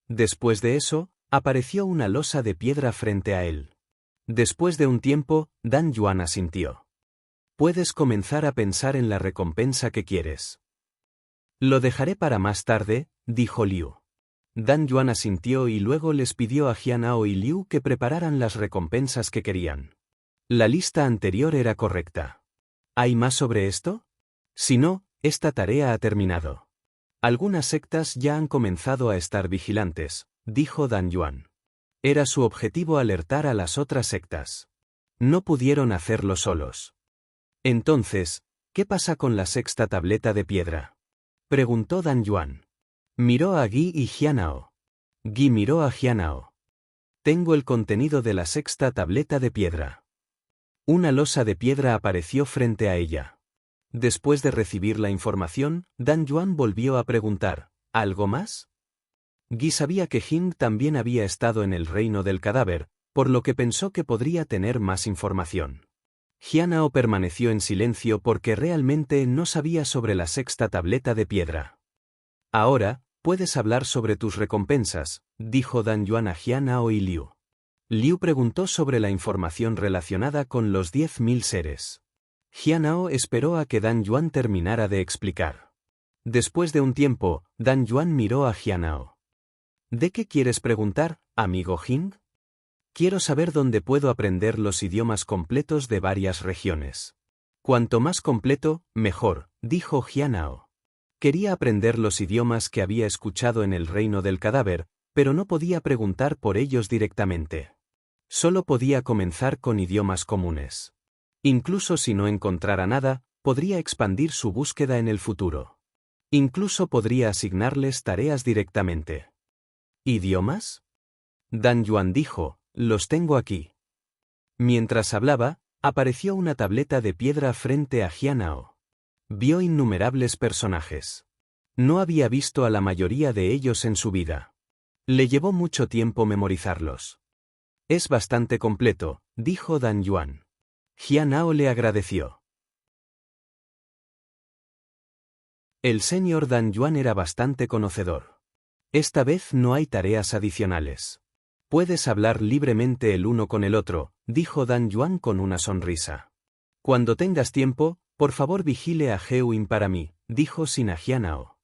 Después de eso, apareció una losa de piedra frente a él. Después de un tiempo, Dan Yuan asintió. Puedes comenzar a pensar en la recompensa que quieres. Lo dejaré para más tarde, dijo Liu. Dan Yuan asintió y luego les pidió a Jianao y Liu que prepararan las recompensas que querían. La lista anterior era correcta. ¿Hay más sobre esto? Si no, esta tarea ha terminado. Algunas sectas ya han comenzado a estar vigilantes, dijo Dan Yuan. Era su objetivo alertar a las otras sectas. No pudieron hacerlo solos. Entonces, ¿Qué pasa con la sexta tableta de piedra? Preguntó Dan Yuan. Miró a Guy y Jianao. Guy miró a Jianao. Tengo el contenido de la sexta tableta de piedra. Una losa de piedra apareció frente a ella. Después de recibir la información, Dan Yuan volvió a preguntar, ¿algo más? Guy sabía que Jing también había estado en el reino del cadáver, por lo que pensó que podría tener más información. Jianao permaneció en silencio porque realmente no sabía sobre la sexta tableta de piedra. Ahora, puedes hablar sobre tus recompensas, dijo Dan Yuan a Jianao y Liu. Liu preguntó sobre la información relacionada con los 10.000 seres. Jianao esperó a que Dan Yuan terminara de explicar. Después de un tiempo, Dan Yuan miró a Jianao. ¿De qué quieres preguntar, amigo Jing? Quiero saber dónde puedo aprender los idiomas completos de varias regiones. Cuanto más completo, mejor, dijo Jianao. Quería aprender los idiomas que había escuchado en el reino del cadáver, pero no podía preguntar por ellos directamente. Solo podía comenzar con idiomas comunes. Incluso si no encontrara nada, podría expandir su búsqueda en el futuro. Incluso podría asignarles tareas directamente. ¿Idiomas? Dan Yuan dijo, los tengo aquí. Mientras hablaba, apareció una tableta de piedra frente a Jianao. Vio innumerables personajes. No había visto a la mayoría de ellos en su vida. Le llevó mucho tiempo memorizarlos. Es bastante completo, dijo Dan Yuan. Jianao le agradeció. El señor Dan Yuan era bastante conocedor. Esta vez no hay tareas adicionales. Puedes hablar libremente el uno con el otro, dijo Dan Yuan con una sonrisa. Cuando tengas tiempo, por favor vigile a Hewin para mí, dijo Sin a Jianao.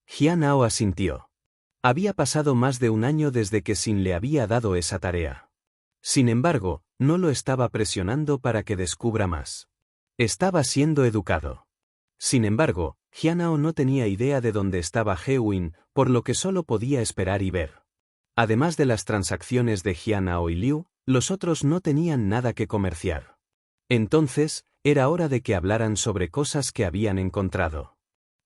Jianao asintió. Había pasado más de un año desde que Sin le había dado esa tarea. Sin embargo, no lo estaba presionando para que descubra más. Estaba siendo educado. Sin embargo, Jianao no tenía idea de dónde estaba Hewin, por lo que solo podía esperar y ver. Además de las transacciones de Jianao y Liu, los otros no tenían nada que comerciar. Entonces, era hora de que hablaran sobre cosas que habían encontrado.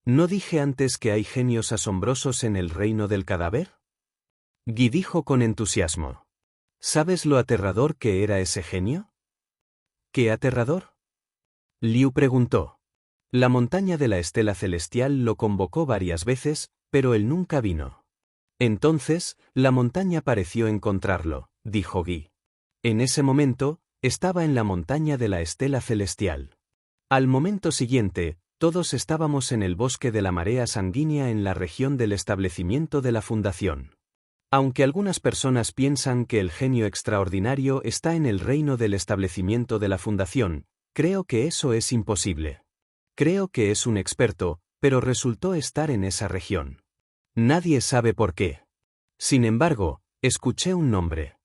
¿No dije antes que hay genios asombrosos en el reino del cadáver? Guy dijo con entusiasmo. ¿Sabes lo aterrador que era ese genio? ¿Qué aterrador? Liu preguntó. La montaña de la estela celestial lo convocó varias veces, pero él nunca vino. Entonces, la montaña pareció encontrarlo, dijo Guy. En ese momento, estaba en la montaña de la estela celestial. Al momento siguiente, todos estábamos en el bosque de la marea sanguínea en la región del establecimiento de la fundación. Aunque algunas personas piensan que el genio extraordinario está en el reino del establecimiento de la fundación, creo que eso es imposible. Creo que es un experto, pero resultó estar en esa región. Nadie sabe por qué. Sin embargo, escuché un nombre.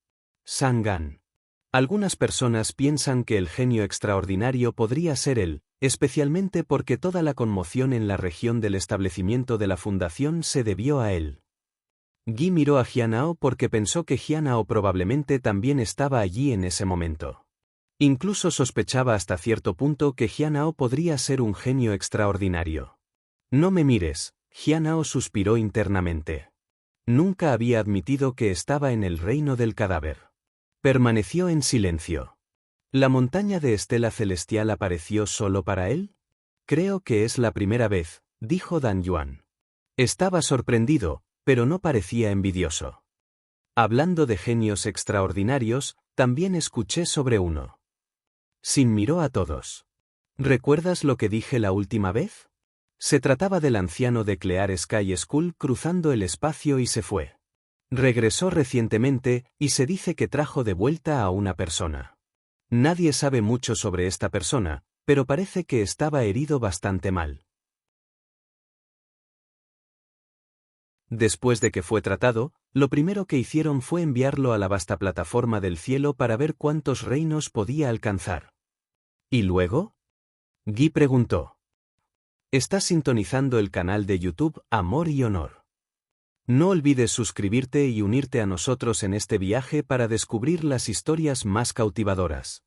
Sangan. Algunas personas piensan que el genio extraordinario podría ser él, especialmente porque toda la conmoción en la región del establecimiento de la fundación se debió a él. Guy miró a Jianao porque pensó que Jianao probablemente también estaba allí en ese momento. Incluso sospechaba hasta cierto punto que Jianao podría ser un genio extraordinario. No me mires, Jianao suspiró internamente. Nunca había admitido que estaba en el reino del cadáver. Permaneció en silencio. ¿La montaña de estela celestial apareció solo para él? Creo que es la primera vez, dijo Dan Yuan. Estaba sorprendido, pero no parecía envidioso. Hablando de genios extraordinarios, también escuché sobre uno. Sin miró a todos. ¿Recuerdas lo que dije la última vez? Se trataba del anciano de Clear Sky School cruzando el espacio y se fue. Regresó recientemente, y se dice que trajo de vuelta a una persona. Nadie sabe mucho sobre esta persona, pero parece que estaba herido bastante mal. Después de que fue tratado, lo primero que hicieron fue enviarlo a la vasta plataforma del cielo para ver cuántos reinos podía alcanzar. ¿Y luego? Guy preguntó. Estás sintonizando el canal de YouTube Amor y Honor. No olvides suscribirte y unirte a nosotros en este viaje para descubrir las historias más cautivadoras.